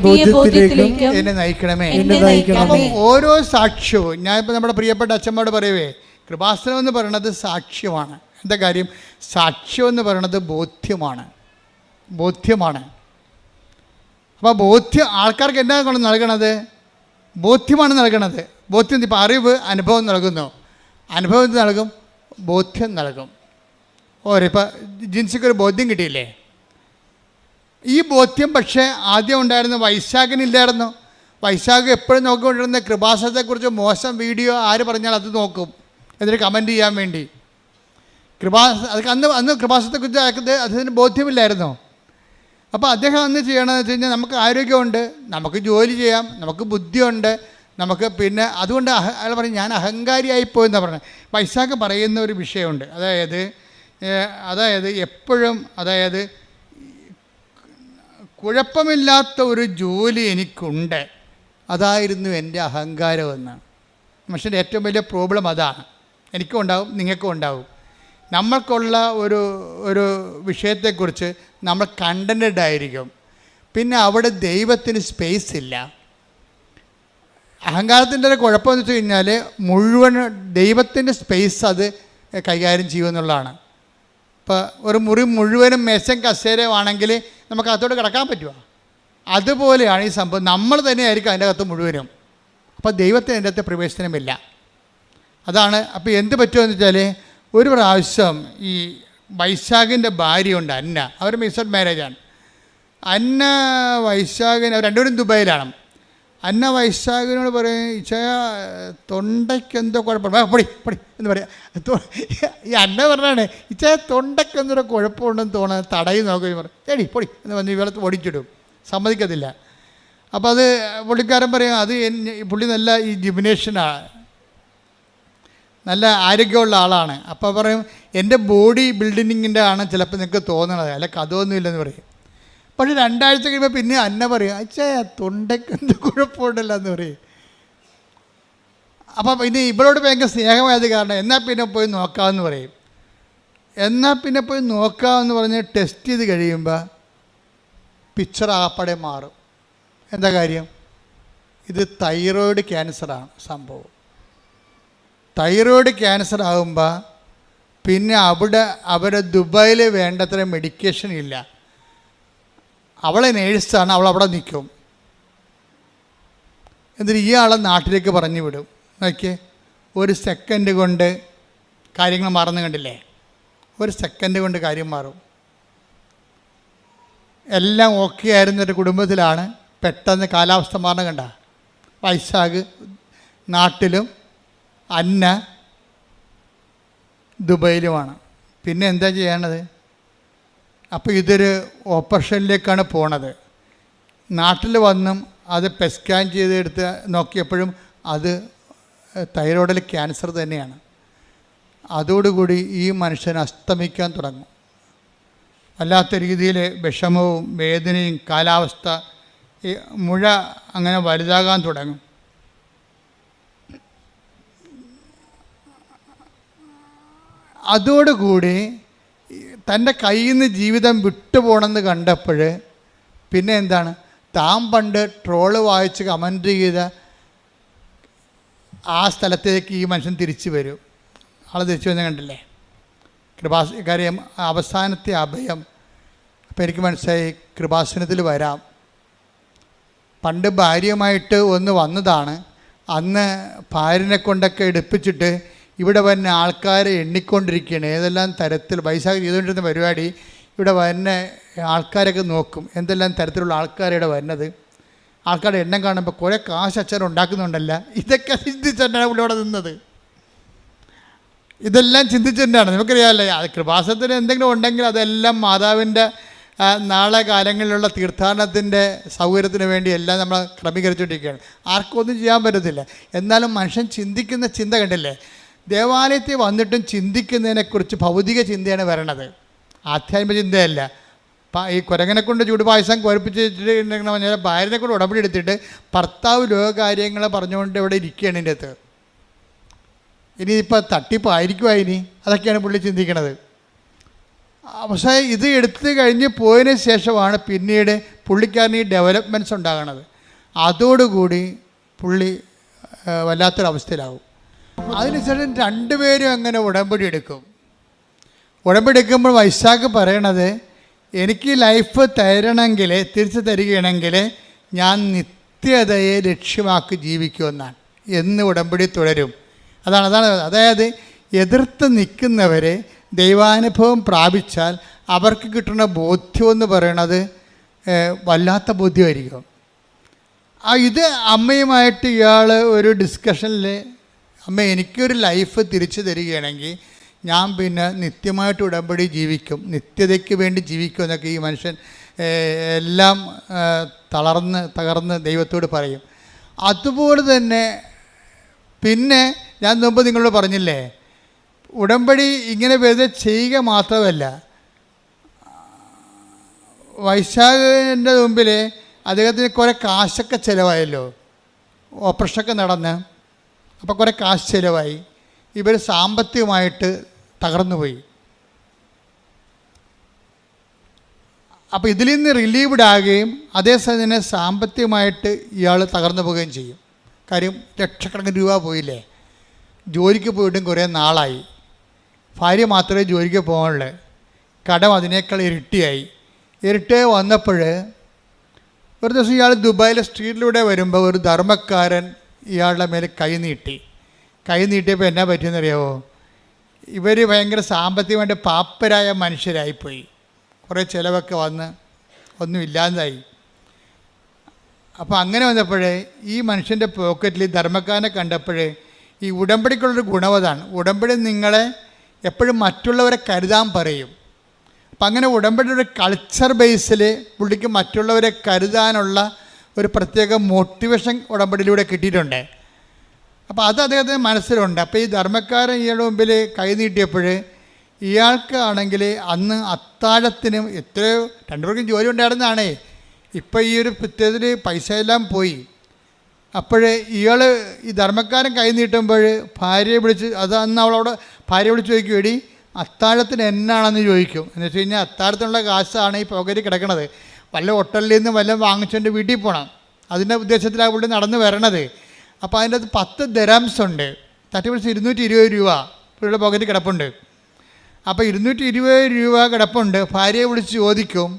ബോധ്യത്തിലേക്ക് എന്നെ നയിക്കണമേ. അപ്പം ഓരോ സാക്ഷ്യവും ഞാൻ ഇപ്പം നമ്മുടെ പ്രിയപ്പെട്ട അച്ഛന്മാരോട് പറയുവേ, കൃപാസനം എന്ന് പറയുന്നത് സാക്ഷ്യമാണ്. എന്താ കാര്യം? സാക്ഷ്യം എന്ന് പറയുന്നത് ബോധ്യമാണ്. അപ്പോൾ ബോധ്യം ആൾക്കാർക്ക് എന്താ കൊണ്ട് നൽകണത്? ബോധ്യമാണ് നൽകണത്. ബോധ്യം. ഇപ്പം അറിവ് അനുഭവം നൽകുന്നു, അനുഭവം നൽകും, ബോധ്യം നൽകും. ഇപ്പം ജിൻസിക്കൊരു ബോധ്യം കിട്ടിയില്ലേ? ഈ ബോധ്യം പക്ഷേ ആദ്യം ഉണ്ടായിരുന്ന വൈശാഖനില്ലായിരുന്നു. വൈശാഖ് എപ്പോഴും നോക്കിക്കൊണ്ടിരുന്ന കൃപാസനത്തെക്കുറിച്ച് മോശം വീഡിയോ ആര് പറഞ്ഞാൽ അത് നോക്കും, എന്നിട്ട് കമൻറ്റ് ചെയ്യാൻ വേണ്ടി. അന്ന് കൃപാസനത്തെക്കുറിച്ച് അദ്ദേഹത്തിന് ബോധ്യമില്ലായിരുന്നോ? അപ്പോൾ അദ്ദേഹം അന്ന് ചെയ്യണമെന്ന് വെച്ച് കഴിഞ്ഞാൽ നമുക്ക് ആരോഗ്യമുണ്ട്, നമുക്ക് ജോലി ചെയ്യാം, നമുക്ക് ബുദ്ധിയുണ്ട്, നമുക്ക് പിന്നെ അതുകൊണ്ട് അയാൾ പറയും ഞാൻ അഹങ്കാരിയായിപ്പോയെന്നാണ് പറഞ്ഞത്. വൈശാഖ് പറയുന്ന ഒരു വിഷയമുണ്ട്. അതായത് എപ്പോഴും കുഴപ്പമില്ലാത്ത ഒരു ജോലി എനിക്കുണ്ട്, അതായിരുന്നു എൻ്റെ അഹങ്കാരമെന്ന്. മനുഷ്യൻ്റെ ഏറ്റവും വലിയ പ്രോബ്ലം അതാണ്. എനിക്കും ഉണ്ടാവും, നിങ്ങൾക്കും ഉണ്ടാവും. നമ്മൾക്കുള്ള ഒരു വിഷയത്തെക്കുറിച്ച് നമ്മൾ കണ്ടൻറ്റഡ് ആയിരിക്കും, പിന്നെ അവിടെ ദൈവത്തിന് സ്പേസ് ഇല്ല. അഹങ്കാരത്തിൻ്റെ ഒരു കുഴപ്പമെന്ന് വെച്ച് കഴിഞ്ഞാൽ മുഴുവൻ ദൈവത്തിൻ്റെ സ്പേസ് അത് കൈകാര്യം ചെയ്യുമെന്നുള്ളതാണ്. ഇപ്പോൾ ഒരു മുറി മുഴുവനും മേശം കസേരയാണെങ്കിൽ നമുക്ക് അകത്തോട്ട് കിടക്കാൻ പറ്റുമോ? അതുപോലെയാണ് ഈ സംഭവം. നമ്മൾ തന്നെയായിരിക്കും അതിൻ്റെ അകത്ത് മുഴുവനും. അപ്പോൾ ദൈവത്തിന് അതിൻ്റെ അകത്ത് പ്രവേശനമില്ല. അതാണ്. അപ്പോൾ എന്ത് പറ്റുമെന്ന് വെച്ചാൽ ഒരു പ്രാവശ്യം ഈ വൈശാഖിൻ്റെ ഭാര്യയുണ്ട് അന്ന, അവർ മിക്സഡ് മാരേജാണ്. അന്ന വൈശാഖിന് രണ്ടുപേരും ദുബായിലാണ്. അന്ന വൈശാഖിനോട് പറയും, ഇച്ചയ തൊണ്ടയ്ക്ക് എന്തോ കുഴപ്പമുണ്ട്, പൊടി എന്ന് പറയാം. ഈ അന്ന പറഞ്ഞാണ് ഇച്ചയ തൊണ്ടയ്ക്ക് എന്തോ കുഴപ്പമുണ്ടെന്ന് തോന്നുന്നത്, തടയി നോക്കുകയും പറയും എടി പൊടി എന്ന് പറഞ്ഞ് ഇവളെ ഓടിച്ചിടും, സമ്മതിക്കത്തില്ല. അപ്പോൾ അത് പുള്ളിക്കാരൻ പറയും അത് പുള്ളി നല്ല ഈ ജിംനേഷ്യനാണ്, നല്ല ആരോഗ്യമുള്ള ആളാണ്. അപ്പോൾ പറയും എൻ്റെ ബോഡി ബിൽഡിങ്ങിൻ്റെ ആണ് ചിലപ്പോൾ നിങ്ങൾക്ക് തോന്നണത്, അല്ല കഥയൊന്നുമില്ലെന്ന് പറയും. പക്ഷേ 2 ആഴ്ച കഴിയുമ്പോൾ പിന്നെ അന്ന പറയും അച്ഛാ തൊണ്ടയ്ക്ക് എന്ത് കുഴപ്പമുണ്ടല്ലോ എന്ന് പറയും. അപ്പം ഇനി ഇവളോട് ഭയങ്കര സ്നേഹമായത് കാരണം എന്നാൽ പിന്നെ പോയി നോക്കാമെന്ന് പറയും. എന്നാൽ പിന്നെ പോയി നോക്കാമെന്ന് പറഞ്ഞ് ടെസ്റ്റ് ചെയ്ത് കഴിയുമ്പോൾ പിക്ചർ ആകപ്പാടെ മാറും. എന്താ കാര്യം? ഇത് തൈറോയിഡ് ക്യാൻസറാണ് സംഭവം. തൈറോയിഡ് ക്യാൻസർ ആകുമ്പോൾ പിന്നെ അവിടെ ദുബായിൽ വേണ്ടത്ര മെഡിക്കേഷൻ ഇല്ല. അവളെ നേഴ്സാണ്, അവളവിടെ നിൽക്കും. എന്നിട്ട് ഇയാളെ നാട്ടിലേക്ക് പറഞ്ഞു വിടും. നോക്കിയേ, 1 സെക്കൻഡ് കൊണ്ട് കാര്യങ്ങൾ മാറുന്നു കണ്ടില്ലേ? 1 സെക്കൻഡ് കൊണ്ട് കാര്യം മാറും. എല്ലാം ഓക്കെ ആയിരുന്നൊരു കുടുംബത്തിലാണ് പെട്ടെന്ന് കാലാവസ്ഥ മാറണം. കണ്ട, വൈശാഖ് നാട്ടിലും അന്ന ദുബൈയിലുമാണ്. പിന്നെ എന്താ ചെയ്യേണ്ടത്? അപ്പോൾ ഇതൊരു ഓപ്പറേഷനിലേക്കാണ് പോണത്. നാട്ടിൽ വന്നും അത് സ്കാൻ ചെയ്തെടുത്ത് നോക്കിയപ്പോഴും അത് തൈറോയിഡിൽ ക്യാൻസർ തന്നെയാണ്. അതോടുകൂടി ഈ മനുഷ്യൻ അസ്തമിക്കാൻ തുടങ്ങും. വല്ലാത്ത രീതിയിൽ വിഷമവും വേദനയും കാലാവസ്ഥ ഈ മുഴ അങ്ങനെ വലുതാകാൻ തുടങ്ങും. അതോടുകൂടി തൻ്റെ കയ്യിൽ നിന്ന് ജീവിതം വിട്ടുപോകണമെന്ന് കണ്ടപ്പോൾ പിന്നെ എന്താണ്, താൻ പണ്ട് ട്രോള് വായിച്ച് കമൻറ്റ് ചെയ്ത ആ സ്ഥലത്തേക്ക് ഈ മനുഷ്യൻ തിരിച്ചു വരും. ആൾ തിരിച്ചു വന്ന് കണ്ടില്ലേ, കാര്യം അവസാനത്തെ അഭയം. അപ്പോൾ എനിക്ക് മനസ്സിലായി കൃപാസനത്തിൽ വരാം. പണ്ട് ഭാര്യയുമായിട്ട് ഒന്ന് വന്നതാണ്. അന്ന് ഭാര്യനെ കൊണ്ടൊക്കെ എടുപ്പിച്ചിട്ട് ഇവിടെ വന്ന ആൾക്കാരെ എണ്ണിക്കൊണ്ടിരിക്കുകയാണ്. ഏതെല്ലാം തരത്തിൽ വൈശാഖ ചെയ്തുകൊണ്ടിരുന്ന പരിപാടി, ഇവിടെ വന്ന ആൾക്കാരൊക്കെ നോക്കും എന്തെല്ലാം തരത്തിലുള്ള ആൾക്കാരുടെ വരുന്നത്. ആൾക്കാരുടെ എണ്ണം കാണുമ്പോൾ കുറേ കാശ് അച്ഛൻ ഉണ്ടാക്കുന്നുണ്ടല്ല. ഇതൊക്കെ ചിന്തിച്ചിട്ടാണ് ഇവിടെ നിന്നത്. ഇതെല്ലാം ചിന്തിച്ചിട്ടാണ്. നമുക്കറിയാമല്ലോ, അത് കൃപാസനത്തിന് എന്തെങ്കിലും ഉണ്ടെങ്കിൽ അതെല്ലാം മാതാവിൻ്റെ നാളെ കാലങ്ങളിലുള്ള തീർത്ഥാടനത്തിൻ്റെ സൗകര്യത്തിന് വേണ്ടി എല്ലാം നമ്മൾ ക്രമീകരിച്ചുകൊണ്ടിരിക്കുകയാണ്. ആർക്കും ഒന്നും ചെയ്യാൻ പറ്റത്തില്ല. എന്നാലും മനുഷ്യൻ ചിന്തിക്കുന്ന ചിന്ത കണ്ടില്ലേ, ദേവാലയത്തിൽ വന്നിട്ടും ചിന്തിക്കുന്നതിനെക്കുറിച്ച് ഭൗതിക ചിന്തയാണ് വരണത്, ആധ്യാത്മിക ചിന്തയല്ല. ഈ കുരങ്ങനെ കൊണ്ട് ചൂടുപായസം കുഴപ്പിച്ചിട്ടുണ്ടെങ്കിൽ പറഞ്ഞാൽ ഭാര്യനെ കൊണ്ട് ഉടമ്പടി എടുത്തിട്ട് ഭർത്താവ് ലോകകാര്യങ്ങൾ പറഞ്ഞുകൊണ്ട് ഇവിടെ ഇരിക്കുകയാണ് ഇതിൻ്റെ അകത്ത്. ഇനിയിപ്പോൾ തട്ടിപ്പായിരിക്കുമോ ഇനി, അതൊക്കെയാണ് പുള്ളി ചിന്തിക്കണത്. പക്ഷേ ഇത് എടുത്തു കഴിഞ്ഞ് പോയതിന് ശേഷമാണ് പിന്നീട് പുള്ളിക്കാരന് ഈ ഡെവലപ്മെൻറ്റ്സ് ഉണ്ടാകണത്. അതോടുകൂടി പുള്ളി വല്ലാത്തൊരവസ്ഥയിലാവും. അതിനുശേഷം രണ്ടുപേരും അങ്ങനെ ഉടമ്പടി എടുക്കും. ഉടമ്പടി എടുക്കുമ്പോൾ വൈശാഖ് പറയണത്, എനിക്ക് ലൈഫ് തരണമെങ്കിൽ, തിരിച്ചു തരികയാണെങ്കിൽ ഞാൻ നിത്യതയെ ലക്ഷ്യമാക്കി ജീവിക്കുമെന്നാണ്. എന്ന് ഉടമ്പടി തുടരും. അതാണ് അതായത് എതിർത്ത് നിൽക്കുന്നവരെ ദൈവാനുഭവം പ്രാപിച്ചാൽ അവർക്ക് കിട്ടുന്ന ബോധ്യമെന്ന് പറയണത് വല്ലാത്ത ബോധ്യമായിരിക്കും. ഇത് അമ്മയുമായിട്ട് ഇയാൾ ഒരു ഡിസ്കഷനിൽ, അമ്മ എനിക്കൊരു ലൈഫ് തിരിച്ചു തരികയാണെങ്കിൽ ഞാൻ പിന്നെ നിത്യമായിട്ട് ഉടമ്പടി ജീവിക്കും, നിത്യതയ്ക്ക് വേണ്ടി ജീവിക്കും എന്നൊക്കെ ഈ മനുഷ്യൻ എല്ലാം തകർന്ന് ദൈവത്തോട് പറയും. അതുപോലെ തന്നെ പിന്നെ ഞാൻ മുമ്പ് നിങ്ങളോട് പറഞ്ഞില്ലേ, ഉടമ്പടി ഇങ്ങനെ വെറുതെ ചെയ്യുക മാത്രമല്ല, വൈശാഖിൻ്റെ മുമ്പിൽ അദ്ദേഹത്തിന് കുറേ കാശൊക്കെ ചിലവായല്ലോ, ഓപ്പറേഷനൊക്കെ നടന്ന്. അപ്പോൾ കുറേ കാശ് ചിലവായി. ഇവർ സാമ്പത്തികമായിട്ട് തകർന്നുപോയി. അപ്പോൾ ഇതിൽ നിന്ന് റിലീവ്ഡ് ആകുകയും അതേസമയം തന്നെ സാമ്പത്തികമായിട്ട് ഇയാൾ തകർന്നു പോവുകയും ചെയ്യും. കാര്യം ലക്ഷക്കണക്കിന് രൂപ പോയില്ലേ. ജോലിക്ക് പോയിട്ടും കുറേ നാളായി. ഭാര്യ മാത്രമേ ജോലിക്ക് പോകാനുള്ളൂ. കടം അതിനേക്കാൾ ഇരട്ടിയായി വന്നപ്പോൾ ഒരു ദിവസം ഇയാൾ ദുബായിലെ സ്ട്രീറ്റിലൂടെ വരുമ്പോൾ ഒരു ധർമ്മക്കാരൻ ഇയാളുടെ മേലെ കൈ നീട്ടിയപ്പോൾ എന്നാ പറ്റിയെന്നറിയാമോ, ഇവർ ഭയങ്കര സാമ്പത്തികമായിട്ട് പാപ്പരായ മനുഷ്യരായിപ്പോയി. കുറേ ചിലവൊക്കെ വന്ന് ഒന്നുമില്ലാതായി. അപ്പോൾ അങ്ങനെ വന്നപ്പോഴേ ഈ മനുഷ്യൻ്റെ പോക്കറ്റിൽ ധർമ്മക്കാരനെ കണ്ടപ്പോഴേ ഈ ഉടമ്പടിക്കുള്ളൊരു ഗുണവതാണ്. ഉടമ്പടി നിങ്ങളെ എപ്പോഴും മറ്റുള്ളവരെ കരുതാൻ പറയും. അപ്പം അങ്ങനെ ഉടമ്പടിയുടെ കൾച്ചർ ബേസിൽ പുള്ളിക്ക് മറ്റുള്ളവരെ കരുതാനുള്ള ഒരു പ്രത്യേക മോട്ടിവേഷൻ ഉടമ്പടിയിലൂടെ കിട്ടിയിട്ടുണ്ട്. അപ്പോൾ അത് അദ്ദേഹത്തിന് മനസ്സിലുണ്ട്. അപ്പോൾ ഈ ധർമ്മക്കാരൻ ഇയാളുടെ മുമ്പിൽ കൈ നീട്ടിയപ്പോൾ ഇയാൾക്ക് ആണെങ്കിൽ അന്ന് അത്താഴത്തിനും എത്രയോ രണ്ടുപേർക്കും ജോലി ഉണ്ടായിരുന്നതാണേ. ഇപ്പോൾ ഈ ഒരു പ്രത്യേകത്തിൽ പൈസ എല്ലാം പോയി. അപ്പോൾ ഇയാൾ ഈ ധർമ്മക്കാരൻ കൈ നീട്ടുമ്പോൾ ഭാര്യയെ വിളിച്ച്, അത് അന്ന് അവളോട് ഭാര്യയെ വിളിച്ച് ചോദിക്കും, എടി അത്താഴത്തിന് എന്നാണെന്ന് ചോദിക്കും. എന്ന് വെച്ച് കഴിഞ്ഞാൽ അത്താഴത്തിനുള്ള കാശാണ് ഈ പോക്കറ്റിൽ കിടക്കണത്. വല്ല ഹോട്ടലിൽ നിന്ന് വല്ലതും വാങ്ങിച്ചുകൊണ്ട് വീട്ടിൽ പോകണം. അതിൻ്റെ ഉദ്ദേശത്തിലാണ് പുള്ളി നടന്ന് വരണത്. അപ്പോൾ അതിൻ്റെ അത് 10 ദിർഹംസ് ഉണ്ട്. തട്ടിപ്പിടിച്ച് 220 രൂപ പുള്ളിയുടെ പോക്കറ്റിൽ കിടപ്പുണ്ട്. അപ്പോൾ 220 രൂപ കിടപ്പുണ്ട്. ഭാര്യയെ വിളിച്ച് ചോദിക്കും,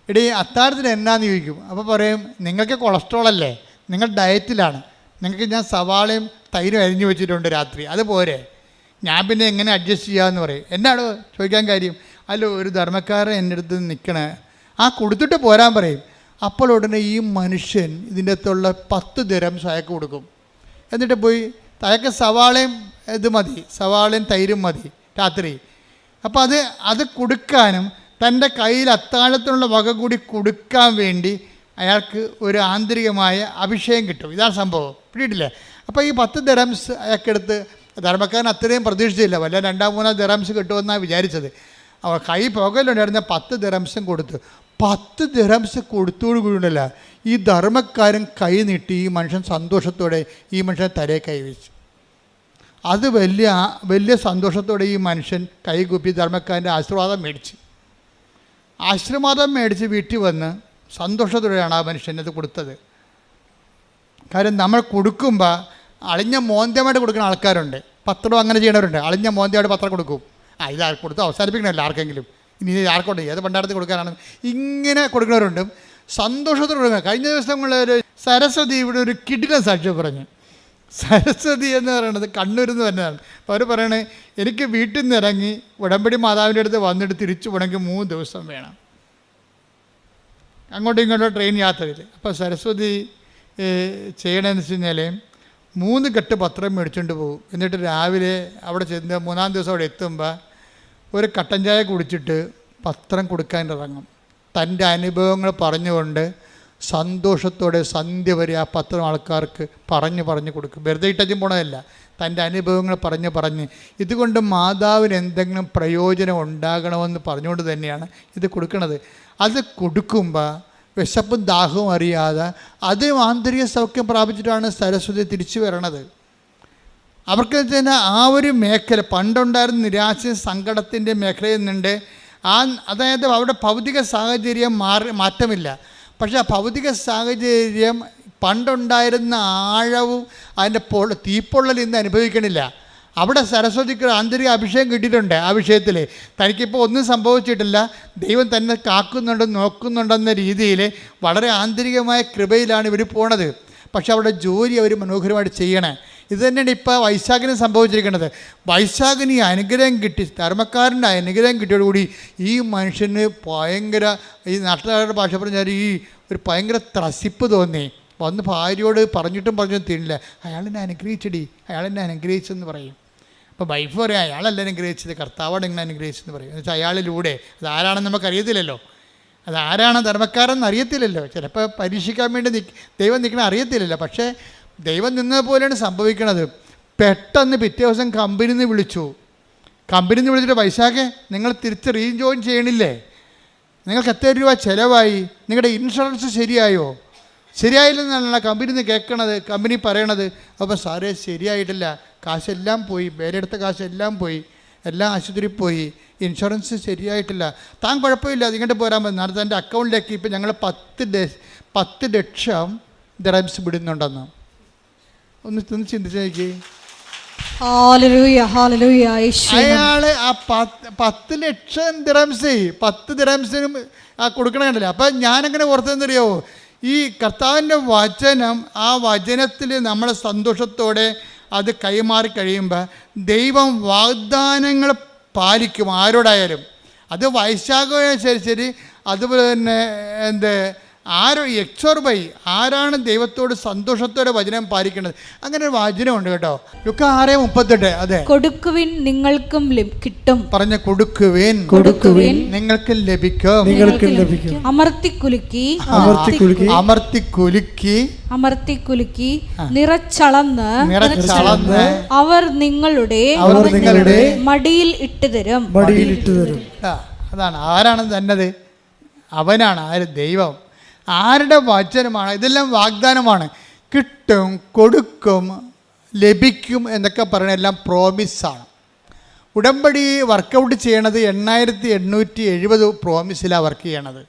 എടീ അത്താഴത്തിന് എന്നാന്ന് ചോദിക്കും. അപ്പോൾ പറയും, നിങ്ങൾക്ക് കൊളസ്ട്രോൾ അല്ലേ, നിങ്ങൾ ഡയറ്റിലാണ്, നിങ്ങൾക്ക് ഞാൻ സവാളയും തൈരും അരിഞ്ഞു വെച്ചിട്ടുണ്ട് രാത്രി, അതുപോലെ ഞാൻ പിന്നെ എങ്ങനെ അഡ്ജസ്റ്റ് ചെയ്യാമെന്ന് പറയും. എന്നാണോ ചോദിക്കാൻ കാര്യം? അല്ലോ ഒരു ധർമ്മക്കാരൻ എൻ്റെ അടുത്ത് നിൽക്കണേ, കൊടുത്തിട്ട് പോരാൻ പറയും. അപ്പോൾ ഉടനെ ഈ മനുഷ്യൻ ഇതിൻ്റെ അകത്തുള്ള 10 ദിർഹംസ് അയാൾക്ക് കൊടുക്കും. എന്നിട്ട് പോയി അയാൾക്ക് സവാളയും ഇത് മതി, സവാളയും തൈരും മതി രാത്രി. അപ്പോൾ അത് കൊടുക്കാനും തൻ്റെ കയ്യിൽ അത്താഴത്തിനുള്ള വക കൂടി കൊടുക്കാൻ വേണ്ടി അയാൾക്ക് ഒരു ആന്തരികമായ അഭിഷേകം കിട്ടും. ഇതാണ് സംഭവം, പിടിയിട്ടില്ലേ? അപ്പോൾ ഈ 10 ദിർഹംസ് അയാൾക്കെടുത്ത്, ധർമ്മക്കാരൻ അത്രയും പ്രതീക്ഷിച്ചില്ല, വല്ല 2-3 ദിർഹംസ് കിട്ടുമെന്നാണ് വിചാരിച്ചത്. അവ കൈ പുകയിലുണ്ടായിരുന്ന 10 ദിറംസും കൊടുത്തു. 10 ദിറംസ് കൊടുത്തോടു കൂടിയല്ല ഈ ധർമ്മക്കാരൻ കൈ നീട്ടി ഈ മനുഷ്യൻ സന്തോഷത്തോടെ ഈ മനുഷ്യൻ തലയെ കൈവച്ചു. അത് വലിയ സന്തോഷത്തോടെ ഈ മനുഷ്യൻ കൈകൂപ്പി ധർമ്മക്കാരൻ്റെ ആശീർവാദം മേടിച്ച് വീട്ടിൽ വന്ന് സന്തോഷത്തോടെയാണ് ആ മനുഷ്യനത് കൊടുത്തത്. കാര്യം നമ്മൾ കൊടുക്കുമ്പോൾ അളിഞ്ഞ മോന്ത്യമായിട്ട് കൊടുക്കുന്ന ആൾക്കാരുണ്ട്. പത്രം അങ്ങനെ ചെയ്യണവരുണ്ട്. അളിഞ്ഞ മോന്ത്യമായിട്ട് പത്രം കൊടുക്കും. ഇത് കൊടുത്ത് അവസാനിപ്പിക്കണമല്ലോ ആർക്കെങ്കിലും, ഇനി ആർക്കുണ്ട് ഏത് പണ്ടാരത്തിൽ കൊടുക്കാനാണ് ഇങ്ങനെ കൊടുക്കുന്നവരുണ്ട്. സന്തോഷത്തോടെ കൊടുക്കുക. കഴിഞ്ഞ ദിവസങ്ങളിൽ സരസ്വതി ഇവിടെ ഒരു കിടിലൻ സാക്ഷ്യം പറഞ്ഞു. സരസ്വതി എന്ന് പറയുന്നത് കണ്ണൂരിൽ നിന്ന് തന്നെയാണ്. അപ്പോൾ അവർ പറയണേ, എനിക്ക് വീട്ടിൽ നിന്ന് ഇറങ്ങി ഉടമ്പടി മാതാവിൻ്റെ അടുത്ത് വന്നിട്ട് തിരിച്ചു പോകണമെങ്കിൽ 3 ദിവസം വേണം, അങ്ങോട്ടും ഇങ്ങോട്ടും ട്രെയിൻ യാത്രയിൽ. അപ്പോൾ സരസ്വതി ചെയ്യണമെന്ന് വെച്ച് കഴിഞ്ഞാൽ 3 കെട്ട് പത്രം മേടിച്ചുകൊണ്ട് പോകും. എന്നിട്ട് രാവിലെ അവിടെ ചെന്ന് 3-ാം ദിവസം അവിടെ എത്തുമ്പോൾ ഒരു കട്ടൻ ചായ കുടിച്ചിട്ട് പത്രം കൊടുക്കാൻ ഇറങ്ങും. തൻ്റെ അനുഭവങ്ങൾ പറഞ്ഞുകൊണ്ട് സന്തോഷത്തോടെ സന്ധ്യ വരെ ആ പത്രം ആൾക്കാർക്ക് പറഞ്ഞു കൊടുക്കും. വെറുതെ ഇട്ടും പോണതല്ല, തൻ്റെ അനുഭവങ്ങൾ പറഞ്ഞ് ഇതുകൊണ്ട് മാതാവിന് എന്തെങ്കിലും പ്രയോജനം ഉണ്ടാകണമെന്ന് പറഞ്ഞുകൊണ്ട് തന്നെയാണ് ഇത് കൊടുക്കുന്നത്. അത് കൊടുക്കുമ്പോൾ വിശപ്പും ദാഹവും അറിയാതെ അത് ആന്തരിക സൗഖ്യം പ്രാപിച്ചിട്ടാണ് സരസ്വതി തിരിച്ചു വരണത്. അവർക്ക് തന്നെ ആ ഒരു മേഖല പണ്ടുണ്ടായിരുന്ന നിരാശയും സങ്കടത്തിൻ്റെ മേഖലയിൽ നിന്നുണ്ട്. അതായത് അവരുടെ ഭൗതിക സാഹചര്യം മാറ്റമില്ല, പക്ഷേ ആ ഭൗതിക സാഹചര്യം പണ്ടുണ്ടായിരുന്ന ആഴവും അതിൻ്റെ തീപ്പൊള്ളൽ ഇന്ന് അനുഭവിക്കണില്ല. അവിടെ സരസ്വതിക്ക് ആന്തരിക അഭിഷേകം കിട്ടിയിട്ടുണ്ട്. ആ വിഷയത്തിൽ തനിക്കിപ്പോൾ ഒന്നും സംഭവിച്ചിട്ടില്ല, ദൈവം തന്നെ നോക്കുന്നുണ്ടെന്ന രീതിയിൽ വളരെ ആന്തരികമായ കൃപയിലാണ് ഇവർ പോണത്. പക്ഷെ അവരുടെ ജോലി അവർ മനോഹരമായിട്ട് ചെയ്യണേ. ഇത് തന്നെയാണ് ഇപ്പോൾ വൈശാഖിന് സംഭവിച്ചിരിക്കുന്നത്. വൈശാഖിന് ഈ അനുഗ്രഹം കിട്ടി, ധർമ്മക്കാരൻ്റെ അനുഗ്രഹം കിട്ടിയോടുകൂടി ഈ മനുഷ്യന് ഭയങ്കര, ഈ നാട്ടുകാരുടെ ഭാഷ പറഞ്ഞാൽ ഈ ഒരു ഭയങ്കര ത്രസിപ്പ് തോന്നി. വന്ന് ഭാര്യയോട് പറഞ്ഞിട്ടും തീരില്ല, അയാളെന്നെ അനുഗ്രഹിച്ചെന്ന് പറയും. അപ്പോൾ വൈഫ് പറയാം, അയാളല്ല അനുഗ്രഹിച്ചത്, കർത്താവാണ് ഇങ്ങനെ അനുഗ്രഹിച്ചെന്ന് പറയും. എന്നുവെച്ചാൽ അയാളിലൂടെ അതാരാണെന്ന് നമുക്കറിയത്തില്ലല്ലോ, അതാരാണ് ധർമ്മക്കാരെന്ന് അറിയത്തില്ലല്ലോ. ചിലപ്പോൾ പരീക്ഷിക്കാൻ വേണ്ടി ദൈവം നിൽക്കണ അറിയത്തില്ലല്ലോ. പക്ഷേ ദൈവം നിന്നതുപോലെയാണ് സംഭവിക്കണത്. പെട്ടെന്ന് പിറ്റേ ദിവസം കമ്പനിയിൽ നിന്ന് വിളിച്ചിട്ട്, വൈശാഖേ നിങ്ങൾ തിരിച്ച് റീജോയിൻ ചെയ്യണില്ലേ, നിങ്ങൾക്ക് എത്ര രൂപ ചിലവായി, നിങ്ങളുടെ ഇൻഷുറൻസ് ശരിയായില്ലെന്നാണ് കമ്പനിയിൽ നിന്ന് കേൾക്കണത്, കമ്പനി പറയണത്. അപ്പോൾ സാറേ ശരിയായിട്ടില്ല, കാശെല്ലാം പോയി, വേറെടുത്ത കാശെല്ലാം പോയി, എല്ലാം ആശുപത്രിയിൽ പോയി, ഇൻഷുറൻസ് ശരിയായിട്ടില്ല, താൻ കുഴപ്പമില്ല, അതിങ്ങോട്ട് പോരാൻ മതി, നാളെ തൻ്റെ അക്കൗണ്ടിലേക്ക് ഇപ്പോൾ ഞങ്ങൾ 10 ലക്ഷം ദിറംസ് വിടുന്നുണ്ടെന്ന്. ഒന്ന് ചിന്തിച്ച് നോക്കി. അയാൾ ആ 10 ലക്ഷം ദിറംസ് 10 ദിറംസിനും കൊടുക്കണ കണ്ടില്ല. അപ്പം ഞാനെങ്ങനെ ഓർത്തെന്നറിയോ, ഈ കർത്താവിൻ്റെ വചനം, ആ വചനത്തിൽ നമ്മൾ സന്തോഷത്തോടെ അത് കൈമാറി കഴിയുമ്പോൾ ദൈവം വാഗ്ദാനങ്ങൾ പാലിക്കും ആരോടായാലും. അത് വൈശാഖമായാലും ശരി, അതുപോലെ തന്നെ ആരാണ് ദൈവത്തോട് സന്തോഷത്തോടെ വചനം പാലിക്കേണ്ടത്. അങ്ങനെ ഒരു വചനമുണ്ട് കേട്ടോ, ലുക്കാ 6:38. അതെ, കൊടുക്കുവിൻ നിങ്ങൾക്കും കിട്ടും, പറഞ്ഞ കൊടുക്കുവിൻ നിങ്ങൾക്ക് ലഭിക്കും, അമർത്തിക്കുലുക്കി നിറച്ചളന്ന് അവർ നിങ്ങളുടെ മടിയിൽ ഇട്ടുതരും. അതാണ് ആരാണ് തന്നത്, അവനാണ് ആര്, ദൈവം. ആരുടെ വചനമാണ് ഇതെല്ലാം? വാഗ്ദാനമാണ്. കിട്ടും, കൊടുക്കും, ലഭിക്കും എന്നൊക്കെ പറയുന്നത് എല്ലാം പ്രോമിസാണ്. ഉടമ്പടി വർക്കൗട്ട് ചെയ്യണത് 8870 പ്രോമിസിലാണ് വർക്ക് ചെയ്യണത്.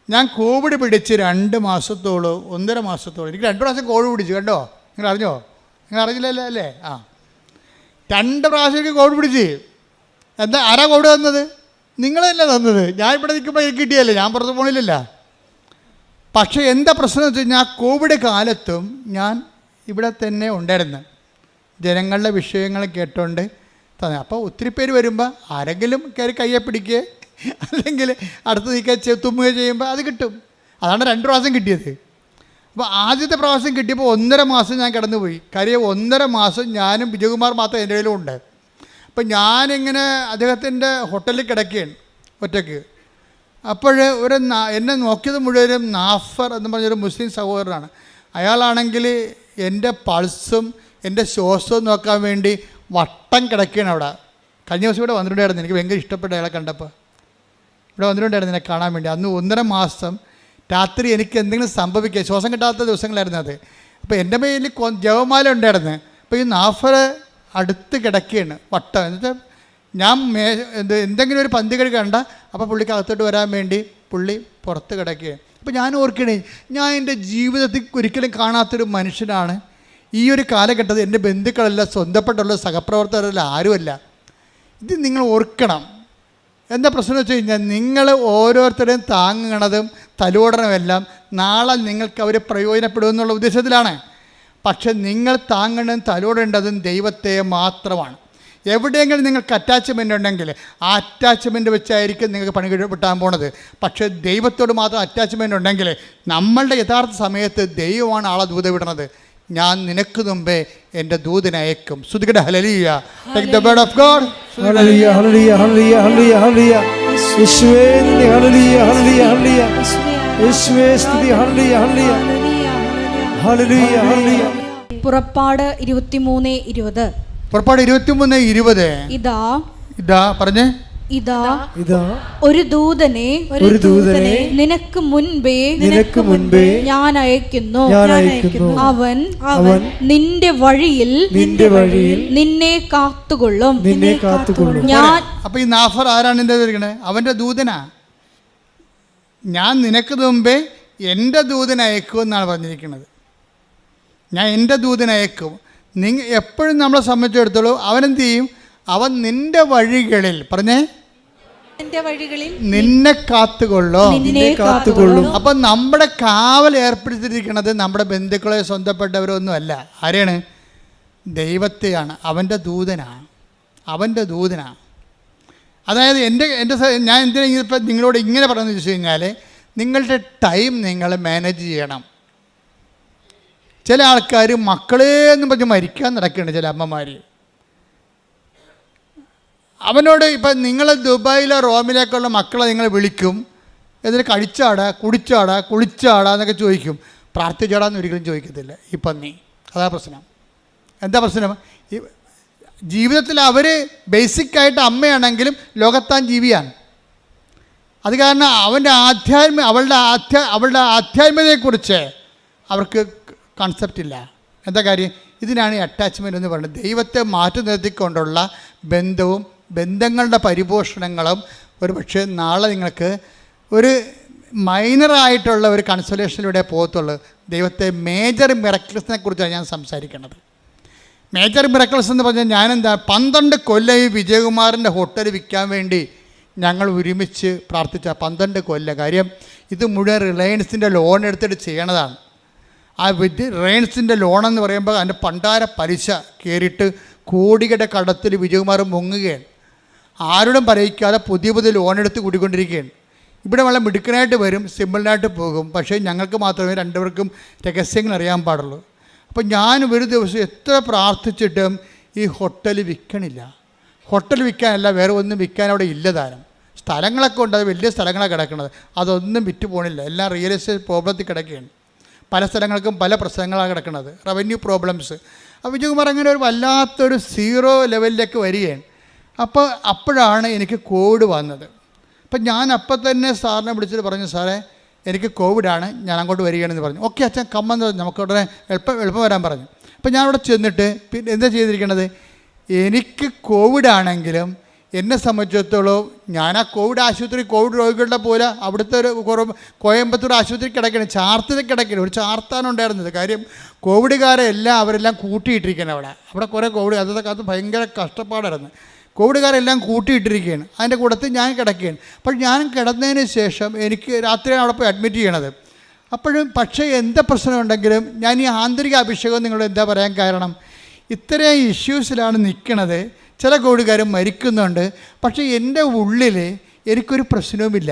ഞാൻ കോവിഡ് പിടിച്ച് 2 മാസത്തോളം 1.5 മാസത്തോളം, എനിക്ക് 2 പ്രാവശ്യം കോവിഡ് പിടിച്ചു കേട്ടോ. നിങ്ങൾ അറിഞ്ഞോ? നിങ്ങൾ അറിഞ്ഞില്ലല്ലോ അല്ലേ? 2 പ്രാവശ്യം എനിക്ക് കോവിഡ് പിടിച്ച്. എന്താ, ആരാ കോവിഡ് തന്നത്? നിങ്ങളല്ല തന്നത്. ഞാൻ ഇവിടെ നിൽക്കുമ്പോൾ എനിക്ക് കിട്ടിയല്ലേ, ഞാൻ പുറത്ത് പോകണില്ലല്ല. പക്ഷേ എന്താ പ്രശ്നം എന്ന് വെച്ച് കഴിഞ്ഞാൽ, കോവിഡ് കാലത്തും ഞാൻ ഇവിടെ തന്നെ ഉണ്ടായിരുന്നു, ജനങ്ങളുടെ വിഷയങ്ങൾ കേട്ടോണ്ട് തന്നെ. അപ്പോൾ ഒത്തിരി പേര് വരുമ്പോൾ ആരെങ്കിലും കയറി കയ്യെ പിടിക്കുക, അല്ലെങ്കിൽ അടുത്ത് നിൽക്കുക, തുമ്മുക ചെയ്യുമ്പോൾ അത് കിട്ടും. അതാണ് 2 പ്രാവശ്യം കിട്ടിയത്. അപ്പോൾ ആദ്യത്തെ പ്രാവശ്യം കിട്ടിയപ്പോൾ 1.5 മാസം ഞാൻ കിടന്നുപോയി. കാര്യം 1.5 മാസം ഞാനും വിജയകുമാർ മാത്രം എൻ്റെ കയ്യിലും ഉണ്ട്. അപ്പം ഞാനിങ്ങനെ അദ്ദേഹത്തിൻ്റെ ഹോട്ടലിൽ കിടക്കുകയാണ് ഒറ്റയ്ക്ക്. അപ്പോൾ എന്നെ നോക്കിയത് മുഴുവനും നാഫർ എന്ന് പറഞ്ഞൊരു മുസ്ലിം സഹോദരനാണ്. അയാളാണെങ്കിൽ എൻ്റെ പൾസും എൻ്റെ ശ്വാസവും നോക്കാൻ വേണ്ടി വട്ടം കിടക്കുകയാണ് അവിടെ. കഴിഞ്ഞ ദിവസം ഇവിടെ വന്നിട്ടുണ്ടായിരുന്നു. എനിക്ക് ഭയങ്കര ഇഷ്ടപ്പെട്ട അയാളെ കണ്ടപ്പോൾ ഇവിടെ വന്നിട്ടുണ്ടായിരുന്നു എന്നെ കാണാൻ വേണ്ടി. അന്ന് 1.5 മാസം രാത്രി എനിക്ക് എന്തെങ്കിലും സംഭവിക്കുക, ശ്വാസം കിട്ടാത്ത ദിവസങ്ങളായിരുന്നു അത്. അപ്പോൾ എൻ്റെ മേലിൽ ജവമാല ഉണ്ടായിരുന്നു. അപ്പോൾ ഈ നാഫർ അടുത്ത് കിടക്കുകയാണ് വട്ടം. എന്നിട്ട് ഞാൻ എന്തെങ്കിലും ഒരു പന്തികേട് കണ്ട അപ്പോൾ പുള്ളിക്ക് അകത്തോട്ട് വരാൻ വേണ്ടി പുള്ളി പുറത്ത് കിടക്കുകയാണ്. അപ്പോൾ ഞാൻ ഓർക്കണേ, ഞാൻ എൻ്റെ ജീവിതത്തിൽ ഒരിക്കലും കാണാത്തൊരു മനുഷ്യനാണ്. ഈ ഒരു കാലഘട്ടത്തിൽ എൻ്റെ ബന്ധുക്കളല്ല, സ്വന്തപ്പെട്ടുള്ള സഹപ്രവർത്തകരല്ല, ആരുമല്ല. ഇത് നിങ്ങൾ ഓർക്കണം. എന്താ പ്രശ്നം വെച്ച് കഴിഞ്ഞാൽ, നിങ്ങൾ ഓരോരുത്തരെയും താങ്ങണതും തലോടണമെല്ലാം നാളെ നിങ്ങൾക്ക് അവർ പ്രയോജനപ്പെടുമെന്നുള്ള ഉദ്ദേശത്തിലാണ്. പക്ഷെ നിങ്ങൾ താങ്ങണതും തലോടേണ്ടതും ദൈവത്തെ മാത്രമാണ്. എവിടെയെങ്കിലും നിങ്ങൾക്ക് അറ്റാച്ച്മെൻ്റ് ഉണ്ടെങ്കിൽ ആ അറ്റാച്ച്മെൻറ്റ് വെച്ചായിരിക്കും നിങ്ങൾക്ക് പണി കിട്ടാൻ പോണത്. പക്ഷേ ദൈവത്തോട് മാത്രം അറ്റാച്ച്മെൻ്റ് ഉണ്ടെങ്കിൽ നമ്മളുടെ യഥാർത്ഥ സമയത്ത് ദൈവമാണ് ആളെ ദൂത വിടണത്. ഞാൻ നിനക്ക് മുമ്പേ എൻ്റെ ദൂതനെ അയക്കും. ശ്രുതികട hallelujah. Take the word of God. Hallelujah hallelujah hallelujah hallelujah hallelujah. യേശുവേ നന്ദി. Hallelujah hallelujah hallelujah. യേശുവേ സ്തുതി. Hallelujah hallelujah hallelujah hallelujah. പുറപ്പാട് 23:20. പുറപ്പാട് 23:20. ഇതാ പറഞ്ഞേ, ഇതാ ഒരു ദൂതനെ നിനക്ക് മുൻപേ ഞാൻ അയക്കുന്നു. അവൻ നിന്റെ വഴിയിൽ നിന്നെ കാത്തുകൊള്ളും. ഞാൻ അപ്പൊ ഈ നാഫർ ആരാണ് എൻ്റെ ഇരിക്കണേ? അവൻ്റെ ദൂതനാ. ഞാൻ നിനക്ക് മുമ്പേ എൻ്റെ ദൂതനെ അയക്കും എന്നാണ് പറഞ്ഞിരിക്കുന്നത്. ഞാൻ എൻ്റെ ദൂതനെ അയക്കും. എപ്പോഴും നമ്മളെ സംബന്ധിച്ചിടത്തോളം അവനെന്ത് ചെയ്യും? അവൻ നിന്റെ വഴികളിൽ പറഞ്ഞേ നിന്നെ കാത്തുകൊള്ളും. അപ്പൊ നമ്മുടെ കാവൽ ഏർപ്പെടുത്തിയിരിക്കുന്നത് നമ്മുടെ ബന്ധുക്കളെ സ്വന്തപ്പെട്ടവരൊന്നും അല്ല. ആരെയാണ്? ദൈവത്തെയാണ്. അവൻ്റെ ദൂതനാണ്. അതായത് ഞാൻ എന്തിനാ ഇപ്പം നിങ്ങളോട് ഇങ്ങനെ പറയുന്നത് വെച്ച് കഴിഞ്ഞാൽ, നിങ്ങളുടെ ടൈം നിങ്ങൾ മാനേജ് ചെയ്യണം. ചില ആൾക്കാർ മക്കളെ എന്നും പറഞ്ഞ് മരിക്കാൻ നടക്കുകയാണ്. ചില അമ്മമാർ അവനോട് ഇപ്പം നിങ്ങൾ ദുബായിലോ റോമിലേക്കുള്ള മക്കളെ നിങ്ങൾ വിളിക്കും, എന്നിട്ട് കഴിച്ചാടാ, കുടിച്ചാടാ, കുളിച്ചാടാ എന്നൊക്കെ ചോദിക്കും. പ്രാർത്ഥിച്ചാടാന്ന് ഒരിക്കലും ചോദിക്കത്തില്ല ഈ പന്നി. അതാ പ്രശ്നം. എന്താ പ്രശ്നം? ഈ ജീവിതത്തിൽ അവർ ബേസിക്കായിട്ട് അമ്മയാണെങ്കിലും ലോകത്താൻ ജീവിയാണ്. അത് കാരണം അവളുടെ ആധ്യാത്മികതയെക്കുറിച്ച് അവർക്ക് കൺസെപ്റ്റ് ഇല്ല. എന്താ കാര്യം? ഇതിനാണ് ഈ അറ്റാച്ച്മെൻ്റ് എന്ന് പറയുന്നത്. ദൈവത്തെ മാറ്റി നിർത്തിക്കൊണ്ടുള്ള ബന്ധങ്ങളുടെ പരിപോഷണങ്ങളും ഒരു പക്ഷേ നാളെ നിങ്ങൾക്ക് ഒരു മൈനറായിട്ടുള്ള ഒരു കൺസോലേഷനിലൂടെ പോകത്തുള്ളൂ. ദൈവത്തെ മേജർ മിറക്കിൾസിനെ കുറിച്ചാണ് ഞാൻ സംസാരിക്കുന്നത്. മേജർ മിറക്കിൾസ് എന്ന് പറഞ്ഞാൽ ഞാനെന്താ 12 കൊല്ലം ഈ വിജയകുമാറിൻ്റെ ഹോട്ടൽ വിൽക്കാൻ വേണ്ടി ഞങ്ങൾ ഒരുമിച്ച് പ്രാർത്ഥിച്ച 12 കൊല്ലം. കാര്യം ഇത് മുഴുവൻ റിലയൻസിൻ്റെ ലോൺ എടുത്തിട്ട് ചെയ്യണതാണ്. ആ റിലയൻസിൻ്റെ ലോണെന്ന് പറയുമ്പോൾ അതിൻ്റെ പണ്ടാര പലിശ കയറിയിട്ട് കോടികളുടെ കടത്തിൽ വിജയകുമാർ മുങ്ങുകയാണ്. ആരോടും പറയിക്കാതെ പുതിയ ലോൺ എടുത്ത് കൂടിക്കൊണ്ടിരിക്കുകയാണ്. ഇവിടെ വളരെ മിടുക്കനായിട്ട് വരും, സിമ്പിളിനായിട്ട് പോകും. പക്ഷേ ഞങ്ങൾക്ക് മാത്രമേ രണ്ടുപേർക്കും രഹസ്യങ്ങൾ അറിയാൻ പാടുള്ളൂ. അപ്പോൾ ഞാൻ ഒരു ദിവസം എത്ര പ്രാർത്ഥിച്ചിട്ടും ഈ ഹോട്ടൽ വിൽക്കണില്ല. ഹോട്ടൽ വിൽക്കാനല്ല, വേറെ ഒന്നും വിൽക്കാൻ അവിടെ ഇല്ല താനും. സ്ഥലങ്ങളൊക്കെ ഉണ്ട്, അത് വലിയ സ്ഥലങ്ങളാണ് കിടക്കുന്നത്, അതൊന്നും വിറ്റ് പോകണില്ല. എല്ലാം റിയൽ എസ്റ്റേറ്റ് പ്രോബ്ലത്തിൽ കിടക്കുകയാണ്. പല സ്ഥലങ്ങൾക്കും പല പ്രശ്നങ്ങളാണ് കിടക്കുന്നത്, റവന്യൂ പ്രോബ്ലംസ്. അപ്പോൾ വിജയകുമാർ അങ്ങനെ ഒരു വല്ലാത്തൊരു 0 ലെവലിലേക്ക് വരികയാണ്. അപ്പോഴാണ് എനിക്ക് കോവിഡ് വന്നത്. അപ്പം ഞാൻ അപ്പം തന്നെ സാറിനെ വിളിച്ചിട്ട് പറഞ്ഞു, സാറേ എനിക്ക് കോവിഡാണ്, ഞാൻ അങ്ങോട്ട് വരികയാണെന്ന് പറഞ്ഞു. ഓക്കെ അച്ഛൻ കമ്മെന്ന് പറഞ്ഞു, നമുക്ക് ഉടനെ എളുപ്പം വരാൻ പറഞ്ഞു. അപ്പം ഞാൻ അവിടെ ചെന്നിട്ട് പിന്നെ എന്താ ചെയ്തിരിക്കണത്? എനിക്ക് കോവിഡാണെങ്കിലും എന്നെ സംബന്ധിച്ചിടത്തോളം ഞാൻ ആ കോവിഡ് ആശുപത്രി കോവിഡ് രോഗികളുടെ പോലെ അവിടുത്തെ ഒരു കോയമ്പത്തൂർ ആശുപത്രി കിടക്കണം, ചാർത്തിൽ കിടക്കണം. ഒരു ചാർത്താണ് ഉണ്ടായിരുന്നത്. കാര്യം കോവിഡുകാരെ അവരെല്ലാം കൂട്ടിയിട്ടിരിക്കുകയാണ് അവിടെ കുറേ കോവിഡ്. അന്നത്തെ കാലത്ത് ഭയങ്കര കഷ്ടപ്പാടായിരുന്നു. കോവിഡുകാരെല്ലാം കൂട്ടിയിട്ടിരിക്കുകയാണ്. അതിൻ്റെ കൂട്ടത്തിൽ ഞാൻ കിടക്കുകയാണ്. അപ്പോൾ ഞാൻ കിടന്നതിന് ശേഷം എനിക്ക് രാത്രിയാണ് അവിടെ പോയി അഡ്മിറ്റ് ചെയ്യണത്. പക്ഷേ എന്താ പ്രശ്നമുണ്ടെങ്കിലും ഞാൻ ഈ ആന്തരിക അഭിഷേകം നിങ്ങളോട് എന്താ പറയാൻ കാരണം, ഇത്രയും ഇഷ്യൂസിലാണ് നിൽക്കണത്. ചില കോവിഡുകാരും മരിക്കുന്നുണ്ട്, പക്ഷേ എൻ്റെ ഉള്ളിൽ എനിക്കൊരു പ്രശ്നവുമില്ല.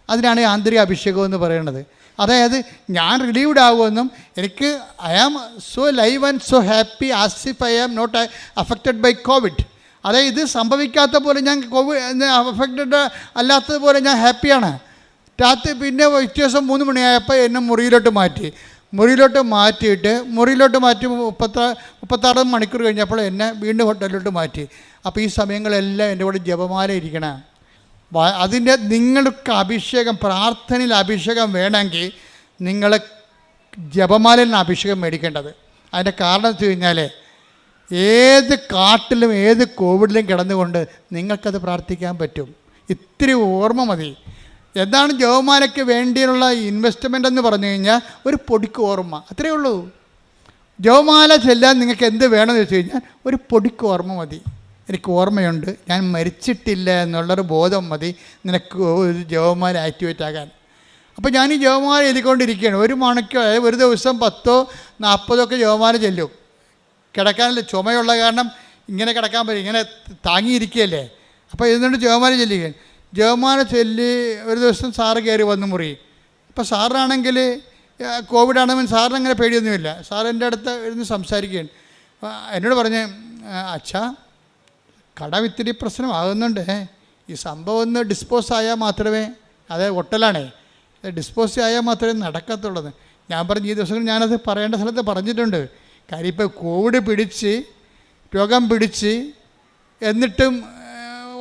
അതിനാണ് ആന്തരിക അഭിഷേകം എന്ന് പറയുന്നത്. അതായത് ഞാൻ റിലീവ്ഡ് ആകുമെന്നും എനിക്ക് I am so live and so happy as if I am not affected by covid. അതായത് ഇത് സംഭവിക്കാത്ത പോലെ ഞാൻ കോവിഡ് അഫക്റ്റഡ് അല്ലാത്തതുപോലെ ഞാൻ ഹാപ്പിയാണ്. രാത്രി പിന്നെ വ്യത്യാസം 3 മണിയായപ്പോൾ എന്നെ മുറിയിലോട്ട് മാറ്റി. മുറിയിലോട്ട് മാറ്റി 36 മണിക്കൂർ കഴിഞ്ഞപ്പോൾ എന്നെ വീണ്ടും ഹോട്ടലിലോട്ട് മാറ്റി. അപ്പോൾ ഈ സമയങ്ങളെല്ലാം എൻ്റെ കൂടെ ജപമാല ഇരിക്കണം. അതിൻ്റെ നിങ്ങൾക്ക് അഭിഷേകം, പ്രാർത്ഥനയിൽ അഭിഷേകം വേണമെങ്കിൽ നിങ്ങൾ ജപമാലയിൽ നിന്ന് അഭിഷേകം മേടിക്കേണ്ടത്. അതിൻ്റെ കാരണം വെച്ച് കഴിഞ്ഞാൽ ഏത് കാട്ടിലും ഏത് കോവിഡിലും കിടന്നുകൊണ്ട് നിങ്ങൾക്കത് പ്രാർത്ഥിക്കാൻ പറ്റും. ഇത്തിരി ഓർമ്മ മതി. എന്താണ് ജപമാലയ്ക്ക് വേണ്ടിയുള്ള ഇൻവെസ്റ്റ്മെൻ്റ് എന്ന് പറഞ്ഞു കഴിഞ്ഞാൽ ഒരു പൊടിക്ക് ഓർമ്മ, അത്രയേ ഉള്ളൂ. ജപമാല ചെല്ലാൻ നിങ്ങൾക്ക് എന്ത് വേണമെന്ന് വെച്ച് കഴിഞ്ഞാൽ ഒരു പൊടിക്ക് ഓർമ്മ മതി. എനിക്ക് ഓർമ്മയുണ്ട്, ഞാൻ മരിച്ചിട്ടില്ല എന്നുള്ളൊരു ബോധം മതി നിനക്ക് ഒരു ജപമാല ആക്ടിവേറ്റ് ആകാൻ. അപ്പോൾ ഞാൻ ഈ ജപമാല എഴുതിക്കൊണ്ടിരിക്കുകയാണ്. ഒരു ദിവസം 10-40 ജപമാല ചെല്ലും. കിടക്കാനല്ല, ചുമയുള്ള കാരണം ഇങ്ങനെ കിടക്കാൻ പറ്റും, ഇങ്ങനെ താങ്ങിയിരിക്കുകയല്ലേ. അപ്പോൾ ഇരുന്നുകൊണ്ട് ജപമാല ചെല്ലുകയാണ്. ജപമാല ചൊല്ലി ഒരു ദിവസം സാറ് കയറി വന്ന് മുറി. ഇപ്പോൾ സാറിനാണെങ്കിൽ കോവിഡാണെങ്കിൽ സാറിന് അങ്ങനെ പേടിയൊന്നുമില്ല. സാർ എൻ്റെ അടുത്ത് ഇരുന്ന് സംസാരിക്കുകയാണ്. എന്നോട് പറഞ്ഞ്, അച്ഛാ കടം ഇത്തിരി പ്രശ്നമാകുന്നുണ്ട്, ഈ സംഭവം ഒന്ന് ഡിസ്പോസ് ആയാൽ മാത്രമേ, അതായത് ഒട്ടലാണേ, ഡിസ്പോസ് ആയാൽ മാത്രമേ നടക്കത്തുള്ളൂ. ഞാൻ പറഞ്ഞു, ഈ ദിവസങ്ങൾ ഞാനത് പറയേണ്ട സ്ഥലത്ത് പറഞ്ഞിട്ടുണ്ട്. കാര്യം ഇപ്പോൾ കോവിഡ് പിടിച്ച്, രോഗം പിടിച്ച്, എന്നിട്ടും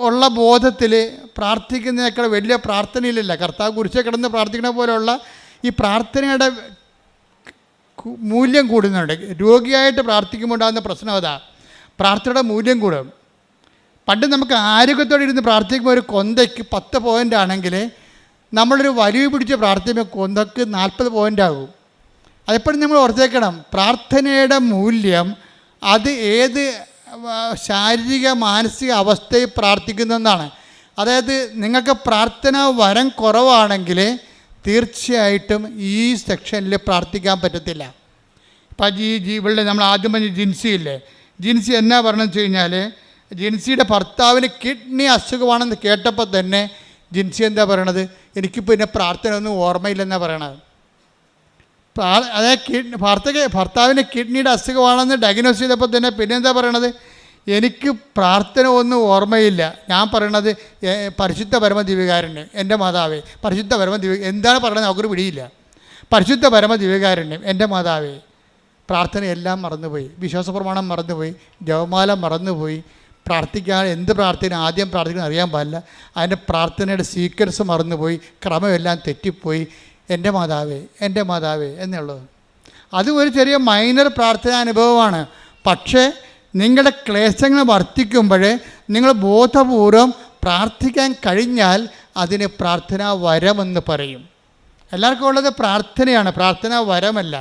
ഉള്ള ബോധത്തിൽ പ്രാർത്ഥിക്കുന്നതിനേക്കാൾ വലിയ പ്രാർത്ഥനയിലില്ല. കർത്താവ് കുരിശിൽ കിടന്ന് പ്രാർത്ഥിക്കുന്ന പോലെയുള്ള ഈ പ്രാർത്ഥനയുടെ മൂല്യം കൂടുന്നുണ്ട്. രോഗിയായിട്ട് പ്രാർത്ഥിക്കുമ്പോൾ ഉണ്ടാകുന്ന പ്രശ്നം അതാ, പ്രാർത്ഥനയുടെ മൂല്യം കൂടും. പണ്ട് നമുക്ക് ആരോഗ്യത്തോടെ ഇരുന്ന് പ്രാർത്ഥിക്കുമ്പോൾ ഒരു കൊന്തയ്ക്ക് 10 പോയിൻ്റ് ആണെങ്കിൽ നമ്മളൊരു വലിവ് പിടിച്ച് പ്രാർത്ഥിക്കുമ്പോൾ കൊന്തയ്ക്ക് 40 പോയിൻ്റ് ആകും. അതെപ്പോഴും നമ്മൾ ഓർത്തേക്കണം. പ്രാർത്ഥനയുടെ മൂല്യം അത് ഏത് ശാരീരിക മാനസിക അവസ്ഥയിൽ പ്രാർത്ഥിക്കുന്നതെന്നാണ്. അതായത് നിങ്ങൾക്ക് പ്രാർത്ഥന വരം കുറവാണെങ്കിൽ തീർച്ചയായിട്ടും ഈ സെക്ഷനിൽ പ്രാർത്ഥിക്കാൻ പറ്റത്തില്ല. ഇപ്പം ഇവിടെ നമ്മൾ ആദ്യം പറഞ്ഞ ജിൻസിയില്ലേ, ജിൻസി എന്നാ പറയണമെന്ന് വെച്ച് കഴിഞ്ഞാൽ, ജിൻസിയുടെ ഭർത്താവിന് കിഡ്നി അസുഖമാണെന്ന് കേട്ടപ്പോൾ തന്നെ ജിൻസി എന്താ പറയണത്, എനിക്ക് പിന്നെ പ്രാർത്ഥന ഒന്നും ഓർമ്മയില്ലെന്നാണ് പറയണത്. അതായത് ഭർത്താവിന് കിഡ്നിയുടെ അസുഖമാണെന്ന് ഡയഗ്നോസ് ചെയ്തപ്പോൾ തന്നെ പിന്നെ എന്താ പറയണത്, എനിക്ക് പ്രാർത്ഥന ഒന്നും ഓർമ്മയില്ല. ഞാൻ പറയണത് പരിശുദ്ധ പരമദിവ്യകാരുണ്യം എൻ്റെ മാതാവേ, പരിശുദ്ധ എന്താണ് പറയണത് അവർക്ക് പിടിയില്ല. പരിശുദ്ധ പരമദിവ്യകാരുണ്യം എൻ്റെ മാതാവേ. പ്രാർത്ഥനയെല്ലാം മറന്നുപോയി, വിശ്വാസപ്രമാണം മറന്നുപോയി, ജപമാല മറന്നുപോയി, പ്രാർത്ഥിക്കാൻ എന്ത് പ്രാർത്ഥന ആദ്യം പ്രാർത്ഥിക്കണം അറിയാൻ പാടില്ല, അതിൻ്റെ പ്രാർത്ഥനയുടെ സീക്വൻസ് മറന്നുപോയി, ക്രമമെല്ലാം തെറ്റിപ്പോയി. എൻ്റെ മാതാവേ എന്നുള്ളത് അത് ഒരു ചെറിയ മൈനർ പ്രാർത്ഥനാ അനുഭവമാണ്. പക്ഷേ നിങ്ങളുടെ ക്ലേശങ്ങൾ വർദ്ധിക്കുമ്പോൾ നിങ്ങൾ ബോധപൂർവം പ്രാർത്ഥിക്കാൻ കഴിഞ്ഞാൽ അതിന് പ്രാർത്ഥനാ വരമെന്ന് പറയും. എല്ലാവർക്കും ഉള്ളത് പ്രാർത്ഥനയാണ്, പ്രാർത്ഥനാ വരമല്ല.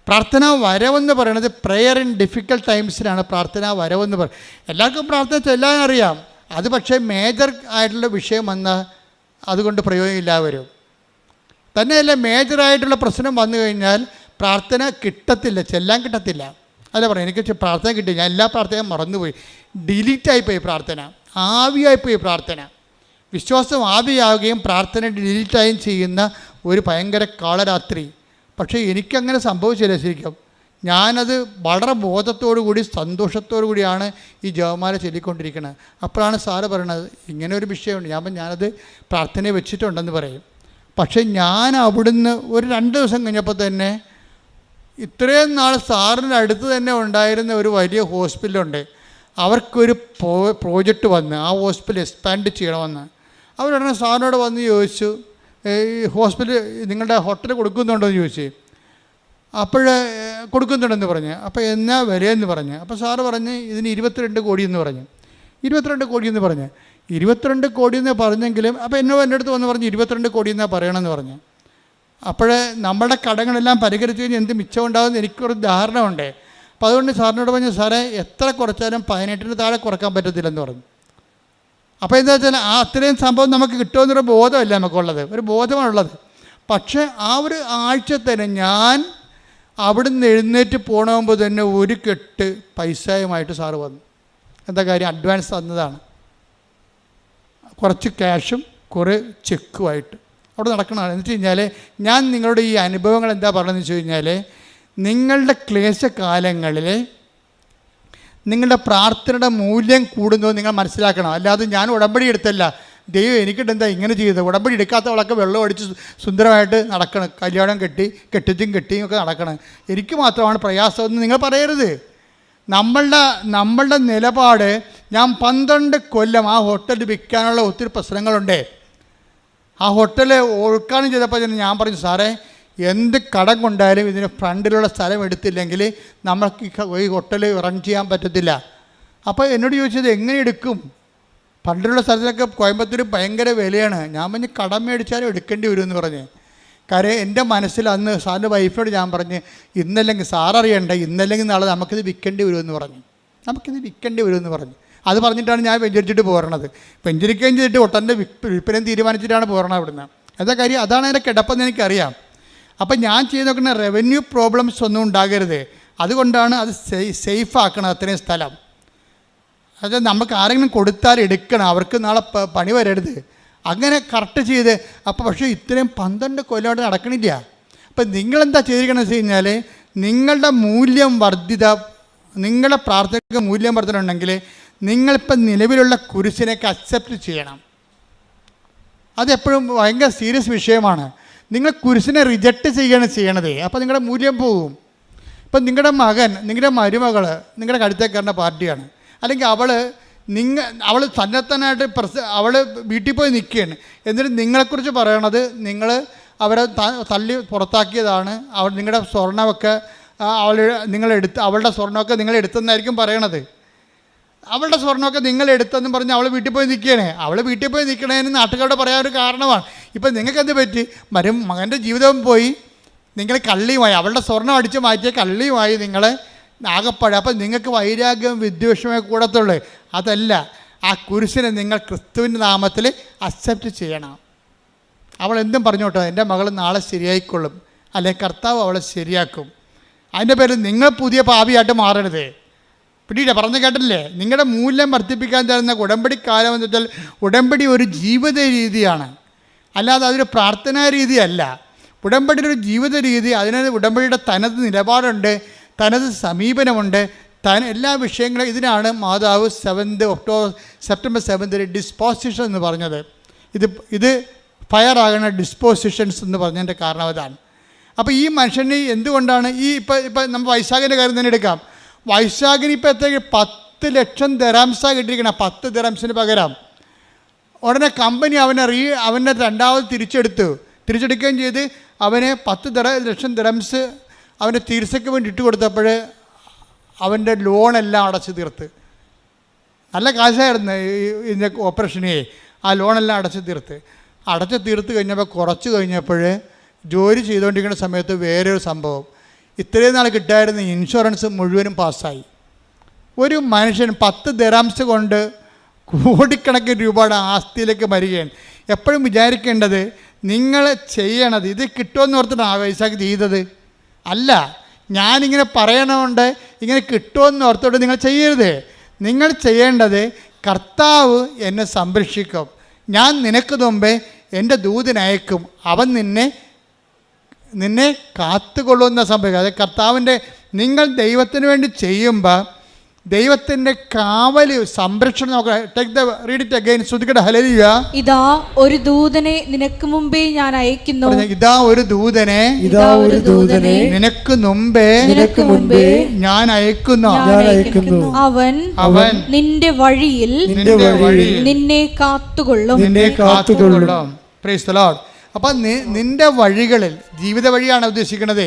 പ്രാർത്ഥനാ വരവെന്ന് പറയുന്നത് പ്രെയർ ഇൻ ഡിഫിക്കൽട്ട് ടൈംസിലാണ് പ്രാർത്ഥനാ വരവെന്ന് പറയും. എല്ലാവർക്കും പ്രാർത്ഥന ചൊല്ലാനറിയാം, അത് പക്ഷേ മേജർ ആയിട്ടുള്ള വിഷയം വന്നാൽ അതുകൊണ്ട് പ്രയോജനമില്ലാതെ വരും. തന്നെയല്ല, മേജറായിട്ടുള്ള പ്രശ്നം വന്നു കഴിഞ്ഞാൽ പ്രാർത്ഥന കിട്ടത്തില്ല, ചെല്ലാൻ കിട്ടത്തില്ല. അല്ല പറയാം, എനിക്ക് പ്രാർത്ഥന കിട്ടി, ഞാൻ എല്ലാ പ്രാർത്ഥനയും മറന്നുപോയി, ഡിലീറ്റായിപ്പോയി പ്രാർത്ഥന, ആവിയായിപ്പോയി പ്രാർത്ഥന. വിശ്വാസം ആവിയാവുകയും പ്രാർത്ഥന ഡിലീറ്റായും ചെയ്യുന്ന ഒരു ഭയങ്കര കാളരാത്രി. പക്ഷേ എനിക്കങ്ങനെ സംഭവിച്ചില്ല. ശരിക്കും ഞാനത് വളരെ ബോധത്തോടു കൂടി സന്തോഷത്തോടു കൂടിയാണ് ഈ ജപമാല ചൊല്ലിക്കൊണ്ടിരിക്കുന്നത്. അപ്പോഴാണ് സാറ് പറയണത് ഇങ്ങനെ ഒരു വിഷയമുണ്ട്. ഞാനത് പ്രാർത്ഥനയെ വെച്ചിട്ടുണ്ടെന്ന് പറയും. പക്ഷേ ഞാൻ അവിടുന്ന് ഒരു 2 ദിവസം കഴിഞ്ഞപ്പോൾ തന്നെ ഇത്രയും നാൾ സാറിൻ്റെ അടുത്ത് തന്നെ ഉണ്ടായിരുന്ന ഒരു വലിയ ഹോസ്പിറ്റലുണ്ട്, അവർക്കൊരു പ്രോജക്റ്റ് വന്ന് ആ ഹോസ്പിറ്റൽ എക്സ്പാൻഡ് ചെയ്യണമെന്ന്. അവരുടനെ സാറിനോട് വന്ന് ചോദിച്ചു, ഈ ഹോസ്പിറ്റൽ നിങ്ങളുടെ ഹോട്ടൽ കൊടുക്കുന്നുണ്ടോ എന്ന് ചോദിച്ചു. കൊടുക്കുന്നുണ്ടെന്ന് പറഞ്ഞ്. അപ്പോൾ എന്നാ വിലയെന്ന് പറഞ്ഞ്. അപ്പോൾ സാറ് പറഞ്ഞ് ഇതിന് 22 കോടി എന്ന് പറഞ്ഞു. 22 കോടി എന്ന് പറഞ്ഞ്. 22 കോടി എന്ന് പറഞ്ഞെങ്കിലും അപ്പോൾ എൻ്റെ അടുത്ത് വന്ന് പറഞ്ഞ് 22 കോടി എന്നാണ് പറയണമെന്ന് പറഞ്ഞു. അപ്പോഴേ നമ്മുടെ കടങ്ങളെല്ലാം പരിഹരിച്ച് കഴിഞ്ഞാൽ എന്ത് മിച്ചം ഉണ്ടാകുമെന്ന് എനിക്കൊരു ധാരണ ഉണ്ട്. അപ്പോൾ അതുകൊണ്ട് സാറിനോട് പറഞ്ഞു, സാറേ എത്ര കുറച്ചാലും 18 താഴെ കുറക്കാൻ പറ്റത്തില്ലെന്ന് പറഞ്ഞു. അപ്പോൾ എന്താ വെച്ചാൽ അത്രയും സംഭവം നമുക്ക് കിട്ടുമെന്നൊരു ബോധമല്ല നമുക്കുള്ളത്, ഒരു ബോധമാണുള്ളത്. പക്ഷേ ആ ഒരു ആഴ്ച തന്നെ ഞാൻ അവിടുന്ന് എഴുന്നേറ്റ് പോകണമെമ്പോൾ തന്നെ ഒരു കെട്ട് പൈസയുമായിട്ട് സാറ് വന്നു. എന്താ കാര്യം, അഡ്വാൻസ് തന്നതാണ്. കുറച്ച് ക്യാഷും കുറേ ചെക്കുമായിട്ട് അവിടെ നടക്കണതാണ്. എന്ന് വെച്ച് കഴിഞ്ഞാൽ ഞാൻ നിങ്ങളുടെ ഈ അനുഭവങ്ങൾ എന്താ പറയുന്നത് വെച്ച് കഴിഞ്ഞാൽ, നിങ്ങളുടെ ക്ലേശകാലങ്ങളിൽ നിങ്ങളുടെ പ്രാർത്ഥനയുടെ മൂല്യം കൂടുന്നത് നിങ്ങൾ മനസ്സിലാക്കണം. അല്ലാതെ ഞാൻ ഉടമ്പടി എടുത്തല്ല, ദൈവം എനിക്കിട്ട് എന്താ ഇങ്ങനെ ചെയ്തത്? ഉടമ്പടി എടുക്കാത്തവളൊക്കെ വെള്ളം അടിച്ച് സുന്ദരമായിട്ട് നടക്കണം, കല്യാണം കെട്ടിയും ഒക്കെ നടക്കണം, എനിക്ക് മാത്രമാണ് പ്രയാസമെന്ന് നിങ്ങൾ പറയരുത്. നമ്മളുടെ നിലപാട്, ഞാൻ 12 കൊല്ലം ആ ഹോട്ടൽ വിൽക്കാനുള്ള ഒത്തിരി പ്രശ്നങ്ങളുണ്ട്. ആ ഹോട്ടൽ ഉദ്ഘാടനം ചെയ്തപ്പോൾ ഞാൻ പറഞ്ഞു, സാറേ എന്ത് കടം കൊണ്ടായാലും ഇതിന് ഫ്രണ്ടിലുള്ള സ്ഥലം എടുത്തില്ലെങ്കിൽ നമ്മൾക്ക് ഈ ഹോട്ടൽ റൺ ചെയ്യാൻ പറ്റത്തില്ല. അപ്പോൾ എന്നോട് ചോദിച്ചത് എങ്ങനെ എടുക്കും? ഫ്രണ്ടിലുള്ള സ്ഥലത്തൊക്കെ കോയമ്പത്തൂർ ഭയങ്കര വിലയാണ്. ഞാൻ പറഞ്ഞ് കടം മേടിച്ചാലും എടുക്കേണ്ടി വരുമെന്ന് പറഞ്ഞ്. കാര്യം എൻ്റെ മനസ്സിൽ അന്ന് സാറിൻ്റെ വൈഫിനോട് ഞാൻ പറഞ്ഞ്, ഇന്നല്ലെങ്കിൽ സാററിയണ്ട, ഇന്നല്ലെങ്കിൽ നാളെ നമുക്കിത് വിൽക്കേണ്ടി വരുമെന്ന് പറഞ്ഞു. അത് പറഞ്ഞിട്ടാണ് ഞാൻ വെഞ്ചരിച്ചിട്ട് പോരണത്. വെഞ്ചരിക്കുകയും ചെയ്തിട്ട് ഒട്ടൻ്റെ വിൽപ്പനയും തീരുമാനിച്ചിട്ടാണ് പോരണത് അവിടുന്ന്. എന്താ കാര്യം? അതാണ് എൻ്റെ കിടപ്പെന്ന് എനിക്കറിയാം. അപ്പം ഞാൻ ചെയ്ത് നോക്കുന്ന റവന്യൂ പ്രോബ്ലംസ് ഒന്നും ഉണ്ടാകരുത്. അതുകൊണ്ടാണ് അത് സേഫ് ആക്കണം അത്രയും സ്ഥലം. അത് നമുക്ക് ആരെങ്കിലും കൊടുത്താൽ എടുക്കണം, അവർക്ക് നാളെ പണി വരരുത്. അങ്ങനെ കറക്റ്റ് ചെയ്ത് അപ്പോൾ പക്ഷേ ഇത്രയും 12 കൊല്ലമായിട്ട് നടക്കണില്ല. അപ്പം നിങ്ങളെന്താ ചെയ്തിരിക്കണമെന്ന് വെച്ച് കഴിഞ്ഞാൽ, നിങ്ങളുടെ മൂല്യം നിങ്ങളുടെ പ്രാർത്ഥനയ്ക്ക് മൂല്യം വർദ്ധനയുണ്ടെങ്കിൽ നിങ്ങളിപ്പം നിലവിലുള്ള കുരിശിനെയൊക്കെ അക്സെപ്റ്റ് ചെയ്യണം. അതെപ്പോഴും ഭയങ്കര സീരിയസ് വിഷയമാണ്. നിങ്ങൾ കുരിശിനെ റിജക്റ്റ് ചെയ്യണത്. അപ്പോൾ നിങ്ങളുടെ മൂല്യം പോകും. ഇപ്പം നിങ്ങളുടെ മകൻ, നിങ്ങളുടെ മരുമകൾ നിങ്ങളുടെ കഴുത്തേക്കാരൻ്റെ പാർട്ടിയാണ്, അല്ലെങ്കിൽ അവൾ തന്നെത്താനായിട്ട് അവൾ വീട്ടിൽ പോയി നിൽക്കുകയാണ്. എന്നിട്ട് നിങ്ങളെക്കുറിച്ച് പറയണത് നിങ്ങൾ അവരെ തള്ളി പുറത്താക്കിയതാണ്, നിങ്ങളുടെ സ്വർണ്ണമൊക്കെ അവളുടെ സ്വർണ്ണമൊക്കെ നിങ്ങളെടുത്തെന്നായിരിക്കും പറയണത്. അവളുടെ സ്വർണ്ണമൊക്കെ നിങ്ങളെടുത്തെന്നും പറഞ്ഞ് അവൾ വീട്ടിൽ പോയി നിൽക്കുകയാണ്. അവൾ വീട്ടിൽ പോയി നിൽക്കണതിന് നാട്ടുകാരോട് പറയാൻ ഒരു കാരണമാണ്. ഇപ്പം നിങ്ങൾക്കെന്ത് പറ്റി? മകൻ്റെ ജീവിതം പോയി, നിങ്ങൾ കള്ളിയുമായി, അവളുടെ സ്വർണ്ണം അടിച്ച് മാറ്റിയ കള്ളിയുമായി നിങ്ങൾ ആകപ്പാട്. അപ്പം നിങ്ങൾക്ക് വൈരാഗ്യം വിദ്വേഷമേ കൂടത്തുള്ളൂ. അതല്ല, ആ കുരിശിനെ നിങ്ങൾ ക്രിസ്തുവിൻ്റെ നാമത്തിൽ അക്സെപ്റ്റ് ചെയ്യണം. അവൾ എന്തും പറഞ്ഞോട്ടോ, എൻ്റെ മകൾ നാളെ ശരിയായിക്കൊള്ളും, അല്ലെങ്കിൽ കർത്താവ് അവളെ ശരിയാക്കും. അതിൻ്റെ പേരിൽ നിങ്ങൾ പുതിയ പാപിയായിട്ട് മാറരുത്. പിന്നീട് പറഞ്ഞു കേട്ടില്ലേ? നിങ്ങളുടെ മൂല്യം വർദ്ധിപ്പിക്കാൻ തരുന്ന ഉടമ്പടി കാലം എന്ന് വെച്ചാൽ ഉടമ്പടി ഒരു ജീവിത രീതിയാണ്, അല്ലാതെ അതൊരു പ്രാർത്ഥനാ രീതിയല്ല. ഉടമ്പടിയുടെ ഒരു ജീവിത രീതി, അതിന് ഉടമ്പടിയുടെ തനത് നിലപാടുണ്ട്, തനത് സമീപനമുണ്ട്, എല്ലാ വിഷയങ്ങളും. ഇതിനാണ് മാതാവ് സെപ്റ്റംബർ 7 ഡിസ്പോസിഷൻ എന്ന് പറഞ്ഞത്. ഇത് ഫയറാകുന്ന ഡിസ്പോസിഷൻസ് എന്ന് പറഞ്ഞതിൻ്റെ കാരണം അതാണ്. അപ്പോൾ ഈ മനുഷ്യന് എന്തുകൊണ്ടാണ് ഇപ്പം നമ്മൾ വൈശാഖിൻ്റെ കാര്യം തന്നെ എടുക്കാം. വൈശാഖിന് ഇപ്പോൾ എത്രയ്ക്ക് 10 ലക്ഷം ദിർഹംസാണ് കിട്ടിയിരിക്കണം. 10 ദിർഹംസിന് പകരം ഉടനെ കമ്പനി അവനെ രണ്ടാമത് തിരിച്ചെടുക്കുകയും ചെയ്ത് അവന് 10 ലക്ഷം ദിർഹംസ് അവൻ്റെ ചികിത്സയ്ക്ക് വേണ്ടി ഇട്ട് കൊടുത്തപ്പോൾ അവൻ്റെ ലോണെല്ലാം അടച്ചു തീർത്ത്. നല്ല കാശായിരുന്നു ഇതിൻ്റെ ഓപ്പറേഷനെ. ആ ലോണെല്ലാം അടച്ചു തീർത്ത് കഴിഞ്ഞപ്പോൾ കുറച്ച് കഴിഞ്ഞപ്പോൾ ജോലി ചെയ്തുകൊണ്ടിരിക്കുന്ന സമയത്ത് വേറൊരു സംഭവം, ഇത്രയും നാൾ കിട്ടായിരുന്ന ഇൻഷുറൻസ് മുഴുവനും പാസ്സായി. ഒരു മനുഷ്യൻ 10 ദിർഹംസ് കൊണ്ട് കോടിക്കണക്കിന് രൂപയുടെ ആസ്തിയിലേക്ക് വരികയാണ്. എപ്പോഴും വിചാരിക്കേണ്ടത്, നിങ്ങൾ ചെയ്യണത് ഇത് കിട്ടുമെന്ന് ഓർത്തിട്ടാണ് വൈശാഖ് ചെയ്തത് അല്ല. ഞാനിങ്ങനെ പറയണമുണ്ട്, ഇങ്ങനെ കിട്ടുമെന്ന് ഓർത്തോട്ട് നിങ്ങൾ ചെയ്യരുത്. നിങ്ങൾ ചെയ്യേണ്ടത്, കർത്താവ് എന്നെ സംരക്ഷിക്കും, ഞാൻ നിനക്ക് മുമ്പേ എൻ്റെ ദൂതനയക്കും, അവൻ നിന്നെ കാത്തുകൊള്ളുന്ന സംഭവിക്കുക. അത് കർത്താവിൻ്റെ, നിങ്ങൾ ദൈവത്തിന് വേണ്ടി ചെയ്യുമ്പോൾ ദൈവത്തിൻ്റെ കാവല് സംരക്ഷണം നോക്കുക. Take the read it again. ശ്രുതിക്കട്ടെ ഹല്ലേലൂയ. ഇതാ ഒരു ദൂതനെ നിനക്ക് മുമ്പേ ഞാൻ അയക്കുന്നു. ഇതാ ഒരു ദൂതനെ നിനക്ക് മുമ്പേ ഞാൻ അയക്കുന്നു. അവൻ നിന്റെ വഴിയിൽ നിന്നെ കാത്തുകൊള്ളും. Praise the Lord. അപ്പം നിന്റെ വഴികളിൽ, ജീവിത വഴിയാണ് ഉദ്ദേശിക്കുന്നത്,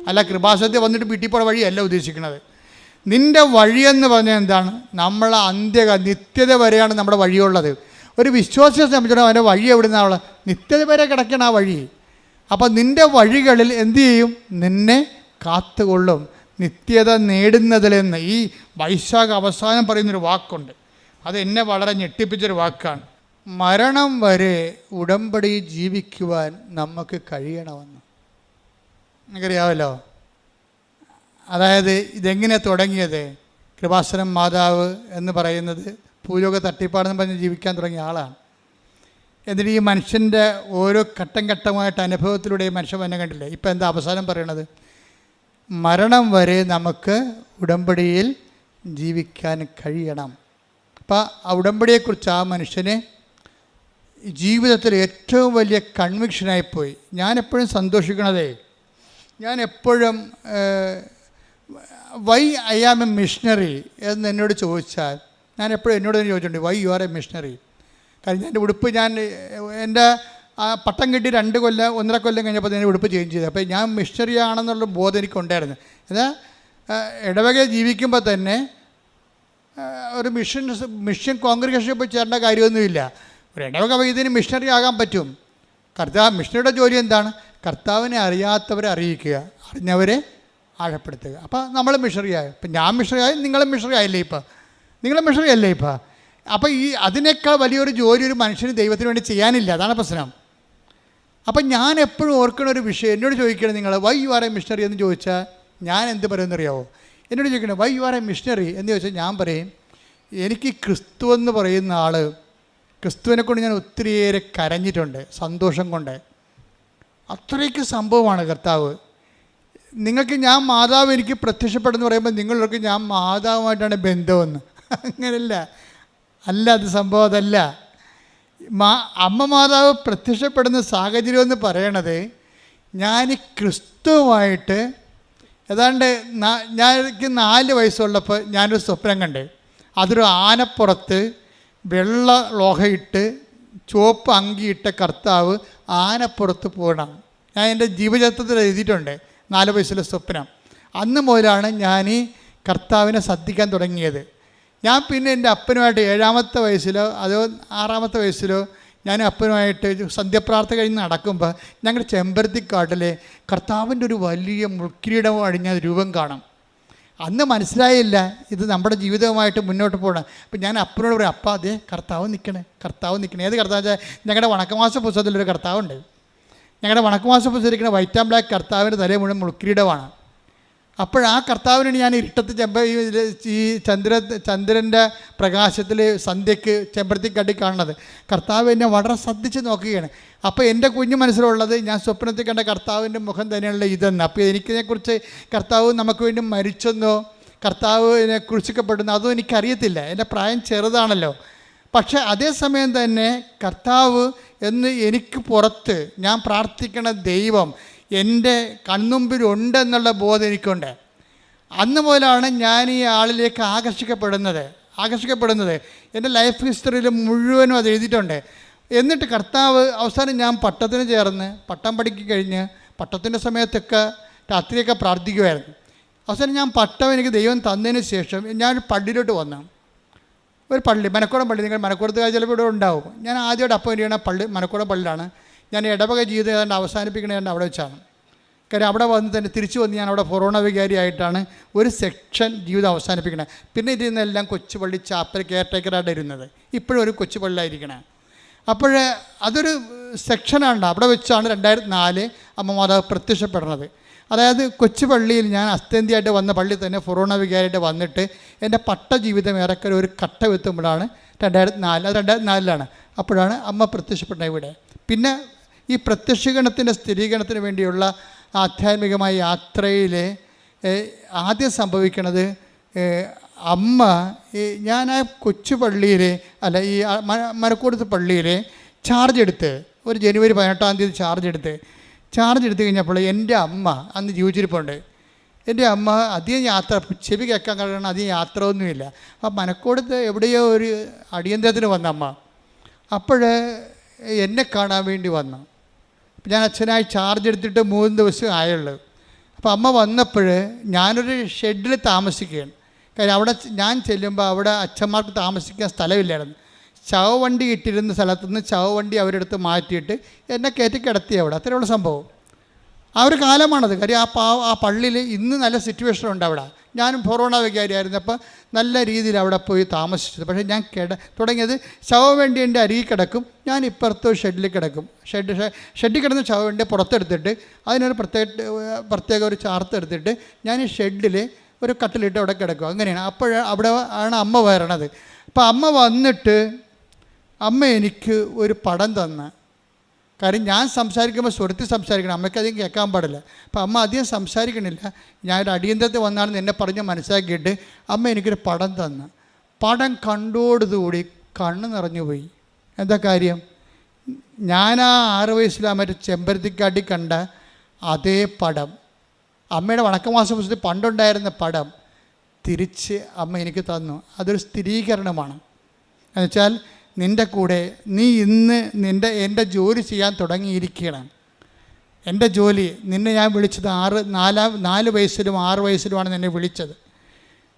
അല്ല കൃപാസനത്തിൽ വന്നിട്ട് വീട്ടിൽ പോയ വഴിയല്ല ഉദ്ദേശിക്കുന്നത്. നിന്റെ വഴിയെന്ന് പറഞ്ഞാൽ എന്താണ്? നമ്മളെ നിത്യത വരെയാണ് നമ്മുടെ വഴിയുള്ളത്. ഒരു വിശ്വാസിയെ സംബന്ധിച്ചിടത്തോളം അവൻ്റെ വഴി എവിടെ നിന്നാണ്? നിത്യത വരെ കിടക്കണം ആ വഴി. അപ്പം നിന്റെ വഴികളിൽ എന്തു ചെയ്യും? നിന്നെ കാത്തുകൊള്ളും, നിത്യത നേടുന്നതിലെന്ന്. ഈ വൈശാഖ അവസാനം പറയുന്നൊരു വാക്കുണ്ട്, അത് എന്നെ വളരെ ഞെട്ടിപ്പിച്ചൊരു വാക്കാണ്. മരണം വരെ ഉടമ്പടി ജീവിക്കുവാൻ നമുക്ക് കഴിയണമെന്ന്. നിങ്ങൾക്കറിയാമല്ലോ. അതായത് ഇതെങ്ങനെ തുടങ്ങിയത്? കൃപാസനം മാതാവ് എന്ന് പറയുന്നത് ഭൂലോക തട്ടിപ്പാടെന്ന് പറഞ്ഞ് ജീവിക്കാൻ തുടങ്ങിയ ആളാണ്. എന്നിട്ട് ഈ മനുഷ്യൻ്റെ ഓരോ ഘട്ടമായിട്ട് അനുഭവത്തിലൂടെ മനുഷ്യൻ വന്നെ കണ്ടില്ലേ. ഇപ്പം എന്താ അവസാനം പറയണത്? മരണം വരെ നമുക്ക് ഉടമ്പടിയിൽ ജീവിക്കാൻ കഴിയണം. അപ്പം ആ ഉടമ്പടിയെക്കുറിച്ച് ആ മനുഷ്യന് ജീവിതത്തിൽ ഏറ്റവും വലിയ കൺവിക്ഷനായിപ്പോയി. ഞാനെപ്പോഴും സന്തോഷിക്കണതേ, ഞാനെപ്പോഴും why I am a missionary എന്ന് എന്നോട് ചോദിച്ചാൽ, ഞാൻ എപ്പോഴും എന്നോട് തന്നെ ചോദിച്ചിട്ടുണ്ട്, why you are a missionary. കാരണം എൻ്റെ ഉടുപ്പ് എൻ്റെ പട്ടം കിട്ടി 2 കൊല്ലം 1.5 കൊല്ലം കഴിഞ്ഞപ്പോൾ ഞാൻ ഉടുപ്പ് ചേഞ്ച് ചെയ്തു. അപ്പോൾ ഞാൻ മിഷണറി ആണെന്നുള്ള ബോധം എനിക്കുണ്ടായിരുന്നു. എന്നാൽ ഇടവക ജീവിക്കുമ്പോൾ തന്നെ ഒരു മിഷൻ കോൺഗ്രിഗേഷനിൽ പോയി ചേരേണ്ട കാര്യമൊന്നുമില്ല. ഒരു ഇടവക വൈദ്യന് മിഷണറി ആകാൻ പറ്റും. മിഷണറിയുടെ ജോലി എന്താണ്? കർത്താവിനെ അറിയാത്തവരെ അറിയിക്കുക, അറിഞ്ഞവരെ ആഴപ്പെടുത്തുക. അപ്പോൾ നമ്മൾ മിഷണറിയായി. ഇപ്പം ഞാൻ മിഷണറിയായി, നിങ്ങളും മിഷണറി ആയില്ലേ? നിങ്ങളും മിഷണറി അല്ലേ ഇപ്പം? അപ്പോൾ അതിനേക്കാൾ വലിയൊരു ജോലി ഒരു മനുഷ്യന് ദൈവത്തിന് വേണ്ടി ചെയ്യാനില്ല. അതാണ് പ്രശ്നം. അപ്പം ഞാൻ എപ്പോഴും ഓർക്കുന്ന ഒരു വിഷയം, എന്നോട് ചോദിക്കണം നിങ്ങൾ why you are a missionary എന്ന് ചോദിച്ചാൽ ഞാൻ എന്ത് പറയുമെന്നറിയാവോ? എന്നോട് ചോദിക്കണം why you are a missionary എന്ന് ചോദിച്ചാൽ ഞാൻ പറയും, എനിക്ക് ക്രിസ്തു എന്ന് പറയുന്ന ആൾ, ക്രിസ്തുവിനെ കൊണ്ട് ഞാൻ ഒത്തിരിയേറെ കരഞ്ഞിട്ടുണ്ട് സന്തോഷം കൊണ്ട്. അത്രയ്ക്ക് സംഭവമാണ് കർത്താവ്. നിങ്ങൾക്ക് ഞാൻ മാതാവ് എനിക്ക് പ്രത്യക്ഷപ്പെടുന്നു പറയുമ്പോൾ നിങ്ങളൊക്കെ ഞാൻ മാതാവുമായിട്ടാണ് ബന്ധമെന്ന്. അങ്ങനെയല്ല, അത് സംഭവം അതല്ല. അമ്മ മാതാവ് പ്രത്യക്ഷപ്പെടുന്ന സാഹചര്യം എന്ന് പറയണത്, ഞാൻ ക്രിസ്തുവുമായിട്ട് ഏതാണ്ട് എനിക്ക് 4 വയസ്സുള്ളപ്പോൾ ഞാനൊരു സ്വപ്നം കണ്ട്. അതൊരു ആനപ്പുറത്ത് വെള്ള ലോഹയിട്ട് ചുവപ്പ് അങ്കിയിട്ട കർത്താവ് ആനപ്പുറത്ത് പോകണം. ഞാൻ എൻ്റെ ജീവചരിത്രത്തിൽ എഴുതിയിട്ടുണ്ട് 4 വയസ്സിലെ സ്വപ്നം. അന്ന് മുതലാണ് ഞാൻ ഈ കർത്താവിനെ ശ്രദ്ധിക്കാൻ തുടങ്ങിയത്. ഞാൻ പിന്നെ എൻ്റെ അപ്പനുമായിട്ട് 7ാമത്തെ വയസ്സിലോ അതോ 6ാമത്തെ വയസ്സിലോ ഞാൻ അപ്പനുമായിട്ട് സന്ധ്യപ്രാർത്ഥന കഴിഞ്ഞ് നടക്കുമ്പോൾ ഞങ്ങളുടെ ചെമ്പരത്തിക്കാട്ടിലെ കർത്താവിൻ്റെ ഒരു വലിയ മുൾക്കിരീടം അണിഞ്ഞ രൂപം കാണും. അന്ന് മനസ്സിലായില്ല ഇത് നമ്മുടെ ജീവിതവുമായിട്ട് മുന്നോട്ട് പോകണം. അപ്പം ഞാൻ അപ്പനോട് പറയും, അപ്പ അതേ കർത്താവ് നിൽക്കണേ. ഏത് കർത്താവ് വെച്ചാൽ ഞങ്ങളുടെ വണക്കമാസ പുസ്തകത്തിലൊരു കർത്താവുണ്ട്. ഞങ്ങളുടെ വണക്കമാസ പുസ്തകം ഇരിക്കുന്ന വൈറ്റ് ആൻഡ് ബ്ലാക്ക് കർത്താവിൻ്റെ തലയിൽ മുഴുവൻ മുൾക്കിരീടമാണ്. അപ്പോഴാ കർത്താവിനാണ് ഞാൻ ഇരുട്ടത്ത് ഈ ചന്ദ്രൻ്റെ പ്രകാശത്തിൽ സന്ധ്യയ്ക്ക് ചെമ്പരത്തിക്കാട്ടി കാണുന്നത്. കർത്താവ് എന്നെ വളരെ ശ്രദ്ധിച്ച് നോക്കുകയാണ്. അപ്പോൾ എൻ്റെ കുഞ്ഞു മനസ്സിലുള്ളത് ഞാൻ സ്വപ്നത്തിൽ കണ്ട കർത്താവിൻ്റെ മുഖം തന്നെയുള്ള ഇതെന്ന്. അപ്പോൾ എനിക്കിതിനെക്കുറിച്ച് കർത്താവ് നമുക്ക് വേണ്ടി മരിച്ചെന്നോ കർത്താവിനെ കുറിച്ചിക്കപ്പെടുന്നോ അതും എനിക്കറിയത്തില്ല. എൻ്റെ പ്രായം ചെറുതാണല്ലോ. പക്ഷേ അതേസമയം തന്നെ കർത്താവ് എന്ന് എനിക്ക് പുറത്ത് ഞാൻ പ്രാർത്ഥിക്കണ ദൈവം എൻ്റെ കൺമുമ്പിലുണ്ടെന്നുള്ള ബോധം എനിക്കുണ്ട്. അന്ന് മുതലാണ് ഞാൻ ഈ ആളിലേക്ക് ആകർഷിക്കപ്പെടുന്നത്. എൻ്റെ ലൈഫ് ഹിസ്റ്ററിയിൽ മുഴുവനും അത് എഴുതിയിട്ടുണ്ട്. എന്നിട്ട് കർത്താവ് അവസാനം ഞാൻ പട്ടത്തിന് ചേർന്ന് പട്ടം പഠിക്കി കഴിഞ്ഞ് പട്ടത്തിൻ്റെ സമയത്തൊക്കെ രാത്രിയൊക്കെ പ്രാർത്ഥിക്കുമായിരുന്നു. അവസാനം ഞാൻ പട്ടം എനിക്ക് ദൈവം തന്നതിന് ശേഷം ഞാൻ പള്ളിയിലോട്ട് വന്നു. ഒരു പള്ളി, മനക്കോടം പള്ളി. നിങ്ങൾ മനക്കോടത്ത് ചിലപ്പോൾ ഇവിടെ ഉണ്ടാവും. ഞാൻ ആദ്യമായിട്ട് അപ്പം ചെയ്യണ പള്ളി മനക്കോടം പള്ളിയിലാണ്. ഞാൻ ഇടവക ജീവിതം ഏതാണ്ട് അവസാനിപ്പിക്കണേണ്ട അവിടെ വെച്ചാണ്. കാര്യം അവിടെ വന്ന് തന്നെ തിരിച്ചു വന്ന് ഞാൻ അവിടെ ഫൊറോണ വികാരിയായിട്ടാണ് ഒരു സെക്ഷൻ ജീവിതം അവസാനിപ്പിക്കണേ. പിന്നെ ഇതിൽ കൊച്ചു പള്ളി ചാപ്പൽ കെയർടേക്കറായിട്ട് ഇരുന്നത്. ഇപ്പോഴും ഒരു കൊച്ചു പള്ളിയായിരിക്കണേ. അപ്പോൾ അതൊരു സെക്ഷനാണ്. അവിടെ വെച്ചാണ് 2004 അമ്മ മാതാവ് പ്രത്യക്ഷപ്പെടുന്നത്. അതായത് കൊച്ചു പള്ളിയിൽ ഞാൻ അസ്തന്തിയായിട്ട് വന്ന പള്ളിയിൽ തന്നെ ഫൊറോണ വികാരിയായിട്ട് വന്നിട്ട് എൻ്റെ പട്ട ജീവിതം ഏറെക്കുറെ ഒരു കട്ട എത്തുമ്പോഴാണ് 2004. അത് 2004 അപ്പോഴാണ് അമ്മ പ്രത്യക്ഷപ്പെട്ടത് ഇവിടെ. പിന്നെ ഈ പ്രത്യക്ഷീകരണത്തിൻ്റെ സ്ഥിരീകരണത്തിന് വേണ്ടിയുള്ള ആധ്യാത്മികമായ യാത്രയിൽ ആദ്യം സംഭവിക്കുന്നത്, അമ്മ ഞാൻ ആ കൊച്ചു പള്ളിയിൽ ഈ മരക്കൂടത്ത് പള്ളിയിൽ ചാർജ് എടുത്ത് ഒരു ജനുവരി 18-ാം തീയതി ചാർജ് എടുത്ത് കഴിഞ്ഞപ്പോൾ എൻ്റെ അമ്മ അന്ന് ജീവിച്ചിരിപ്പുണ്ട്. എൻ്റെ അമ്മ അധികം യാത്ര ചെവി കേൾക്കാൻ കാരണം അധികം യാത്ര ഒന്നുമില്ല. ആ മനക്കോടത്ത് എവിടെയോ ഒരു അടിയന്തരത്തിന് വന്ന അമ്മ അപ്പോൾ എന്നെ കാണാൻ വേണ്ടി വന്നു. ഞാൻ അച്ഛനായി ചാർജ് എടുത്തിട്ട് 3 ദിവസം ആയുള്ളൂ. അപ്പോൾ അമ്മ വന്നപ്പോൾ ഞാനൊരു ഷെഡിൽ താമസിക്കുകയാണ്. കാര്യം അവിടെ ഞാൻ ചെല്ലുമ്പോൾ അവിടെ അച്ഛന്മാർക്ക് താമസിക്കാൻ സ്ഥലമില്ലായിരുന്നു. ചവവണ്ടി ഇട്ടിരുന്ന സ്ഥലത്തുനിന്ന് ചവവണ്ടി അവരെടുത്ത് മാറ്റിയിട്ട് എന്നെ കയറ്റി കിടത്തി അവിടെ. അത്രയുള്ള സംഭവം. ആ ഒരു കാലമാണത്. കാര്യം ആ പള്ളിയിൽ ഇന്ന് നല്ല സിറ്റുവേഷൻ ഉണ്ട് അവിടെ. ഞാനും ഫൊറോണ വികാരിയായിരുന്നു. അപ്പോൾ നല്ല രീതിയിൽ അവിടെ പോയി താമസിച്ചത്. പക്ഷേ ഞാൻ തുടങ്ങിയത് ചവവണ്ടി എൻ്റെ അരികിൽ കിടക്കും, ഞാൻ ഇപ്പുറത്ത് ഷെഡിൽ കിടക്കും. ഷെഡിൽ കിടന്ന് ചവവണ്ടി പുറത്തെടുത്തിട്ട് അതിനൊരു പ്രത്യേക ഒരു ചാർത്തെടുത്തിട്ട് ഞാൻ ഈ ഷെഡിൽ ഒരു കട്ടിലിട്ട് അവിടെ കിടക്കും. അങ്ങനെയാണ്. അവിടെ ആണ് അമ്മ വരണത്. അപ്പോൾ അമ്മ വന്നിട്ട് അമ്മ എനിക്ക് ഒരു പടം തന്ന. കാര്യം ഞാൻ സംസാരിക്കുമ്പോൾ സ്വരത്തിൽ സംസാരിക്കണം, അമ്മയ്ക്ക് അധികം കേൾക്കാൻ പാടില്ല. അപ്പോൾ അമ്മ അധികം സംസാരിക്കണില്ല. ഞാനൊരു അടിയന്തരത്തിൽ വന്നാണെന്ന് എന്നെ പറഞ്ഞ് മനസ്സിലാക്കിയിട്ട് അമ്മ എനിക്കൊരു പടം തന്നു. പടം കണ്ടോടുകൂടി കണ്ണ് നിറഞ്ഞു പോയി. എന്താ കാര്യം? ഞാൻ ആ 6 വയസ്സിൽ മറ്റേ ചെമ്പരത്തിക്കാട്ടി കണ്ട അതേ പടം, അമ്മയുടെ വണക്കമാസ പുസ്തകത്തിൽ പണ്ടുണ്ടായിരുന്ന പടം തിരിച്ച് അമ്മ എനിക്ക് തന്നു. അതൊരു സ്ഥിരീകരണമാണ്. എന്നുവെച്ചാൽ നിൻ്റെ കൂടെ നീ ഇന്ന് എൻ്റെ ജോലി ചെയ്യാൻ തുടങ്ങിയിരിക്കുകയാണ്. എൻ്റെ ജോലി നിന്നെ ഞാൻ വിളിച്ചത് 4 വയസ്സിലും 6 വയസ്സിലുമാണ് നിന്നെ വിളിച്ചത്.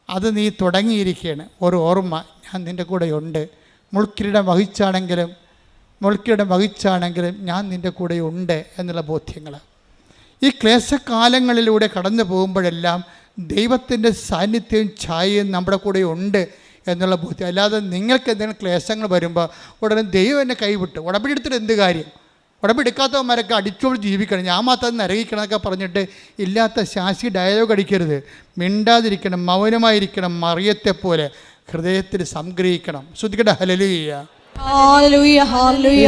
അത് നീ തുടങ്ങിയിരിക്കുകയാണ്. ഒരു ഓർമ്മ, ഞാൻ നിൻ്റെ കൂടെ ഉണ്ട്. മുൾക്കിരീടം വഹിച്ചാണെങ്കിലും ഞാൻ നിൻ്റെ കൂടെ ഉണ്ട് എന്നുള്ള ബോധ്യങ്ങൾ. ഈ ക്ലേശകാലങ്ങളിലൂടെ കടന്നു പോകുമ്പോഴെല്ലാം ദൈവത്തിൻ്റെ സാന്നിധ്യവും ഛായയും നമ്മുടെ കൂടെ ഉണ്ട് എന്നുള്ള ബോധ്യം. അല്ലാതെ നിങ്ങൾക്ക് എന്തെങ്കിലും ക്ലേശങ്ങൾ വരുമ്പോൾ ഉടനെ ദൈവം എന്നെ കൈവിട്ടു, ഉടമ്പടി എടുത്തിട്ട് എന്ത് കാര്യം, ഉടമ്പടി എടുക്കാത്തവന്മാരൊക്കെ അടിച്ചോട് ജീവിക്കണം, ഞാൻ മാത്രം നരകിക്കണം എന്നൊക്കെ പറഞ്ഞിട്ട് ഇല്ലാത്ത ശാസി ഡയലോഗ് അടിക്കരുത്. മിണ്ടാതിരിക്കണം, മൗനമായിരിക്കണം, മറിയത്തെപ്പോലെ ഹൃദയത്തിൽ സംഗ്രഹിക്കണം. ശ്രദ്ധിക്കട്ടെ. ഹല്ലേലൂയ. Hallelujah, hallelujah,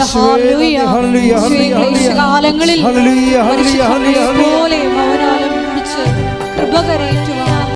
hallelujah. ക്ലേശകാലങ്ങളിൽ പോലെ മൗനാലം പിടിച്ച് കൃപ കരയേറ്റുവാൻ